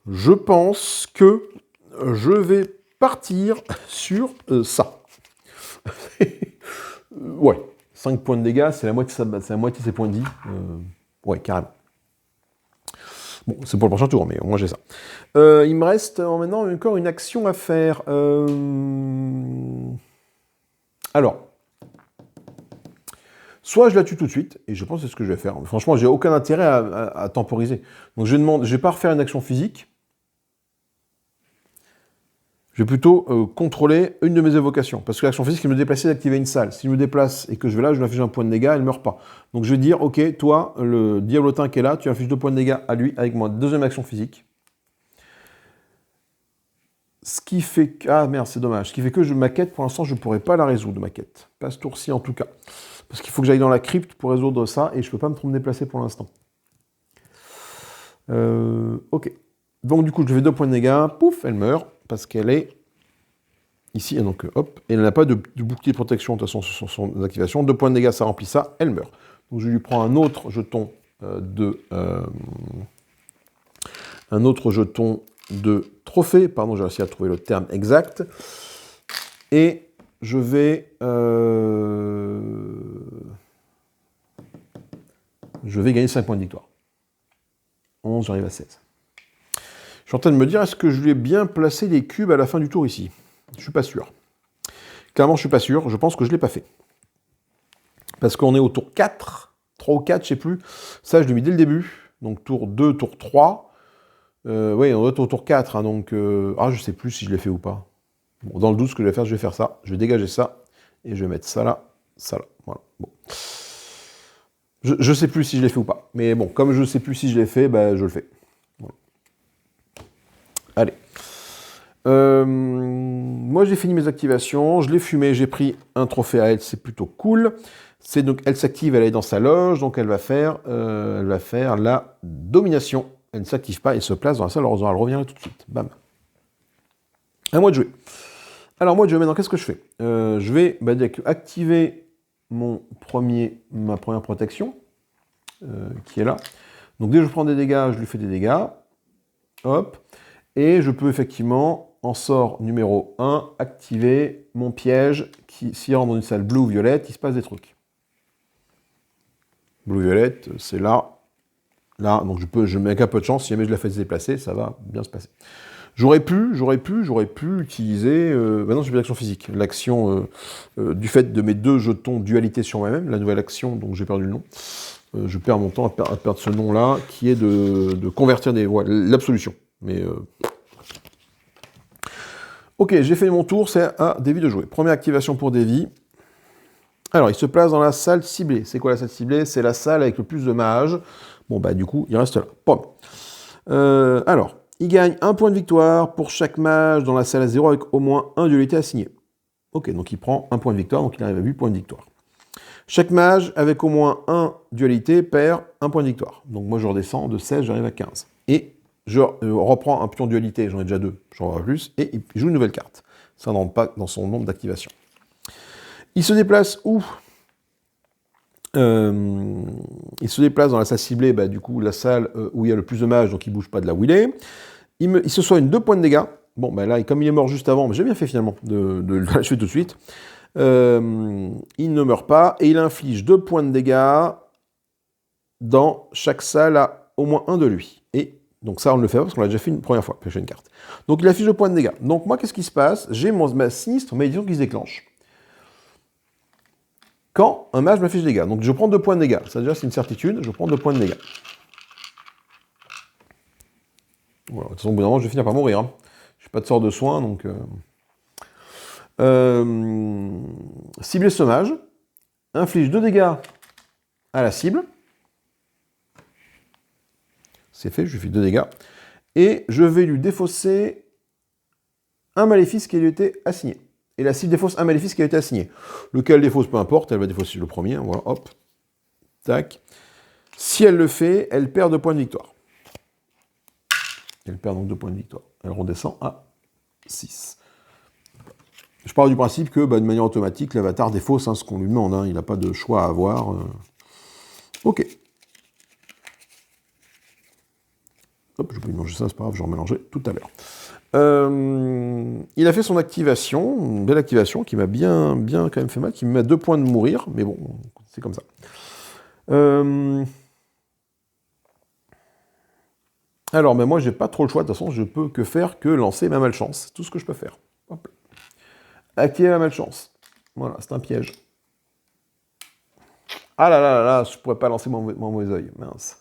je pense que je vais partir sur ça. Ouais, 5 points de dégâts, c'est la moitié de ses points de vie. Ouais, carrément. Bon, c'est pour le prochain tour, mais moi j'ai ça. Il me reste maintenant encore une action à faire. Alors, soit je la tue tout de suite, et je pense que c'est ce que je vais faire. Franchement, j'ai aucun intérêt à temporiser. Donc je vais pas refaire une action physique. Je vais plutôt contrôler une de mes évocations. Parce que l'action physique, c'est me déplacer et d'activer une salle. Si je me déplace et que je vais là, je lui inflige un point de dégâts, elle ne meurt pas. Donc je vais dire, ok, toi, le diablotin qui est là, tu infliges 2 points de dégâts à lui avec moi. Deuxième action physique. Ce qui fait que... Ah merde, c'est dommage. Ce qui fait que ma quête, pour l'instant, je ne pourrai pas la résoudre, ma quête. Pas ce tour-ci, en tout cas. Parce qu'il faut que j'aille dans la crypte pour résoudre ça, et je ne peux pas me déplacer pour l'instant. Ok. Donc du coup, je fais 2 points de dégâts. Pouf, elle meurt. Parce qu'elle est ici, et donc hop, et elle n'a pas de bouclier de protection de toute façon sur son activation. 2 points de dégâts, ça remplit ça, elle meurt. Donc je lui prends un autre jeton de trophée, pardon, j'ai réussi à trouver le terme exact, et je vais gagner 5 points de victoire. 11, j'arrive à 16. Je suis en train de me dire, est-ce que je lui ai bien placé les cubes à la fin du tour ici? Je suis pas sûr. Clairement, je suis pas sûr. Je pense que je l'ai pas fait. Parce qu'on est au tour 4, 3 ou 4, je sais plus. Ça, je l'ai mis dès le début. Donc tour 2, tour 3. Oui, on doit être au tour 4. Hein, donc, je sais plus si je l'ai fait ou pas. Bon, dans le doute, ce que je vais faire ça. Je vais dégager ça. Et je vais mettre ça là, ça là. Voilà. Bon. Je sais plus si je l'ai fait ou pas. Mais bon, comme je sais plus si je l'ai fait, bah, je le fais. Voilà. Allez. Moi, j'ai fini mes activations. Je l'ai fumé. J'ai pris un trophée à elle. C'est plutôt cool. Donc, elle s'active, elle est dans sa loge. Donc, elle va faire la domination. Elle ne s'active pas. Elle se place dans la salle. Heureusement, elle revient tout de suite. Bam. À moi de jouer. Alors, moi de jouer maintenant, qu'est-ce que je fais? Je vais activer ma première protection, qui est là. Donc dès que je prends des dégâts, je lui fais des dégâts. Hop. Et je peux effectivement, en sort numéro 1, activer mon piège qui, s'il rentre dans une salle bleue ou violette, il se passe des trucs. Bleu-violette, c'est là. Là, donc je mets un peu de chance, si jamais je la fais se déplacer, ça va bien se passer. J'aurais pu utiliser... maintenant, j'ai plus l'action physique. L'action du fait de mes 2 jetons dualité sur moi-même, la nouvelle action, donc j'ai perdu le nom. Je perds mon temps à perdre ce nom-là, qui est de convertir l'absolution. Mais... Ok, j'ai fait mon tour, c'est à Davy de jouer. Première activation pour Davy. Alors, il se place dans la salle ciblée. C'est quoi la salle ciblée? C'est la salle avec le plus de mages. Bon, bah du coup, il reste là. Pom. Alors... Il gagne 1 point de victoire pour chaque mage dans la salle à 0 avec au moins 1 dualité assigné. Ok, donc il prend 1 point de victoire, donc il arrive à 8 points de victoire. Chaque mage avec au moins 1 dualité perd 1 point de victoire. Donc moi je redescends de 16, j'arrive à 15. Et je reprends un pion de dualité, j'en ai déjà 2, j'en aurai plus, et il joue une nouvelle carte. Ça n'entre pas dans son nombre d'activation. Il se déplace où? Il se déplace dans la salle ciblée, du coup la salle où il y a le plus de mages, donc il ne bouge pas de là où il est. Il se soigne 2 points de dégâts. Bon, là, comme il est mort juste avant, j'ai bien fait finalement de l'achever tout de suite. Il ne meurt pas et il inflige 2 points de dégâts dans chaque salle à au moins 1 de lui. Et donc ça, on le fait parce qu'on l'a déjà fait une première fois, pêcher une carte. Donc il affiche 2 points de dégâts. Donc moi, qu'est-ce qui se passe? J'ai ma sinistre malédiction qui se déclenche. Quand un mage m'affiche des dégâts. Donc je prends 2 points de dégâts. Ça déjà, c'est une certitude. Je prends 2 points de dégâts. Voilà, de toute façon, au bout d'un moment, je vais finir par mourir. Hein. Je n'ai pas de sort de soin, donc... cibler ce mage. Inflige 2 dégâts à la cible. C'est fait, je lui fais 2 dégâts. Et je vais lui défausser un maléfice qui lui était assigné. Et la cible défausse un maléfice qui a été assigné. Lequel défausse, peu importe, elle va défausser le premier. Voilà, hop. Tac. Si elle le fait, elle perd 2 points de victoire. Elle perd donc 2 points de victoire. Elle redescend à 6. Je pars du principe que, de manière automatique, l'avatar défausse ce qu'on lui demande. Hein. Il n'a pas de choix à avoir. Ok. Hop, je peux manger ça, c'est pas grave, je vais en mélanger tout à l'heure. Il a fait son activation, une belle activation qui m'a bien quand même fait mal, qui me met à 2 points de mourir, mais bon, c'est comme ça. Alors, moi, j'ai pas trop le choix, de toute façon, je peux que faire que lancer ma malchance. C'est tout ce que je peux faire. Hop. Activer la malchance. Voilà, c'est un piège. Ah là, je pourrais pas lancer mon mauvais œil, mince.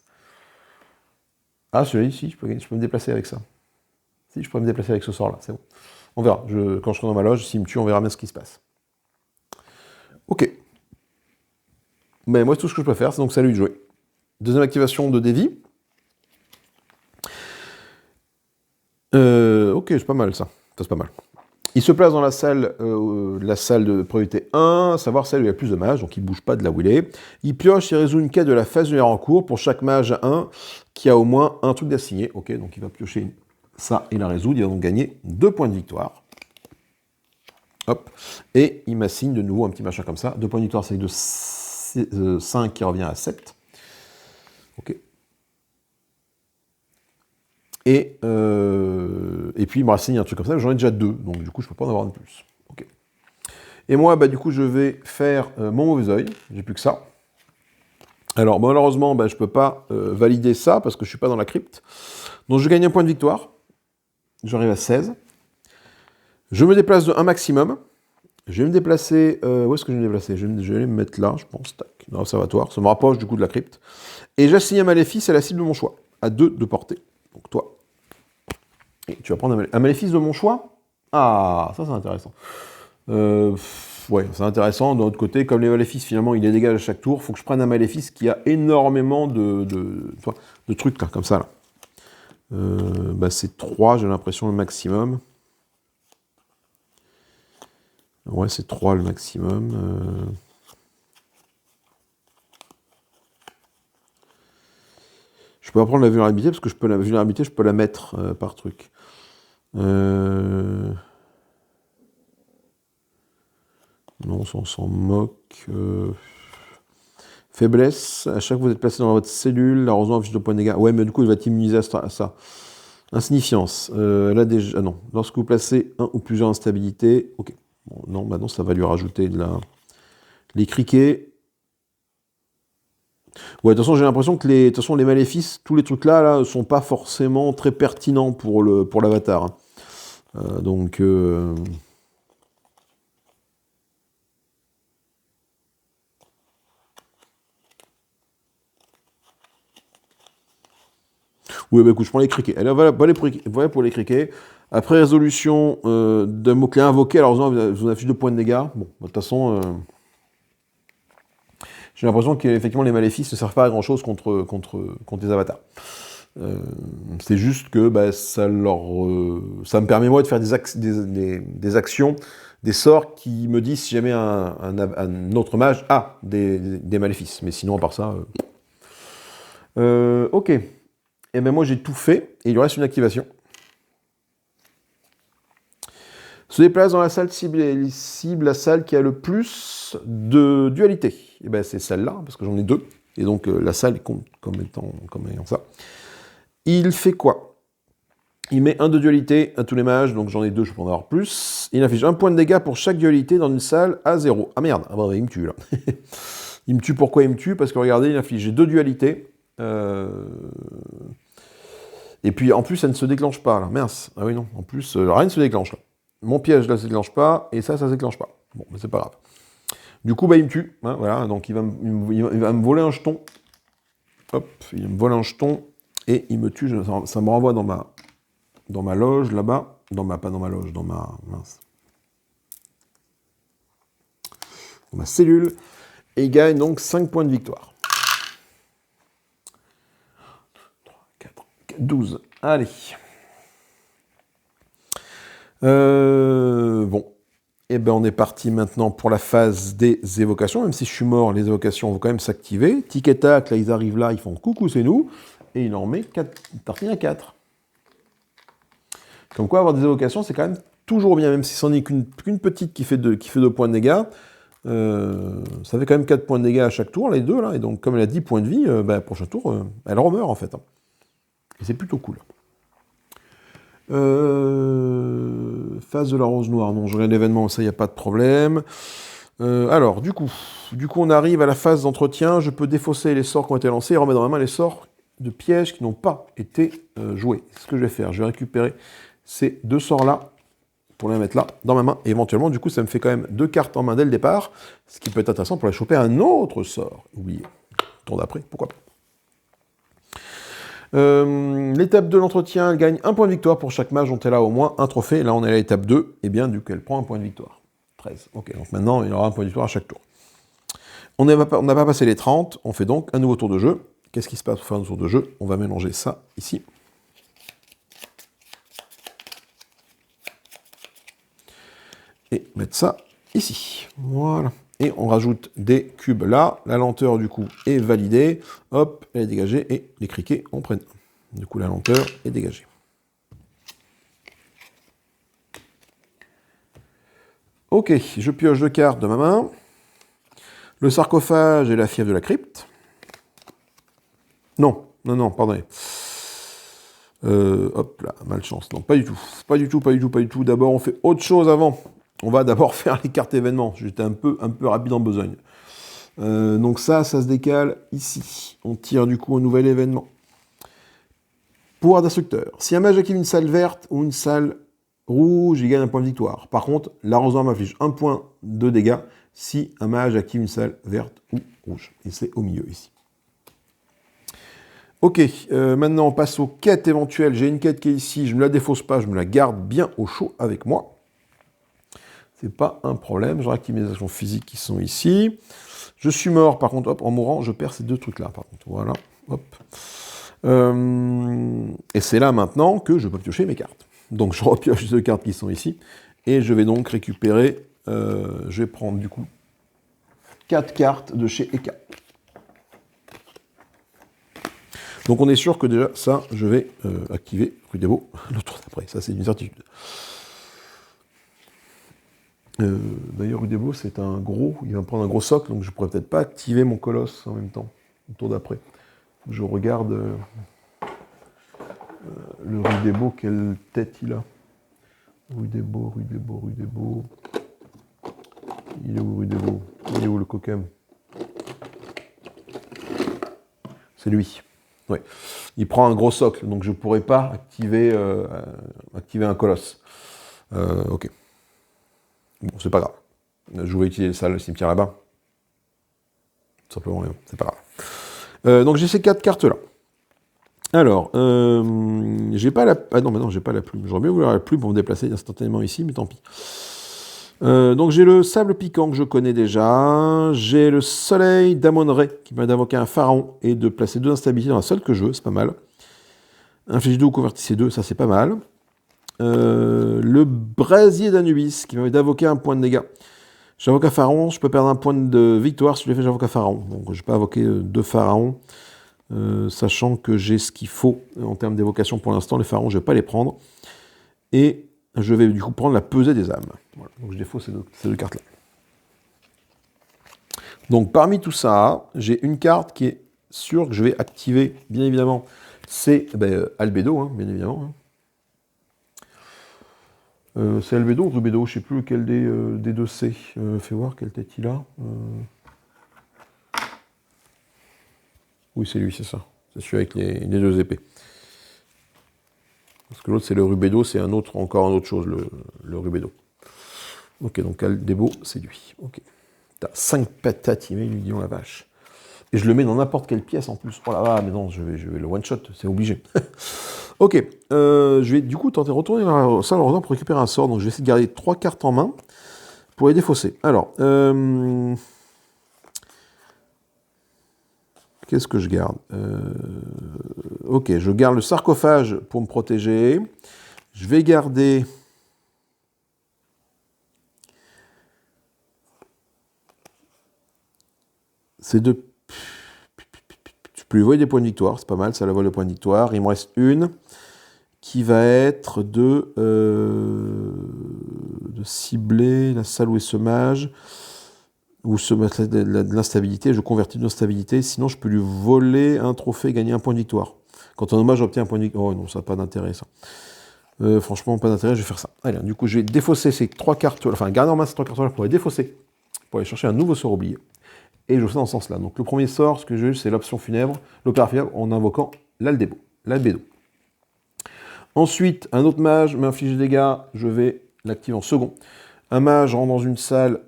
Ah, celui-là, si, je peux me déplacer avec ça. Si, je pourrais me déplacer avec ce sort-là, c'est bon. On verra. Quand je serai dans ma loge, s'il me tue, on verra bien ce qui se passe. Ok. Mais moi, tout ce que je peux faire, c'est donc salut de jouer. Deuxième activation de Davy. Ok, c'est pas mal ça. Ça, c'est pas mal. Il se place dans la salle de priorité 1, à savoir celle où il y a le plus de mages, donc il ne bouge pas de là où il est. Il pioche et résout une quête de la phase lunaire en cours pour chaque mage 1 qui a au moins un truc d'assigné. Ok, donc il va piocher ça et la résoudre. Il va donc gagner 2 points de victoire. Hop. Et il m'assigne de nouveau un petit machin comme ça. 2 points de victoire, c'est de 5 qui revient à 7. Ok. Et puis il me rassigne un truc comme ça, j'en ai déjà 2, donc du coup je peux pas en avoir de plus. Okay. Et moi, du coup, je vais faire mon mauvais œil, j'ai plus que ça. Alors malheureusement, je peux pas valider ça parce que je suis pas dans la crypte. Donc je gagne un point de victoire. J'arrive à 16. Je me déplace de 1 maximum. Je vais me déplacer... où est-ce que je vais me déplacer? Je vais me mettre là, je pense, tac, dans l'observatoire. Ça me rapproche du coup de la crypte. Et j'assigne un maléfice à la cible de mon choix, à 2 de portée. Donc toi. Et tu vas prendre un maléfice de mon choix. Ah, ça c'est intéressant. Ouais, c'est intéressant. D'un autre côté, comme les maléfices, finalement, il les dégage à chaque tour, il faut que je prenne un maléfice qui a énormément de trucs là, comme ça. Là. Bah, c'est 3, j'ai l'impression, le maximum. Ouais, c'est 3 le maximum. Je peux pas prendre la vulnérabilité, parce que la vulnérabilité, je peux la mettre par truc. Non, on s'en moque. Faiblesse, à chaque fois que vous êtes placé dans votre cellule, l'arrosement affiche de points de dégâts. Ouais, mais du coup, il va t'immuniser à ça. Insignifiance. Là, déjà. Ah non. Lorsque vous placez un ou plusieurs instabilités. Ok. Bon, non, bah non, ça va lui rajouter de la. Les criquets. Ouais, de toute façon, j'ai l'impression que les maléfices, tous les trucs là, sont pas forcément très pertinents pour l'avatar. Hein. Donc. Oui, bah écoute, je prends les criquets. Alors voilà, voilà pour les criquets. Après résolution d'un mot-clé invoqué, alors vous affiche 2 points de dégâts. Bon, de toute façon, j'ai l'impression qu'effectivement les maléfices ne servent pas à grand-chose contre les avatars. C'est juste que bah, ça me permet moi de faire des actions, des sorts qui me disent si jamais un autre mage a des maléfices. Mais sinon, à part ça... ok. Et bien moi j'ai tout fait, et il lui reste une activation. Se déplace dans la salle cible la salle qui a le plus de dualité. Et bien c'est celle-là, parce que j'en ai 2. Et donc la salle compte comme ayant ça. Il fait quoi? Il met 1 de dualité à tous les mages, donc j'en ai 2, je peux en avoir plus. Il affiche 1 point de dégâts pour chaque dualité dans une salle à 0. Ah merde, il me tue là. Il me tue, pourquoi il me tue? Parce que regardez, il affiche 2 dualités. Et puis en plus, ça ne se déclenche pas là. Mince. Ah oui, non. En plus, rien ne se déclenche là. Mon piège là, ça ne se déclenche pas. Et ça se déclenche pas. Bon, mais c'est pas grave. Du coup, bah, il me tue. Hein, voilà. Donc il va me voler un jeton. Hop, il me vole un jeton. Et il me tue. Ça me renvoie dans ma loge là-bas. Pas dans ma loge, dans mince. Dans ma cellule. Et il gagne donc 5 points de victoire. 12. Allez. Bon. Et ben on est parti maintenant pour la phase des évocations. Même si je suis mort, les évocations vont quand même s'activer. Tic et tac, là ils arrivent là, ils font coucou, c'est nous. Et il en met 4, tartine à 4. Comme quoi avoir des évocations, c'est quand même toujours bien, même si c'en est qu'une petite qui fait 2 points de dégâts. Ça fait quand même 4 points de dégâts à chaque tour, les deux là. Et donc comme elle a 10 points de vie, prochain tour, elle remeurt en fait. Hein. Et c'est plutôt cool. Phase de la rose noire, non, je regarde l'événement, ça, il n'y a pas de problème. Alors, du coup, on arrive à la phase d'entretien, je peux défausser les sorts qui ont été lancés et remettre dans ma main les sorts de pièges qui n'ont pas été joués. C'est ce que je vais faire, je vais récupérer ces 2 sorts-là, pour les mettre là, dans ma main, et éventuellement, du coup, ça me fait quand même 2 cartes en main dès le départ, ce qui peut être intéressant pour aller choper un autre sort. Oublié. Tour d'après, pourquoi pas. L'étape de l'entretien, elle gagne 1 point de victoire pour chaque mage dont elle a au moins un trophée. Là, on est à l'étape 2, et bien, du coup, elle prend 1 point de victoire. 13. Ok, donc maintenant, il y aura 1 point de victoire à chaque tour. On n'a pas passé les 30, on fait donc un nouveau tour de jeu. Qu'est-ce qui se passe pour faire un tour de jeu? On va mélanger ça ici. Et mettre ça ici. Voilà. Et on rajoute des cubes là. La lenteur, du coup, est validée. Hop, elle est dégagée. Et les criquets, on prenne. Du coup, la lenteur est dégagée. Ok, je pioche 2 cartes de ma main. Le sarcophage et la fièvre de la crypte. Non, pardonnez. Hop là, malchance. Non, pas du tout. D'abord, on fait autre chose avant. On va d'abord faire les cartes événements. J'étais un peu rapide en besogne. Donc ça se décale ici. On tire du coup un nouvel événement. Pouvoir destructeur. Si un mage active une salle verte ou une salle rouge, il gagne un point de victoire. Par contre, l'arrosoir m'inflige un point de dégâts si un mage active une salle verte ou rouge. Et c'est au milieu ici. Ok, maintenant on passe aux quêtes éventuelles. J'ai une quête qui est ici, je ne me la défausse pas, je me la garde bien au chaud avec moi. C'est pas un problème, je réactive mes actions physiques qui sont ici. Je suis mort, par contre, hop, en mourant, je perds ces deux trucs-là, par contre. Voilà, hop. Et c'est là maintenant que je peux piocher mes cartes. Donc je repioche les deux cartes qui sont ici, et je vais donc récupérer, je vais prendre du coup 4 cartes de chez Eka. Donc on est sûr que déjà, ça, je vais activer Rudebo le tour d'après, ça c'est une certitude. D'ailleurs, Rudebo, c'est un gros, il va me prendre un gros socle, donc je pourrais peut-être pas activer mon colosse en même temps, le tour d'après. Je regarde le Rudebo, quelle tête il a. Rudebo. Il est où Rudebo? Il est où le coquem? C'est lui. Ouais. Il prend un gros socle, donc je pourrais pas activer un colosse. Ok. Bon, c'est pas grave. Je vais utiliser ça, le cimetière là-bas. Tout simplement, c'est pas grave. Donc j'ai ces 4 cartes-là. Alors, j'ai pas la... Ah non, mais non, j'ai pas la plume. J'aurais bien voulu la plume pour me déplacer instantanément ici, mais tant pis. Donc j'ai le sable piquant que je connais déjà. J'ai le soleil d'Amon-Ré qui permet d'invoquer un pharaon et de placer 2 instabilités dans la seule que je veux, c'est pas mal. Inflige 2 ou convertissez 2, ça c'est pas mal. Le brasier d'Anubis qui permet d'invoquer un point de dégâts. J'invoque un pharaon, je peux perdre un point de victoire si je l'ai fait, j'invoque un pharaon. Donc je peux invoquer 2 pharaons, sachant que j'ai ce qu'il faut en termes d'évocation pour l'instant. Les pharaons, je ne vais pas les prendre. Et je vais du coup prendre la pesée des âmes. Voilà. Donc je défausse ces deux cartes-là. Donc parmi tout ça, j'ai une carte qui est sûre que je vais activer, bien évidemment. C'est Albedo, hein, bien évidemment. C'est Albedo ou Rubedo, je ne sais plus lequel des deux c'est. Fais voir quelle tête il a. Oui, c'est lui, c'est ça. C'est celui avec les 2 épées. Parce que l'autre, c'est le Rubedo, c'est encore une autre chose, le Rubedo. Ok, donc Aldebo, c'est lui. Ok. T'as 5 patates, il lui dit la vache. Et je le mets dans n'importe quelle pièce en plus. Oh là là, mais non, je vais le one-shot, c'est obligé. Ok, je vais du coup tenter de retourner dans la salle pour récupérer un sort. Donc je vais essayer de garder 3 cartes en main pour les défausser. Alors, qu'est-ce que je garde? Ok, je garde le sarcophage pour me protéger. Je vais garder... ces 2... Je peux lui voler des points de victoire, c'est pas mal, ça la vole le point de victoire. Il me reste une qui va être de cibler la salle où est ce mage, ou se mettre de l'instabilité. Je convertis de l'instabilité, sinon je peux lui voler un trophée et gagner un point de victoire. Quand un mage obtient un point de victoire... Oh non, ça n'a pas d'intérêt ça. Franchement, pas d'intérêt, je vais faire ça. Allez, du coup, je vais défausser ces 3 cartes, enfin garder en main ces 3 cartes-là pour les défausser, pour aller chercher un nouveau sort oublié. Et je fais dans ce sens-là. Donc le premier sort, ce que j'ai eu, c'est l'option funèbre, l'opéra funèbre en invoquant l'Albedo. Ensuite, un autre mage m'inflige des dégâts, je vais l'activer en second. Un mage rentre dans une salle,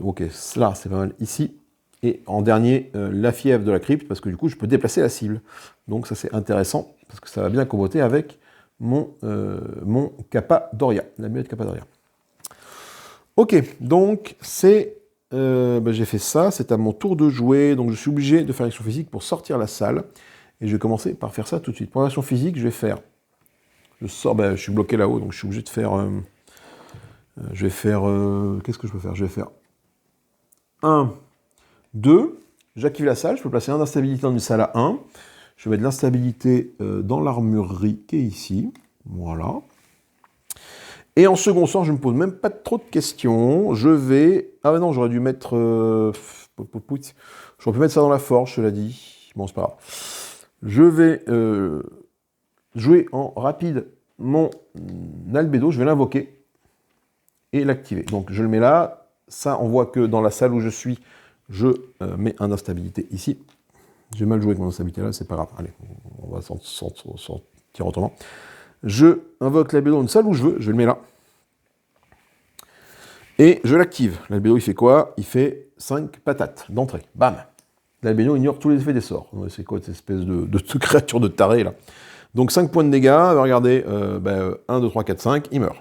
ok, là c'est pas mal, ici. Et en dernier, la fièvre de la crypte, parce que du coup je peux déplacer la cible. Donc ça c'est intéressant, parce que ça va bien comboter avec mon Kappa Doria, l'amulette Kappa Doria. Ok, donc c'est... j'ai fait ça, c'est à mon tour de jouer, donc je suis obligé de faire l'action physique pour sortir la salle. Et je vais commencer par faire ça tout de suite. Pour l'action physique, je vais faire... Je sors, je suis bloqué là-haut, donc je suis obligé de faire... je vais faire... qu'est-ce que je peux faire? Je vais faire 1, 2, j'active la salle, je peux placer un d'instabilité dans une salle à 1. Je vais mettre de l'instabilité dans l'armurerie qui est ici. Voilà. Et en second sort, je ne me pose même pas trop de questions. Je vais... Ah non, j'aurais dû mettre... J'aurais pu mettre ça dans la forge, cela dit. Bon, c'est pas grave. Je vais jouer en rapide mon Albedo. Je vais l'invoquer et l'activer. Donc, je le mets là. Ça, on voit que dans la salle où je suis, je mets un instabilité ici. J'ai mal joué avec mon instabilité là, c'est pas grave. Allez, on va s'en tirer autrement. Je invoque l'albédo une salle où je veux, je le mets là. Et je l'active. L'albédo, il fait quoi? Il fait 5 patates d'entrée. Bam! L'albédo ignore tous les effets des sorts. C'est quoi cette espèce de créature de taré là? Donc 5 points de dégâts. Regardez, 1, 2, 3, 4, 5, il meurt.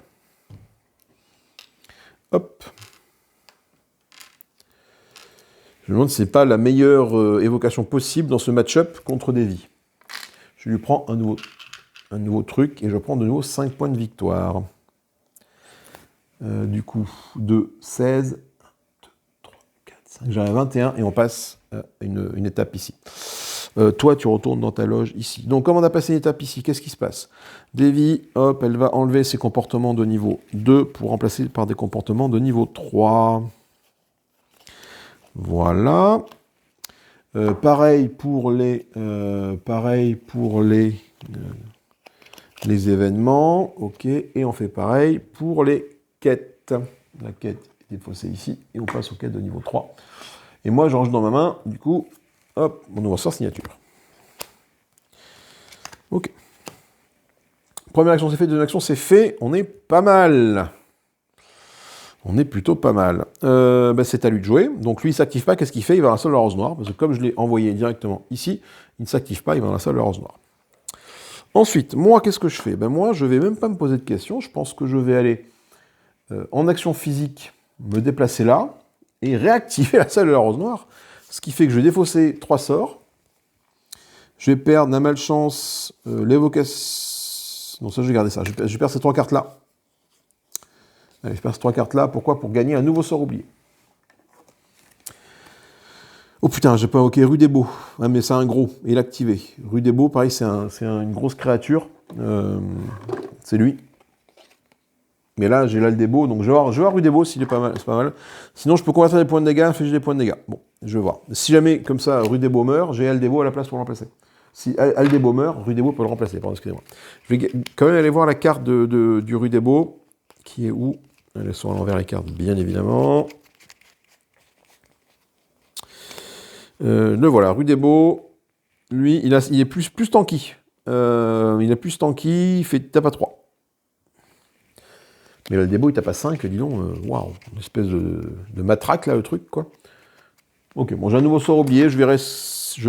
Hop. Je me demande si c'est pas la meilleure évocation possible dans ce match-up contre Davy. Je lui prends un nouveau truc et je prends de nouveau 5 points de victoire. Du coup, 2, 16, 1, 2, 3, 4, 5, j'arrive à 21 et on passe une étape ici. Toi, tu retournes dans ta loge ici. Donc, comme on a passé une étape ici, qu'est-ce qui se passe? Davy, hop, elle va enlever ses comportements de niveau 2 pour remplacer par des comportements de niveau 3. Voilà. Pareil pour les événements. Ok. Et on fait pareil pour les quêtes. La quête est défaussée ici. Et on passe aux quêtes de niveau 3. Et moi, je range dans ma main, du coup, hop, mon nouveau sort signature. Ok. Première action, c'est fait. Deuxième action, c'est fait. On est pas mal. On est plutôt pas mal. C'est à lui de jouer. Donc lui, il ne s'active pas. Qu'est-ce qu'il fait? Il va dans la salle de la rose noire. Parce que comme je l'ai envoyé directement ici, il ne s'active pas. Il va dans la salle de la rose noire. Ensuite, moi, qu'est-ce que je fais? Moi, je ne vais même pas me poser de questions. Je pense que je vais aller en action physique, me déplacer là et réactiver la salle de la rose noire. Ce qui fait que je vais défausser 3 sorts. Je vais perdre la malchance, l'évocation... Non, ça, je vais garder ça. Je vais perdre ces 3 cartes-là. Allez, je perds ces 3 cartes-là. Pourquoi? Pour gagner un nouveau sort oublié. Oh putain, j'ai pas invoqué Rudebo. Ah, mais c'est un gros. Et l'activer. Rudebo, pareil, c'est une grosse créature. C'est lui. Mais là, j'ai l'Aldebo, donc je vais voir Rudebo s'il est pas mal. C'est pas mal. Sinon, je peux convertir des points de dégâts, infliger des points de dégâts. Bon, je vais voir. Si jamais, comme ça, Rudebo meurt, j'ai Aldebo à la place pour le remplacer. Si Aldebo meurt, Rudebo peut le remplacer. Pardon, excusez-moi. Je vais quand même aller voir la carte du Rudebo, qui est où? Elles sont à l'envers les cartes, bien évidemment. Le voilà, Rudebo. Lui, il est plus tanky. Il est plus tanky, il tape à 3. Mais le Aldebo, il tape à 5, dis donc, waouh, une espèce de matraque, là, le truc, quoi. Ok, bon, j'ai un nouveau sort oublié, je verrai. Je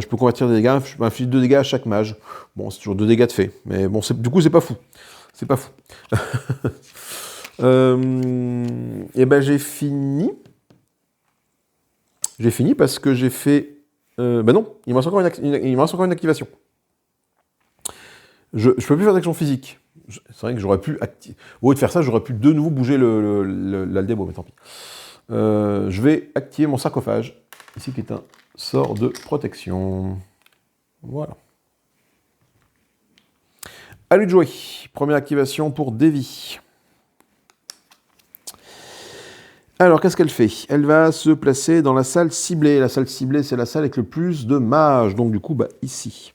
peux convertir des dégâts, je m'inflige 2 dégâts à chaque mage. Bon, c'est toujours 2 dégâts de fait, mais bon, du coup, c'est pas fou. C'est pas fou. Et ben, j'ai fini. J'ai fini parce que j'ai fait... non, il me reste encore une activation. Je peux plus faire d'action physique. C'est vrai que j'aurais pu... Au lieu de faire ça, j'aurais pu de nouveau bouger l'Aldebo, mais tant pis. Je vais activer mon sarcophage, ici qui est un sort de protection. Voilà. À lui de jouer. Première activation pour Davy. Alors, qu'est-ce qu'elle fait? Elle va se placer dans la salle ciblée. La salle ciblée, c'est la salle avec le plus de mages. Donc, du coup, ici.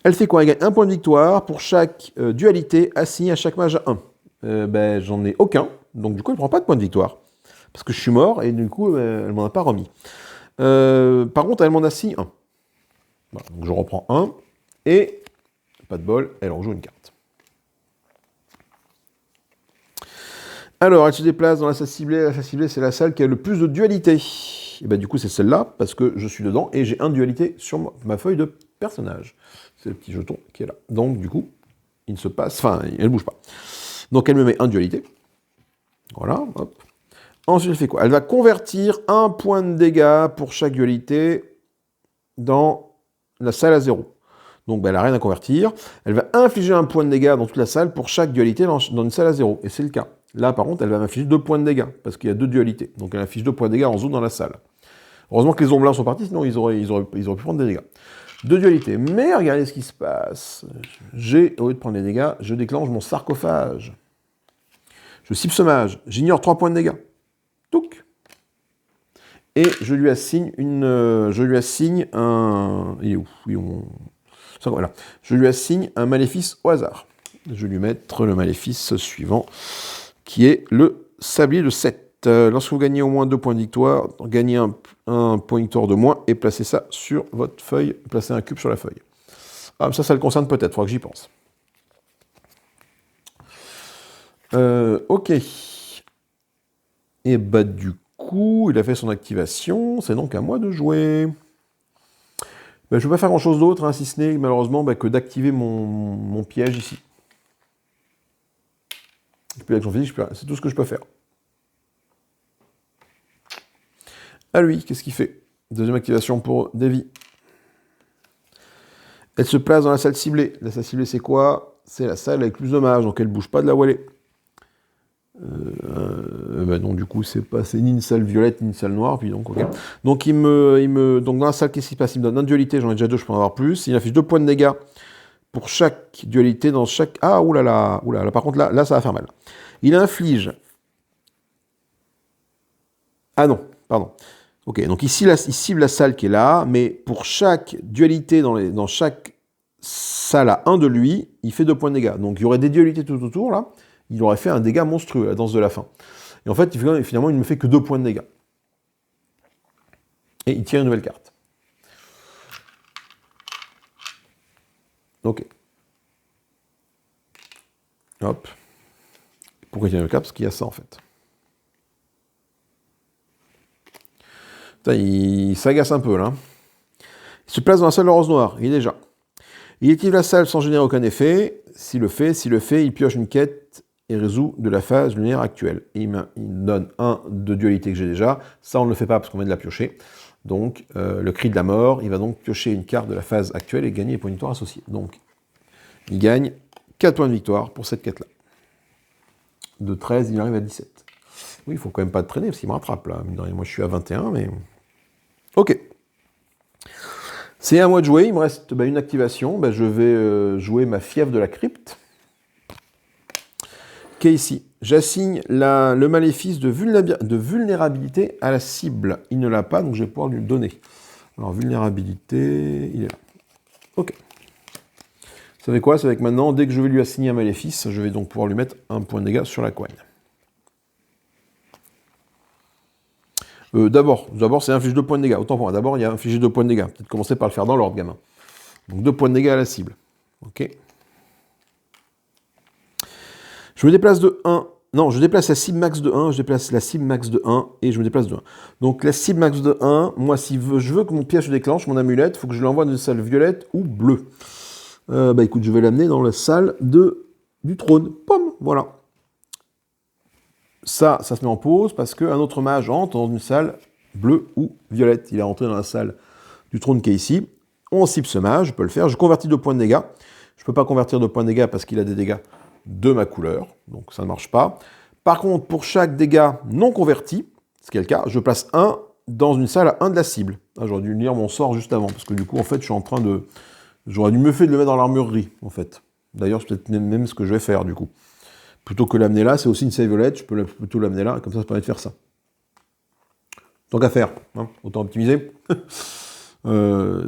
Elle fait quoi? Elle gagne 1 point de victoire pour chaque dualité assignée à chaque mage à 1. J'en ai aucun. Donc, du coup, elle ne prend pas de point de victoire. Parce que je suis mort et du coup, elle ne m'en a pas remis. Par contre, elle m'en assigne 1. Voilà, donc, je reprends 1. Et, pas de bol, elle en joue une carte. Alors, elle se déplace dans la salle ciblée. La salle ciblée, c'est la salle qui a le plus de dualité. Et du coup, c'est celle-là, parce que je suis dedans et j'ai 1 dualité sur ma feuille de personnage. C'est le petit jeton qui est là. Donc, du coup, il ne se passe... Enfin, elle ne bouge pas. Donc, elle me met 1 dualité. Voilà, hop. Ensuite, elle fait quoi? Elle va convertir 1 point de dégâts pour chaque dualité dans la salle à 0. Donc, elle n'a rien à convertir. Elle va infliger 1 point de dégâts dans toute la salle pour chaque dualité dans une salle à 0. Et c'est le cas. Là, par contre, elle va m'infliger 2 points de dégâts, parce qu'il y a 2 dualités. Donc, elle inflige 2 points de dégâts en zone dans la salle. Heureusement que les ombres sont partis, sinon ils auraient pu prendre des dégâts. 2 dualités. Mais regardez ce qui se passe. Au lieu de prendre les dégâts, je déclenche mon sarcophage. Je cible ce mage. J'ignore 3 points de dégâts. Touc. Et je lui assigne un... Il est où? Voilà. Je lui assigne un maléfice au hasard. Je vais lui mettre le maléfice suivant, qui est le sablier de 7. Lorsque vous gagnez au moins 2 points de victoire, gagnez un point de victoire de moins et placez ça sur votre feuille. Placez un cube sur la feuille. Ah, ça le concerne peut-être, il faudra que j'y pense. Ok. Et bah du coup, il a fait son activation, c'est donc à moi de jouer. Je ne vais pas faire grand-chose d'autre, hein, si ce n'est malheureusement que d'activer mon piège ici. L'action physique, c'est tout ce que je peux faire. À lui, qu'est-ce qu'il fait? Deuxième activation pour Davy. Elle se place dans la salle ciblée. La salle ciblée, c'est quoi? C'est la salle avec plus de mages, donc elle ne bouge pas de là où elle est. Non, du coup, c'est ni une salle violette, ni une salle noire, puis donc, ok. Donc, donc dans la salle, qu'est-ce qui se passe? Il me donne 1 dualité, j'en ai déjà 2, je peux en avoir plus. Il affiche 2 points de dégâts pour chaque dualité dans chaque... Ah, oulala, par contre, là, ça va faire mal. Il inflige... Ah non, pardon. Ok, donc ici, il cible la salle qui est là, mais pour chaque dualité dans chaque salle à 1 de lui, il fait 2 points de dégâts. Donc il y aurait des dualités tout autour, là. Il aurait fait un dégât monstrueux, la danse de la fin. Et en fait, finalement, il ne me fait que 2 points de dégâts. Et il tire une nouvelle carte. Ok. Hop. Pourquoi il tire une nouvelle carte? Parce qu'il y a ça, en fait. Putain, il s'agace un peu, là. Il se place dans la salle de rose noire, il est déjà. Il active la salle sans générer aucun effet. S'il le fait, il pioche une quête et résout de la phase lunaire actuelle. Et il donne un de dualité que j'ai déjà. Ça, on ne le fait pas parce qu'on vient de la piocher. Donc, le cri de la mort, il va donc piocher une carte de la phase actuelle et gagner les points de victoire associés. Donc, il gagne 4 points de victoire pour cette quête-là. De 13, il arrive à 17. Oui, il faut quand même pas traîner parce qu'il me rattrape là. Moi, je suis à 21, mais... Ok. C'est à moi de jouer, il me reste une activation. Je vais jouer ma fièvre de la crypte. Qui est ici. J'assigne le maléfice de vulnérabilité à la cible. Il ne l'a pas, donc je vais pouvoir lui le donner. Alors, vulnérabilité, il est là. Ok. Vous savez quoi? C'est avec maintenant, dès que je vais lui assigner un maléfice, je vais donc pouvoir lui mettre un point de dégâts sur la coigne. D'abord, c'est infliger 2 points de dégâts. Autant pour moi. D'abord, il y a infliger 2 points de dégâts. Peut-être commencer par le faire dans l'ordre, gamin. Donc 2 points de dégâts à la cible. Ok. Je me déplace de 1. Non, je déplace la cible max de 1, je déplace la cible max de 1, et je me déplace de 1. Donc la cible max de 1, moi, si je veux que mon piège se déclenche, mon amulette, il faut que je l'envoie dans une salle violette ou bleue. Écoute, je vais l'amener dans la salle du trône. Pomme, voilà. Ça se met en pause parce qu'un autre mage entre dans une salle bleue ou violette. Il est rentré dans la salle du trône qui est ici. On cible ce mage, je peux le faire. Je convertis 2 points de dégâts. Je ne peux pas convertir 2 points de dégâts parce qu'il a des dégâts de ma couleur. Donc ça ne marche pas. Par contre, pour chaque dégât non converti, ce qui est le cas, je place 1 dans une salle à 1 de la cible. Ah, j'aurais dû lire mon sort juste avant. Parce que du coup, en fait, je suis en train de... J'aurais dû me faire de le mettre dans l'armurerie, en fait. D'ailleurs, c'est peut-être même ce que je vais faire, du coup. Plutôt que l'amener là, c'est aussi une salle violette, je peux plutôt l'amener là, comme ça permet de faire ça. Tant qu'à faire, hein, autant optimiser.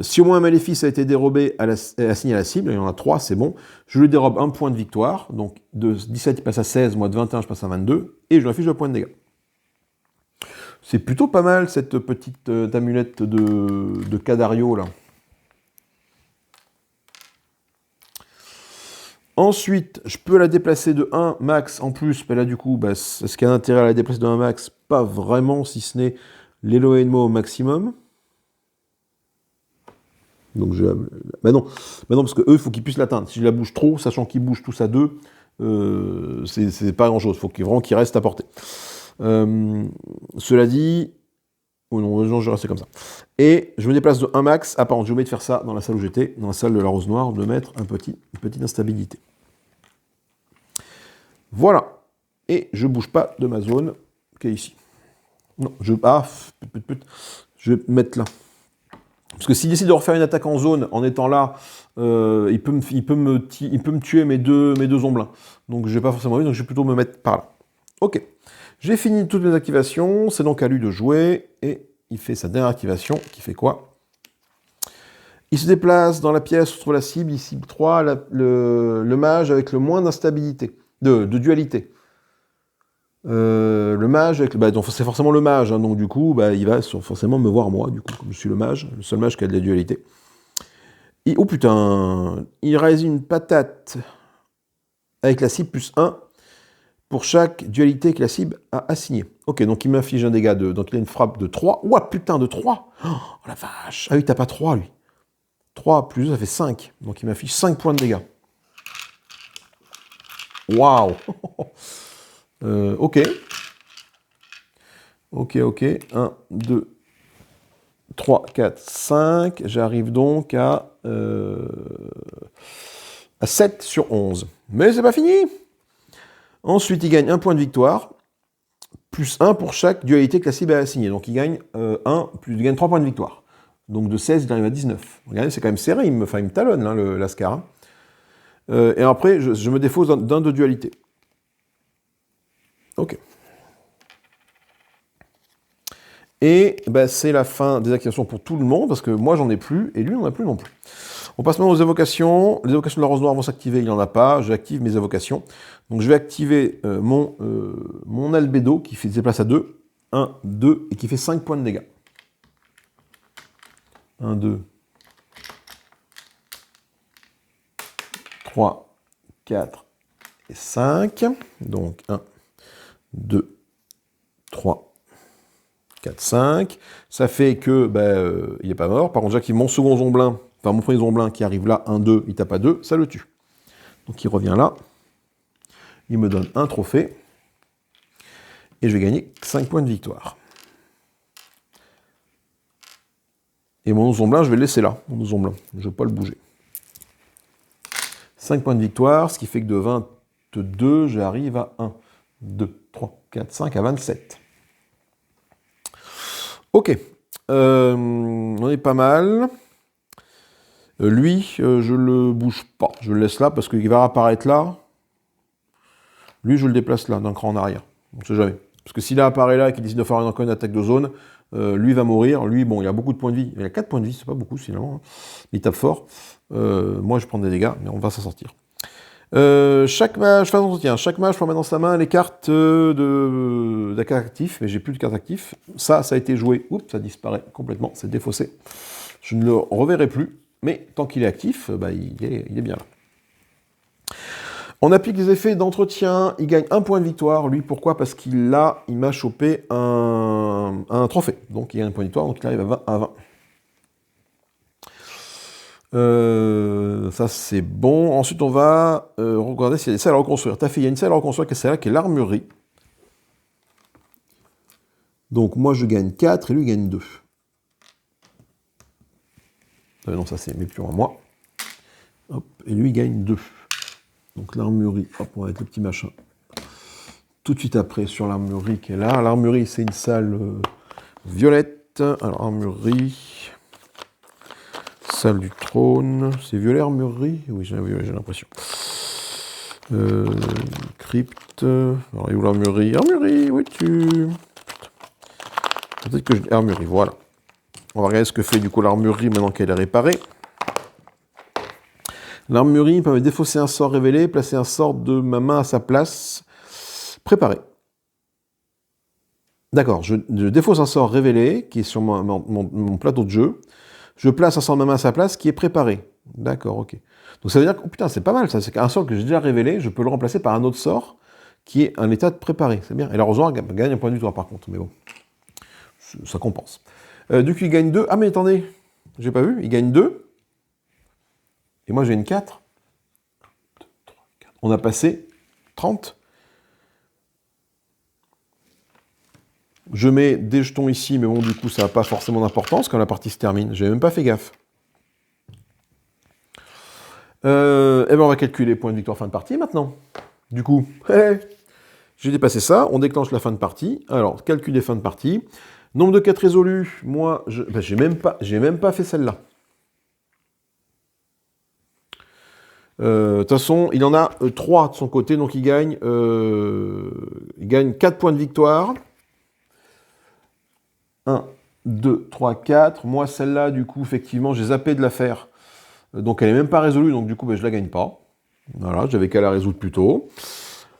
Si au moins un maléfice a été dérobé assigné à la cible, il y en a 3, c'est bon, je lui dérobe 1 point de victoire, donc de 17 il passe à 16, moi de 21 je passe à 22, et je lui affiche 2 points de dégâts. C'est plutôt pas mal cette petite amulette de Cadario là. Ensuite, je peux la déplacer de 1 max en plus, mais là du coup, est-ce qu'il y a un intérêt à la déplacer de 1 max? Pas vraiment, si ce n'est l'éloignement au maximum. Donc non, parce que eux, il faut qu'ils puissent l'atteindre. Si je la bouge trop, sachant qu'ils bougent tous à 2, c'est pas grand-chose. Il faut vraiment qu'ils restent à portée. Cela dit... Oh non, je vais rester comme ça. Et je me déplace de 1 max. Ah pardon, j'ai oublié de faire ça dans la salle où j'étais, dans la salle de la rose noire, de mettre une petite instabilité. Voilà. Et je bouge pas de ma zone qui est ici. Non, je vais mettre là. Parce que s'il décide de refaire une attaque en zone en étant là, il peut me tuer mes deux omblins. Donc je n'ai pas forcément envie, donc je vais plutôt me mettre par là. Ok. J'ai fini toutes mes activations, c'est donc à lui de jouer, et il fait sa dernière activation, qui fait quoi? Il se déplace dans la pièce où se trouve la cible, il cible 3, le mage avec le moins d'instabilité, de dualité. Le mage, donc c'est forcément le mage, hein, donc du coup, il va forcément me voir moi, du coup, comme je suis le mage, le seul mage qui a de la dualité. Oh putain, il réalise une patate avec la cible plus 1 pour chaque dualité que la cible a assignée. Ok, donc il m'inflige un dégât donc il a une frappe de 3. Ouah, putain, de 3. Oh la vache. Ah oui, t'as pas 3, lui. 3 plus 2, ça fait 5. Donc il m'inflige 5 points de dégâts. Waouh. Ok. Ok. 1, 2, 3, 4, 5. J'arrive donc à 7 sur 11. Mais c'est pas fini. Ensuite, il gagne 1 point de victoire, plus 1 pour chaque dualité que la cible a assignée. Donc il gagne 3 points de victoire. Donc de 16, il arrive à 19. Regardez, c'est quand même serré, il me talonne, hein, l'Ascar. Hein. Et après, je me défausse d'un de dualité. Ok. Et c'est la fin des activations pour tout le monde, parce que moi j'en ai plus, et lui n'en a plus non plus. On passe maintenant aux évocations. Les évocations de la rose noire vont s'activer, il n'y en a pas. J'active mes évocations. Donc je vais activer mon albédo qui se déplace à 2. 1, 2, et qui fait 5 points de dégâts. 1, 2, 3, 4 et 5. Donc 1, 2, 3, 4, 5. Ça fait que il n'est pas mort. Par contre, j'active mon second zomblin, enfin mon premier zomblin qui arrive là, 1, 2, il tape à 2, ça le tue. Donc il revient là. Il me donne un trophée. Et je vais gagner 5 points de victoire. Et mon zomblin, je vais le laisser là, mon zomblin. Je ne vais pas le bouger. 5 points de victoire, ce qui fait que de 22, j'arrive à 1, 2, 3, 4, 5, à 27. Ok. On est pas mal. Lui, je le bouge pas. Je le laisse là parce qu'il va apparaître là. Lui, je le déplace là, d'un cran en arrière. On ne sait jamais. Parce que s'il apparaît là et qu'il décide de faire encore une attaque de zone, lui va mourir. Lui, bon, il a beaucoup de points de vie. Il a 4 points de vie, c'est pas beaucoup finalement. Hein. Il tape fort. Moi, je prends des dégâts, mais on va s'en sortir. Chaque mage prend dans sa main les cartes de cartes actifs, mais j'ai plus de cartes actifs. Ça a été joué. Oups, ça disparaît complètement, c'est défaussé. Je ne le reverrai plus, mais tant qu'il est actif, il est bien là. On applique les effets d'entretien, il gagne 1 point de victoire. Lui, pourquoi? Parce qu'il m'a chopé un trophée. Donc il gagne un point de victoire, donc il arrive à 20. Ça c'est bon. Ensuite on va regarder s'il y a des salles à reconstruire. Il y a une salle à reconstruire qui est celle-là, qui est l'armurerie. Donc moi je gagne 4 et lui gagne 2. Non, ça c'est mes pions à moi. Hop, et lui il gagne 2. Donc l'armurerie, hop, on va mettre le petit machin. Tout de suite après sur l'armurerie qui est là. L'armurerie c'est une salle violette. Alors armurerie, salle du trône, c'est violet armurerie? Oui, j'ai l'impression. Crypte. Alors, il est où l'armurerie? Armurerie, où es-tu? Peut-être que je... Armurerie, voilà. On va regarder ce que fait du coup l'armurerie maintenant qu'elle est réparée. L'armurerie permet de défausser un sort révélé, placer un sort de ma main à sa place. Préparé. D'accord, je défausse un sort révélé qui est sur mon plateau de jeu. Je place un sort de ma main à sa place qui est préparé. D'accord, ok. Donc ça veut dire que, oh putain, c'est pas mal ça. C'est qu'un sort que j'ai déjà révélé, je peux le remplacer par un autre sort qui est un état de préparé. C'est bien. Et la Rosoir gagne un point de victoire par contre, mais bon. Ça compense. Du coup, il gagne 2. Ah, mais attendez, j'ai pas vu. Il gagne 2. Et moi, j'ai une 4. 2, 3, 4. On a passé 30. Je mets des jetons ici, mais bon, du coup, ça n'a pas forcément d'importance quand la partie se termine. J'ai même pas fait gaffe. On va calculer les points de victoire fin de partie maintenant. Du coup, j'ai dépassé ça. On déclenche la fin de partie. Alors, calculer fin de partie. Nombre de 4 résolus. Moi, j'ai même pas fait celle-là. De toute façon, il en a 3 de son côté, donc il gagne 4 points de victoire. 1, 2, 3, 4. Moi, celle-là, du coup, effectivement, j'ai zappé de la faire. Donc, elle n'est même pas résolue, donc du coup, je la gagne pas. Voilà, j'avais qu'à la résoudre plus tôt.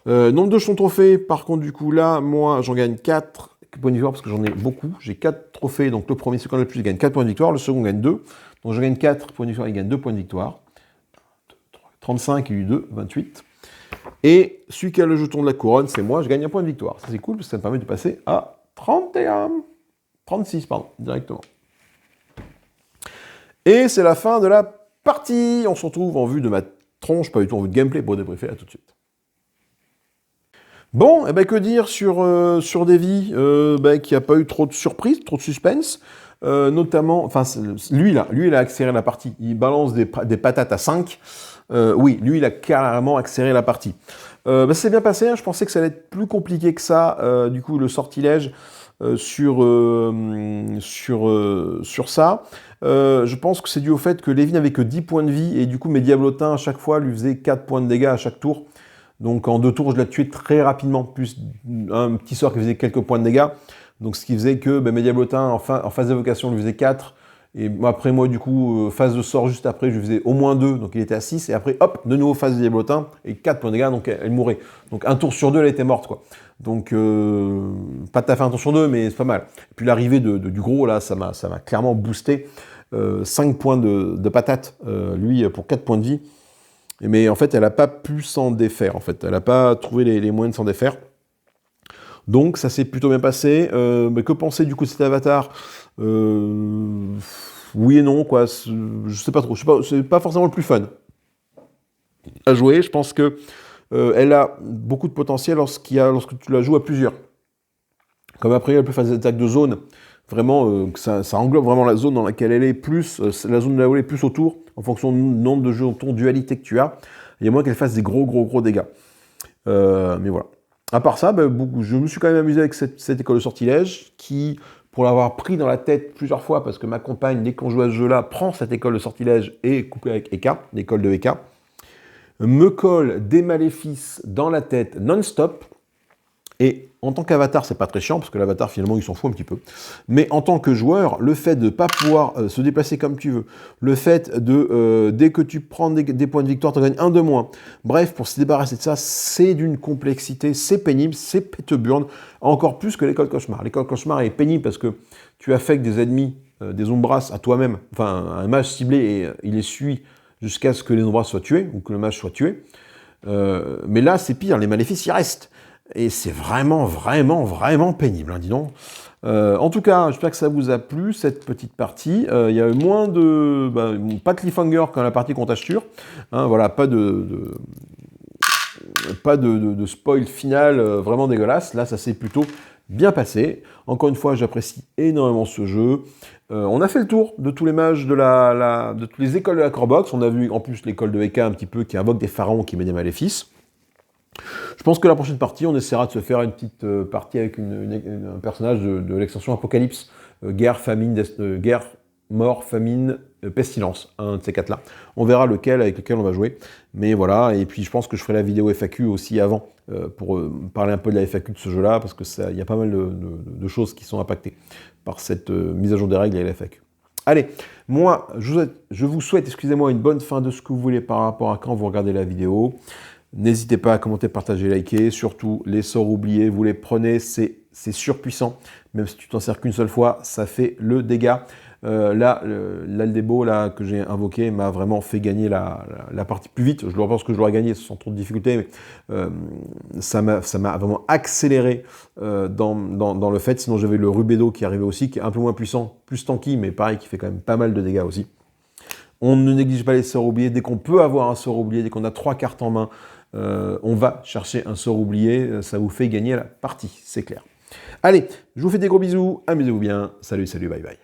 Nombre de jetons trophées, par contre, du coup, là, moi, j'en gagne 4 points de victoire parce que j'en ai beaucoup. J'ai 4 trophées, donc le premier, celui qui en a le plus, gagne 4 points de victoire. Le second gagne 2. Donc je gagne 4 points de victoire, il gagne 2 points de victoire. 35 et lui 2, 28. Et celui qui a le jeton de la couronne, c'est moi, je gagne un point de victoire. Ça, c'est cool parce que ça me permet de passer à 31. 36, pardon, directement. Et c'est la fin de la partie. On se retrouve en vue de ma tronche, pas du tout en vue de gameplay pour débriefer là tout de suite. Bon, et ben que dire sur Davy, qu'il n'y a pas eu trop de surprises, trop de suspense, notamment, enfin lui il a accéléré la partie, il balance des patates à 5, oui, lui il a carrément accéléré la partie. C'est bien passé, hein, je pensais que ça allait être plus compliqué que ça, du coup le sortilège sur ça. Je pense que c'est dû au fait que Lévi n'avait que 10 points de vie, et du coup mes diablotins à chaque fois lui faisaient 4 points de dégâts à chaque tour. Donc en 2 tours, je l'ai tué très rapidement, plus un petit sort qui faisait quelques points de dégâts. Donc ce qui faisait que mes diablotins en phase d'évocation lui faisaient 4. Et après moi, du coup, phase de sort juste après, je lui faisais au moins 2, donc il était à 6. Et après, hop, de nouveau phase de diablotin, et 4 points de dégâts, donc elle mourait. Donc un tour sur 2, elle était morte, quoi. Donc pas tout à fait un tour sur 2, mais c'est pas mal. Et puis l'arrivée du gros, là, ça m'a clairement boosté. 5 points de patate, lui, pour 4 points de vie. Mais en fait, elle n'a pas pu s'en défaire. En fait, elle n'a pas trouvé les moyens de s'en défaire. Donc, ça s'est plutôt bien passé. Mais que penser du coup de cet avatar? Oui et non, quoi. Je sais pas trop. C'est pas forcément le plus fun à jouer. Je pense que elle a beaucoup de potentiel lorsque tu la joues à plusieurs. Comme après, elle peut faire des attaques de zone. Vraiment, ça englobe vraiment la zone dans laquelle elle est, plus la zone là où elle est, plus autour, en fonction du nombre de jetons dualité que tu as. Il y a moins qu'elle fasse des gros dégâts. Mais voilà. À part ça, je me suis quand même amusé avec cette école de sortilège, qui, pour l'avoir pris dans la tête plusieurs fois, parce que ma compagne, dès qu'on joue à ce jeu-là, prend cette école de sortilège et couplée avec Eka, l'école de Eka, me colle des maléfices dans la tête non-stop. Et en tant qu'avatar, c'est pas très chiant, parce que l'avatar, finalement, il s'en fout un petit peu. Mais en tant que joueur, le fait de ne pas pouvoir se déplacer comme tu veux, le fait de, dès que tu prends des points de victoire, tu en gagnes un de moins. Bref, pour se débarrasser de ça, c'est d'une complexité, c'est pénible, c'est péteburne, encore plus que l'école cauchemar. L'école cauchemar est pénible parce que tu affectes des ennemis, des ombras à toi-même, enfin, un mage ciblé, et il les suit jusqu'à ce que les ombras soient tués, ou que le mage soit tué. Mais là, c'est pire, les maléfices, ils restent. Et c'est vraiment pénible, hein, dis donc. En tout cas, j'espère que ça vous a plu, cette petite partie. Il y a moins de... pas de cliffhanger quand la partie compte Ashtur. Hein, voilà, pas de spoil final vraiment dégueulasse. Là, ça s'est plutôt bien passé. Encore une fois, j'apprécie énormément ce jeu. On a fait le tour de tous les mages de toutes les écoles de la Corebox. On a vu en plus l'école de Eka un petit peu, qui invoque des pharaons qui met des maléfices. Je pense que la prochaine partie, on essaiera de se faire une petite partie avec un personnage de l'extension Apocalypse. Guerre, mort, famine, pestilence, un de ces quatre-là. On verra avec lequel on va jouer. Mais voilà, et puis je pense que je ferai la vidéo FAQ aussi avant, pour parler un peu de la FAQ de ce jeu-là, parce qu'il y a pas mal de choses qui sont impactées par cette mise à jour des règles et la FAQ. Allez, moi, je vous souhaite, excusez-moi, une bonne fin de ce que vous voulez par rapport à quand vous regardez la vidéo. N'hésitez pas à commenter, partager, liker. Surtout, les sorts oubliés, vous les prenez, c'est surpuissant. Même si tu t'en sers qu'une seule fois, ça fait le dégât. Là, l'Aldebo là, que j'ai invoqué m'a vraiment fait gagner la partie plus vite. Je pense que je l'aurais gagné sans trop de difficultés, mais ça m'a vraiment accéléré dans le fait. Sinon, j'avais le Rubedo qui arrivait aussi, qui est un peu moins puissant, plus tanky, mais pareil, qui fait quand même pas mal de dégâts aussi. On ne néglige pas les sorts oubliés. Dès qu'on peut avoir un sort oublié, dès qu'on a 3 cartes en main, on va chercher un sort oublié. Ça vous fait gagner la partie, c'est clair. Allez, je vous fais des gros bisous. Amusez-vous bien. Salut, bye bye.